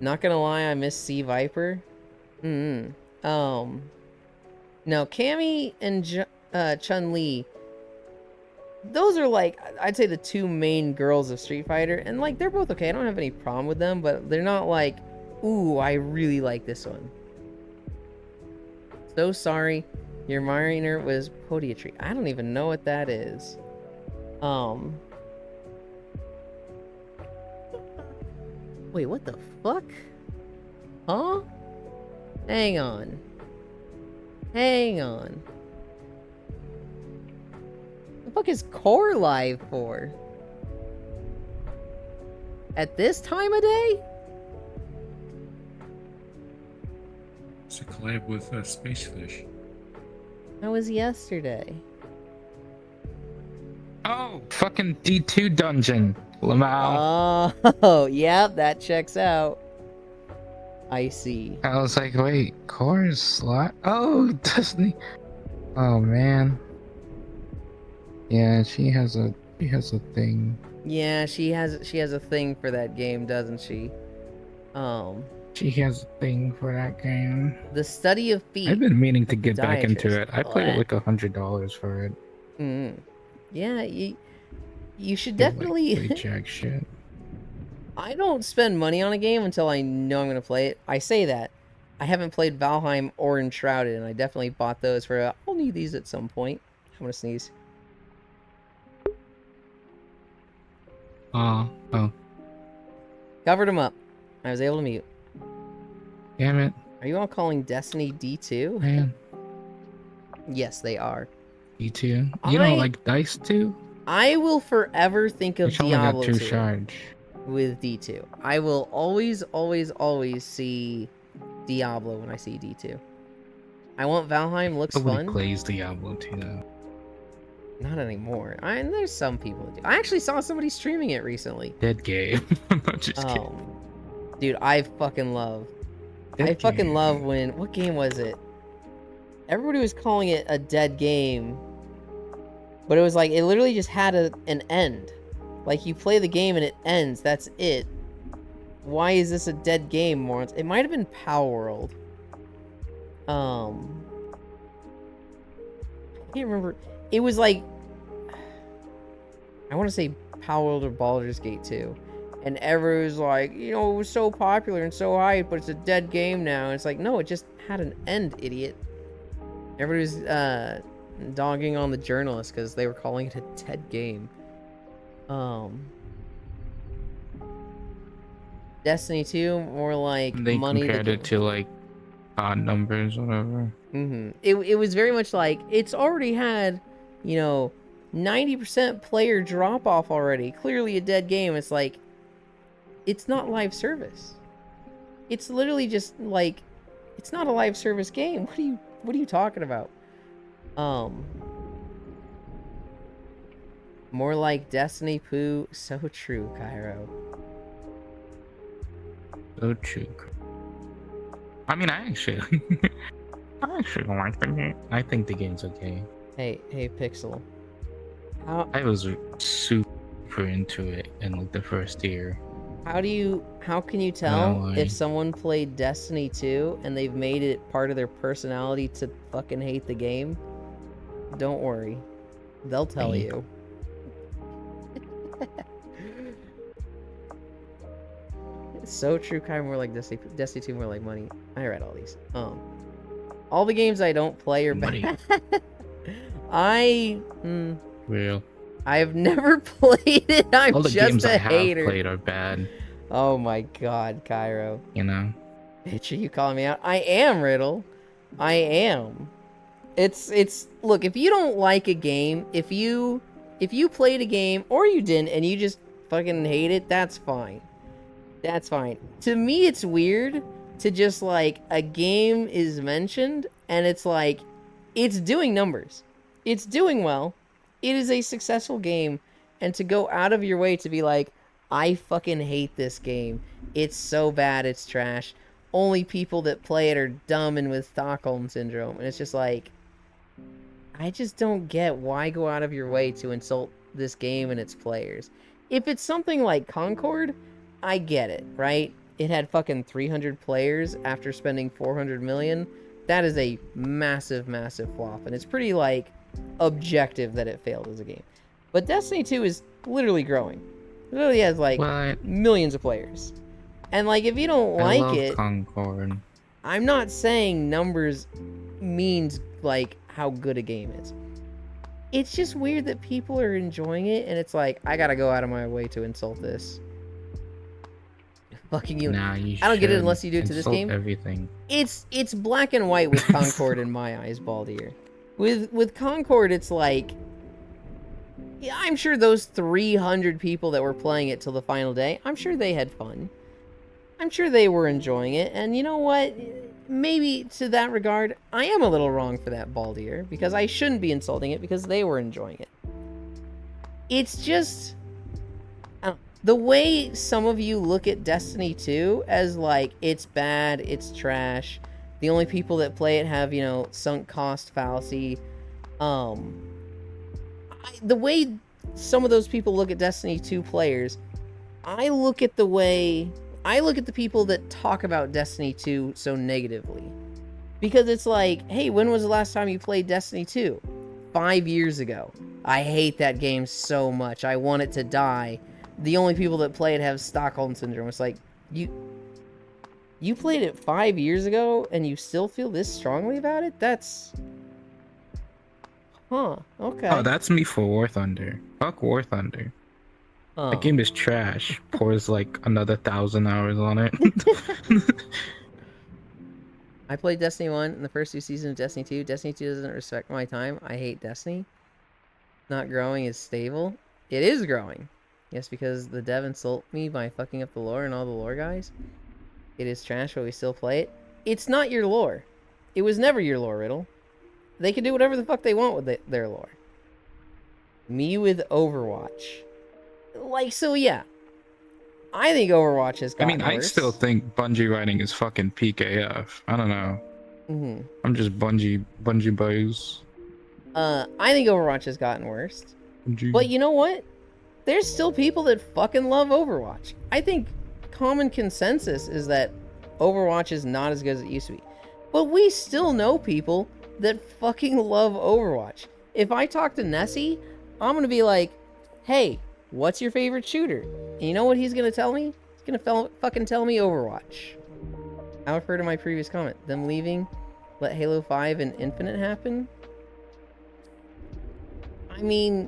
S1: Not gonna lie, I miss C Viper. No, Cammy and Chun-Li, those are like, I'd say the two main girls of Street Fighter, and like they're both okay. I don't have any problem with them, but they're not like, ooh, I really like this one. So sorry, your minor was podiatry. I don't even know what that is. Wait, what the fuck? Huh? Hang on. Hang on. The fuck is Core Live for? At this time of day?
S6: It's a collab with Spacefish.
S1: That was yesterday.
S7: Oh, fucking D2 dungeon. Lamau.
S1: Oh, yeah, that checks out. I see.
S7: I was like, wait, Core is slot? Oh, Destiny. Oh man. Yeah, she has a thing.
S1: Yeah, she has a thing for that game, doesn't she?
S7: She has a thing for that game.
S1: The Study of Feet.
S7: I've been meaning to get back into
S1: Podiatrist.
S7: it. I paid like $100 for it.
S1: Yeah, you should
S7: Didn't,
S1: definitely.
S7: Like, play jack shit.
S1: I don't spend money on a game until I know I'm gonna play it. I say that. I haven't played Valheim or Enshrouded, and I definitely bought those for. I'll need these at some point. I'm gonna sneeze.
S7: Oh.
S1: Covered them up. I was able to mute.
S7: Damn it,
S1: Are you all calling Destiny D2?
S7: man.
S1: Yes, they are.
S7: D2. You
S1: I-
S7: don't like Dice 2?
S1: I will forever think of
S7: Which only got
S1: Diablo
S7: 2
S1: 2
S7: charge.
S1: with D2. I will always, always, always see Diablo when I see D2. I want Valheim. Looks
S7: Nobody
S1: fun.
S7: plays Diablo 2 though.
S1: Not anymore. And there's some people that do. I actually saw somebody streaming it recently.
S7: Dead game. I'm just kidding.
S1: Oh, dude, I fucking love.
S7: Dead
S1: I fucking
S7: game.
S1: love when. What game was it? Everybody was calling it a dead game, but it was like it literally just had an end. Like you play the game and it ends. That's it. Why is this a dead game, Morons? It might have been Power World. I can't remember. It was like, I want to say Power World or Baldur's Gate 2. And everyone was like, you know, it was so popular and so hyped, but it's a dead game now. And it's like, no, it just had an end, idiot. Everybody was dogging on the journalists because they were calling it a dead game. Destiny 2, more like
S7: They
S1: money.
S7: compared it to like odd numbers, whatever.
S1: It was very much like it's already had, 90% player drop off already. Clearly a dead game. It's like, it's not live service. It's literally just like, it's not a live service game. What are you talking about? More like Destiny Poo. So true, Cairo.
S7: So true. I mean, I actually don't like the game. I think the game's okay.
S1: Hey, Pixel.
S7: I was super into it in like the first year.
S1: How can you tell
S7: lie.
S1: if someone played Destiny 2 and they've made it part of their personality to fucking hate the game? Don't worry. They'll tell
S7: Hey.
S1: you. It's so true, kind of more like Destiny 2, more like money. I read all these. All the games I don't play are
S7: Money.
S1: bad.
S7: Real.
S1: I've never played it. I'm
S7: All the
S1: just
S7: games I
S1: a
S7: have
S1: hater.
S7: played are bad.
S1: Oh my god, Cairo.
S7: You know.
S1: Bitch, are you calling me out? I am, Riddle. I am. It's look, if you don't like a game, if you played a game or you didn't and you just fucking hate it, that's fine. That's fine. To me, it's weird to just like a game is mentioned and it's like it's doing numbers. It's doing well. It is a successful game, and to go out of your way to be like, I fucking hate this game. It's so bad, it's trash. Only people that play it are dumb and with Stockholm syndrome. And it's just like, I just don't get why go out of your way to insult this game and its players. If it's something like Concord, I get it, right? It had fucking 300 players after spending 400 million. That is a massive, massive flop. And it's pretty, like, objective that it failed as a game. But Destiny 2 is literally growing. It literally has, like,
S7: What?
S1: millions of players. And, like, if you don't
S7: I
S1: like
S7: love
S1: it,
S7: Concord.
S1: I'm not saying numbers means, like, how good a game is. It's just weird that people are enjoying it, and it's like, I gotta go out of my way to insult this. Fucking you.
S7: Nah, you
S1: I don't get it
S7: should
S1: unless you do it to this
S7: insult
S1: game.
S7: Everything.
S1: It's black and white with Concord in my eyes, Baldier. With Concord, it's like, yeah, I'm sure those 300 people that were playing it till the final day, I'm sure they had fun. I'm sure they were enjoying it, and you know what? Maybe to that regard, I am a little wrong for that, Baldier, because I shouldn't be insulting it because they were enjoying it. It's just the way some of you look at Destiny 2 as like, it's bad, it's trash, the only people that play it have, you know, sunk cost fallacy. The way some of those people look at Destiny 2 players, I look at the people that talk about Destiny 2 so negatively. Because it's like, hey, when was the last time you played Destiny 2? 5 years ago. I hate that game so much. I want it to die. The only people that play it have Stockholm Syndrome. It's like, you played it 5 years ago and you still feel this strongly about it? That's... Huh, okay.
S7: Oh, that's me for War Thunder. Fuck War Thunder.
S1: Huh.
S7: That game is trash. Pours like another 1,000 hours on it.
S1: I played Destiny 1 and the first 2 seasons of Destiny 2. Destiny 2 doesn't respect my time. I hate Destiny. Not growing is stable. It is growing. Yes, because the dev insult me by fucking up the lore and all the lore guys. It is trash, but we still play it. It's not your lore. It was never your lore, Riddle. They can do whatever the fuck they want with their lore. Me with Overwatch. Like, so yeah. I think Overwatch has
S7: I
S1: gotten
S7: mean, I
S1: worse.
S7: still think Bungie writing is fucking peak AF. I don't know.
S1: Mm-hmm.
S7: I'm just Bungie boys.
S1: I think Overwatch has gotten worse.
S7: Bungie.
S1: But you know what? There's still people that fucking love Overwatch. I think common consensus is that Overwatch is not as good as it used to be. But we still know people that fucking love Overwatch. If I talk to Nessie, I'm gonna be like, hey, what's your favorite shooter? And you know what he's gonna tell me? He's gonna fucking tell me Overwatch. I refer to my previous comment. Them leaving, let Halo 5 and Infinite happen? I mean...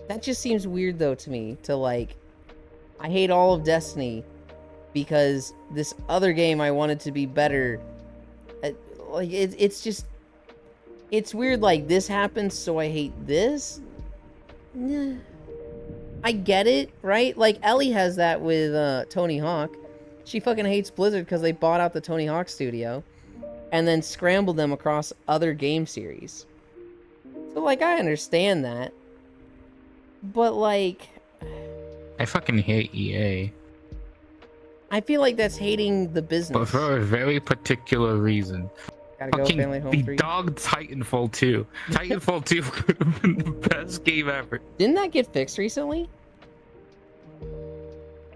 S1: that just seems weird, though, to me. To, like... I hate all of Destiny because this other game I wanted to be better. Like, it's just... it's weird, like, this happens, so I hate this? Nah. I get it, right? Like, Ellie has that with Tony Hawk. She fucking hates Blizzard because they bought out the Tony Hawk studio and then scrambled them across other game series. So, like, I understand that. But, like...
S7: I fucking hate EA.
S1: I feel like that's hating the business.
S7: But for a very particular reason.
S1: Gotta go, Family Home 3.
S7: Fucking dogged Titanfall 2. Titanfall 2 could have been the best game ever.
S1: Didn't that get fixed recently?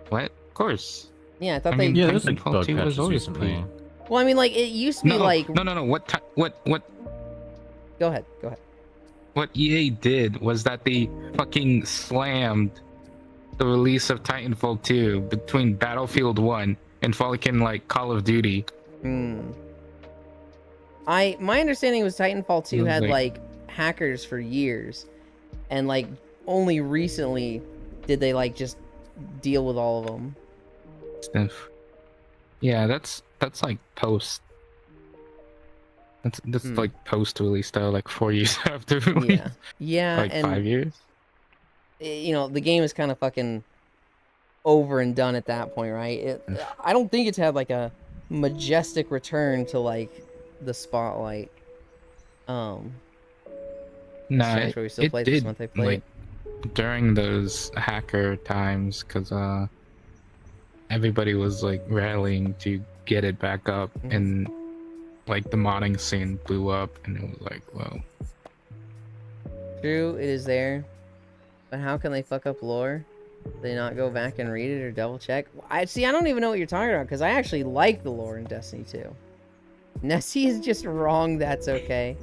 S7: What? Of course.
S1: Yeah, I thought
S7: I
S1: they...
S7: mean,
S5: Yeah, there's like
S7: Titanfall
S5: bug
S7: 2 was
S5: patches
S7: always
S5: recently.
S1: Well, I mean, like, it used to be
S7: No,
S1: like...
S7: no. What?
S1: Go ahead.
S7: What EA did was that they fucking slammed the release of Titanfall 2 between Battlefield 1 and fucking like Call of Duty.
S1: My understanding was Titanfall 2
S7: It was
S1: had
S7: like-
S1: like hackers for years, and like only recently did they like just deal with all of them.
S7: Stuff. Yeah, that's like post. That's
S1: Hmm.
S7: like post release though, like 4 years after release.
S1: Yeah, yeah,
S7: Like
S1: and
S7: 5 years.
S1: you know the game is kind of fucking over and done at that point, right? I don't think it's had like a majestic return to like the spotlight.
S7: Nah,
S1: Strange, where we still
S7: it
S1: played this
S7: did
S1: month. I played
S7: like during those hacker times, cause everybody was like rallying to get it back up,
S1: Mhm.
S7: and like the modding scene blew up, and it was like, well,
S1: True, it is there, but how can they fuck up lore? They not go back and read it or double check? I don't even know what you're talking about because I actually like the lore in Destiny 2. Nessie is just wrong. That's okay.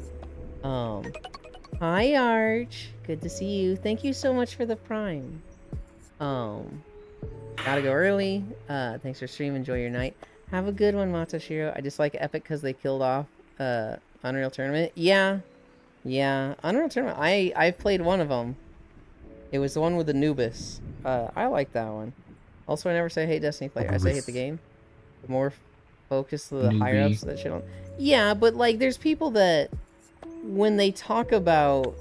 S1: Hi Arch, good to see you. Thank you so much for the prime. Gotta go early. Thanks for stream. Enjoy your night. Have a good one, Matoshiro. I just like Epic because they killed off Unreal Tournament. Yeah, Unreal Tournament. I played one of them. It was the one with Anubis. I like that one. Also, I never say hate Destiny player. I say hate the game. The more focus to the higher
S7: Newbie.
S1: ups that shit on. Yeah, but like, there's people that when they talk about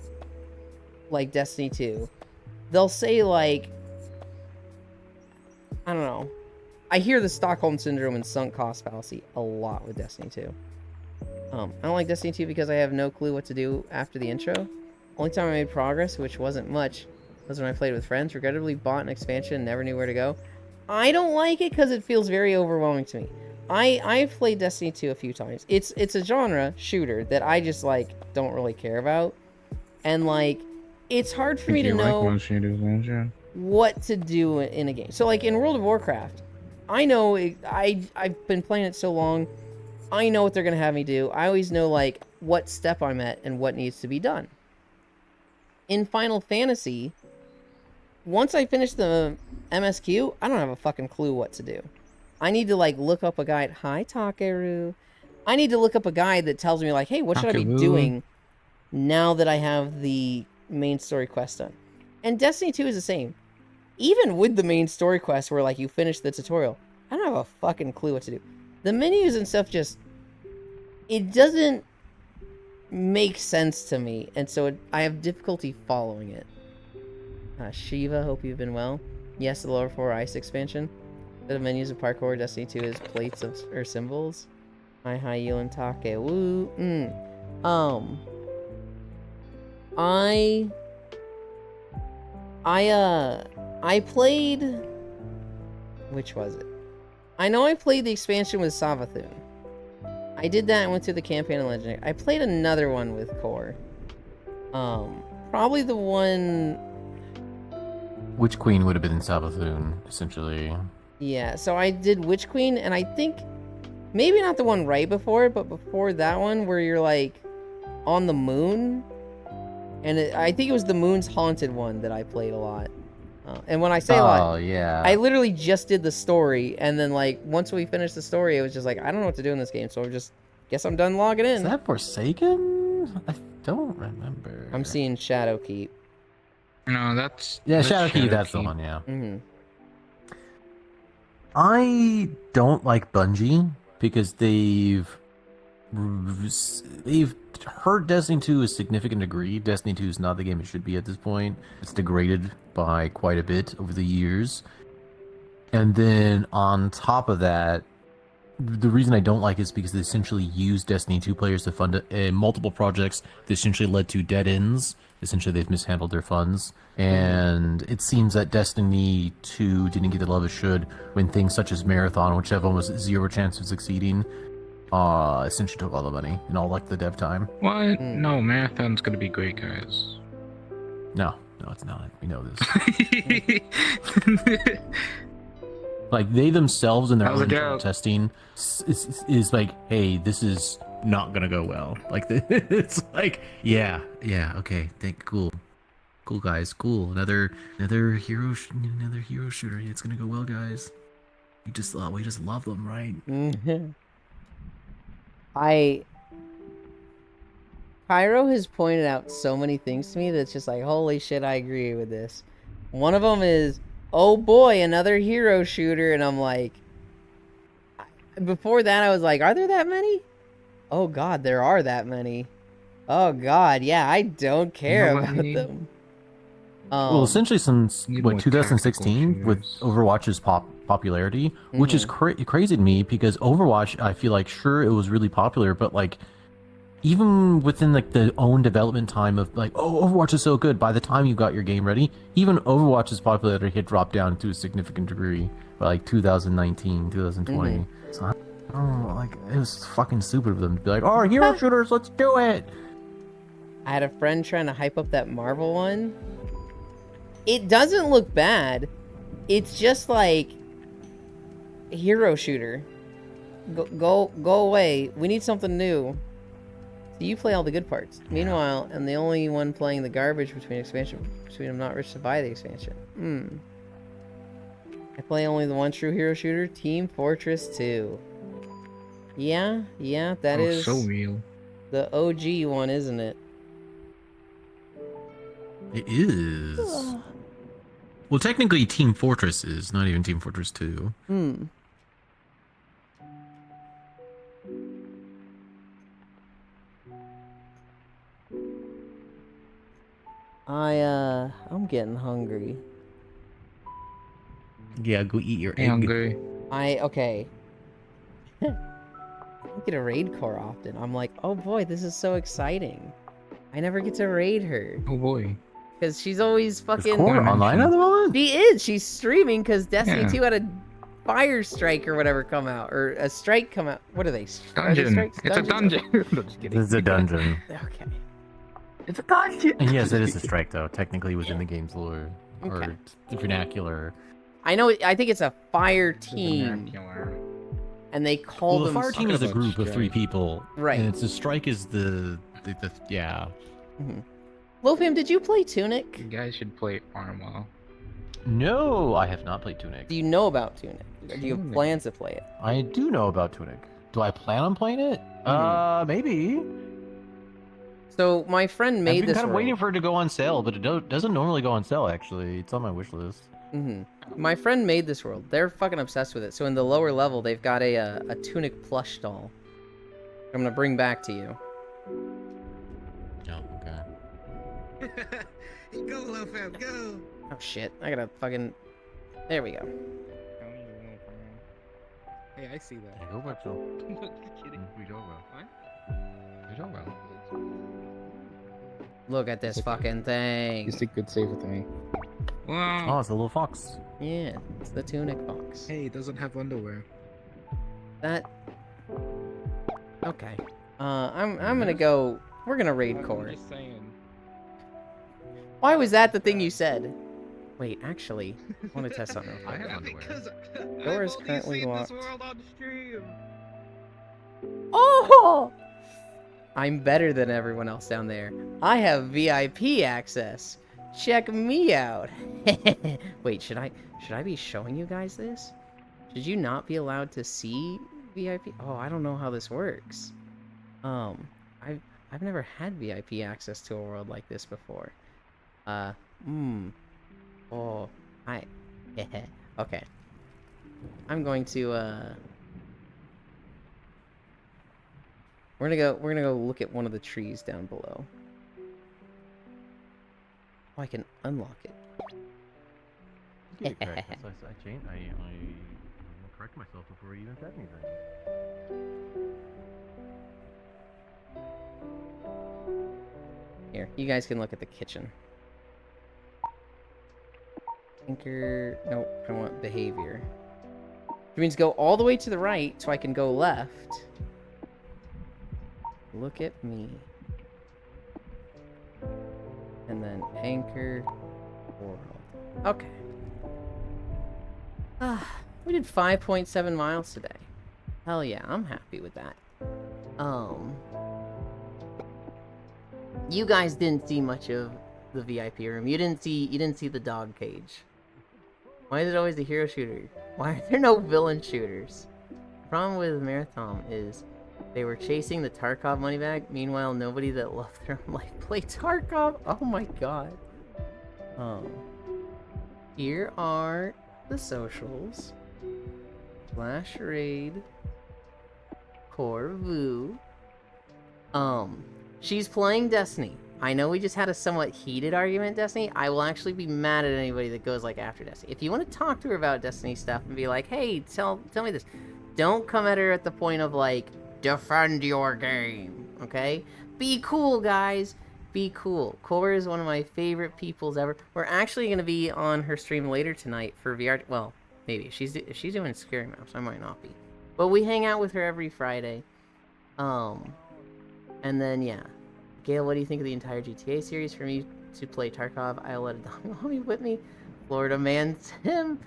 S1: like Destiny 2, they'll say like, I don't know. I hear the Stockholm Syndrome and sunk cost fallacy a lot with Destiny 2. I don't like Destiny 2 because I have no clue what to do after the intro. Only time I made progress, which wasn't much, was when I played with friends. Regrettably bought an expansion and never knew where to go. I don't like it because it feels very overwhelming to me. I've played Destiny 2 a few times. It's a genre shooter that I just like don't really care about. And like it's hard for me to know what to do in a game. So like in World of Warcraft, I know I've been playing it so long. I know what they're going to have me do. I always know like what step I'm at and what needs to be done. In Final Fantasy, once I finish the MSQ, I don't have a fucking clue what to do. I need to like look up a guide. Hi, Takeru. I need to look up a guide that tells me like, hey, what should I be
S7: Takeru.
S1: doing now that I have the main story quest done? And Destiny 2 is the same. Even with the main story quest where like you finish the tutorial, I don't have a fucking clue what to do. The menus and stuff just, it doesn't make sense to me, and so I have difficulty following it. Shiva, hope you've been well. Yes, the lower 4 ice expansion. The menus of parkour Destiny 2 is plates of or symbols. Hi, Yulin Take. Woo. I played. Which was it? I know I played the expansion with Savathun. I did that and went through the campaign and legendary. I played another one with Core. Probably the one.
S5: Witch Queen would have been Savathun, essentially.
S1: Yeah, so I did Witch Queen, and I think maybe not the one right before it, but before that one where you're like on the moon. And I think it was the Moon's Haunted one that I played a lot. And when I say a lot,
S5: Yeah.
S1: I literally just did the story, and then like once we finished the story, it was just like I don't know what to do in this game, so I just guess I'm done logging in.
S5: Is that Forsaken? I don't remember.
S1: I'm seeing Shadowkeep.
S7: no, that's
S5: Yeah,
S7: that's
S5: Shadowkeep, that's the
S7: Shadowkeep.
S5: one, yeah.
S1: Mm-hmm.
S5: I don't like Bungie because they've hurt Destiny 2 to a significant degree. Destiny 2 is not the game it should be at this point. It's degraded by quite a bit over the years. And then on top of that, the reason I don't like it is because they essentially use Destiny 2 players to fund multiple projects that essentially led to dead ends. Essentially, they've mishandled their funds. And it seems that Destiny 2 didn't get the love it should when things such as Marathon, which have almost zero chance of succeeding, essentially took all the money and all like the dev time.
S7: What?
S1: Mm.
S7: No, Marathon's gonna be great, guys.
S5: No, it's not. We know this. Like, they themselves in their
S7: That was
S5: own
S7: a
S5: internal
S7: joke.
S5: testing is like, hey, this is not gonna go well. Like, it's like, yeah, okay, cool, guys, cool. Another hero shooter. It's gonna go well, guys. We just love them, right?
S1: Mm-hmm. I Pyro has pointed out so many things to me that's just like, holy shit, I agree with this. One of them is, oh boy, another hero shooter, and I'm like, before that I was like, are there that many? Oh god, there are that many. Oh god, yeah, I don't care
S7: what I
S1: about
S7: need?
S1: them.
S5: Well, essentially, since
S7: need
S5: what
S7: more
S5: 2016
S7: tactical
S5: with
S7: shooters.
S5: Overwatch's popularity, which is crazy to me because Overwatch, I feel like sure it was really popular, but like even within like the own development time of like, oh, Overwatch is so good. By the time you got your game ready, even Overwatch's popularity had dropped down to a significant degree by like 2019, 2020. So I don't know, like it was fucking stupid of them to be like, oh, hero shooters, let's do it.
S1: I had a friend trying to hype up that Marvel one. It doesn't look bad. It's just like a hero shooter. Go away. We need something new. So you play all the good parts. Meanwhile, I'm the only one playing the garbage between I'm not rich to buy the expansion. I play only the one true hero shooter, Team Fortress 2. Yeah, that is
S7: so real.
S1: the OG one, isn't it?
S4: It is. Well, technically, Team Fortress is not even Team Fortress 2.
S1: I'm getting hungry.
S4: Yeah, go eat your egg.
S7: Hungry.
S1: Okay. I don't get a raid core often. I'm like, oh boy, this is so exciting. I never get to raid her.
S7: Oh boy.
S1: Because she's always
S5: Is
S1: fucking...
S5: Core online at the moment?
S1: She is. She's streaming because Destiny
S7: Yeah.
S1: 2 had a fire strike or whatever come out. Or a strike come out. What are they? Are they
S7: Dungeon.
S1: strikes?
S7: It's a
S1: Dungeons?
S7: dungeon. No, just kidding.
S5: This is a dungeon.
S1: Okay.
S7: It's a dungeon.
S5: And yes, it is a strike, though, technically within the game's lore. Or
S1: Okay.
S5: vernacular.
S1: I know. I think it's a fire team. And they call
S5: Well, the
S1: them...
S5: fire team is a
S7: about
S5: group of 3
S7: strike.
S5: people.
S1: Right.
S5: And it's a strike is the yeah.
S1: Lofim, did you play Tunic?
S7: You guys should play Arma.
S5: No, I have not played Tunic.
S1: Do you know about Tunic? Or do you have
S7: Tunic.
S1: plans to play it?
S5: I do know about Tunic. Do I plan on playing it? Maybe.
S1: So my friend
S5: I've
S1: made
S5: been
S1: this
S5: kind of
S1: world.
S5: waiting for it to go on sale, but it doesn't normally go on sale. Actually, it's on my wish list.
S1: My friend made this world. They're fucking obsessed with it. So in the lower level, they've got a Tunic plush doll. I'm gonna bring back to you.
S5: Oh, okay.
S6: Go, Lofam, go!
S1: Oh shit! I gotta fucking. There we go.
S6: Hey, I see that.
S5: I hope I feel.
S6: Just kidding.
S5: We don't know.
S6: What?
S5: We don't know.
S1: Look at this fucking thing.
S7: It's a good save with me.
S5: Oh,
S6: Wow.
S5: it's a little fox.
S1: Yeah, it's the Tunic box.
S6: Hey, it doesn't have underwear.
S1: That. Okay. I'm gonna go. We're gonna raid core.
S7: Just saying.
S1: Why was that the thing you said? Wait, actually, I want to test something.
S5: I have underwear.
S1: Door is currently locked.
S6: This world on stream.
S1: Oh! I'm better than everyone else down there. I have VIP access. Check me out. Wait, should I be showing you guys this? Should you not be allowed to see VIP? Oh, I don't know how this works. I've never had VIP access to a world like this before. Oh, okay. I'm going to we're gonna go look at one of the trees down below. Oh, I can unlock it.
S5: I correct myself before you even said anything.
S1: Here, you guys can look at the kitchen. Anchor. Nope, I want behavior. Which means go all the way to the right so I can go left. Look at me. And then anchor world. Okay. We did 5.7 miles today. Hell yeah, I'm happy with that. You guys didn't see much of the VIP room. You didn't see the dog cage. Why is it always a hero shooter? Why are there no villain shooters? The problem with Marathon is They were chasing the Tarkov money bag. Meanwhile, nobody that loved their own life played Tarkov. Oh my god. Here are the socials. Flash Raid. Corvu. She's playing Destiny. I know we just had a somewhat heated argument, Destiny. I will actually be mad at anybody that goes like after Destiny. If you want to talk to her about Destiny stuff and be like, hey, tell me this. Don't come at her at the point of like, defend your game, okay? Be cool, guys. Be cool. Cora is one of my favorite peoples ever. We're actually going to be on her stream later tonight for VR. Well, maybe. If she's doing Scary Mouse, I might not be. But we hang out with her every Friday. And then, yeah. Gail, what do you think of the entire GTA series? For me to play Tarkov, I'll let Adami with me. Florida Man Tim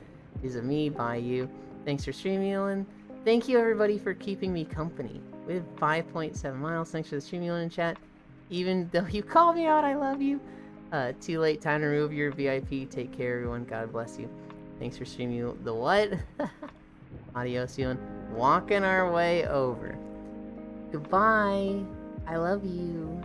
S1: is a me by you. Thanks for streaming, Ellen. Thank you, everybody, for keeping me company. We have 5.7 miles. Thanks for the streaming, Ellen, in chat. Even though you called me out, I love you. Too late. Time to remove your VIP. Take care, everyone. God bless you. Thanks for streaming. The what? Adios, Ewan. Walking our way over. Goodbye. I love you.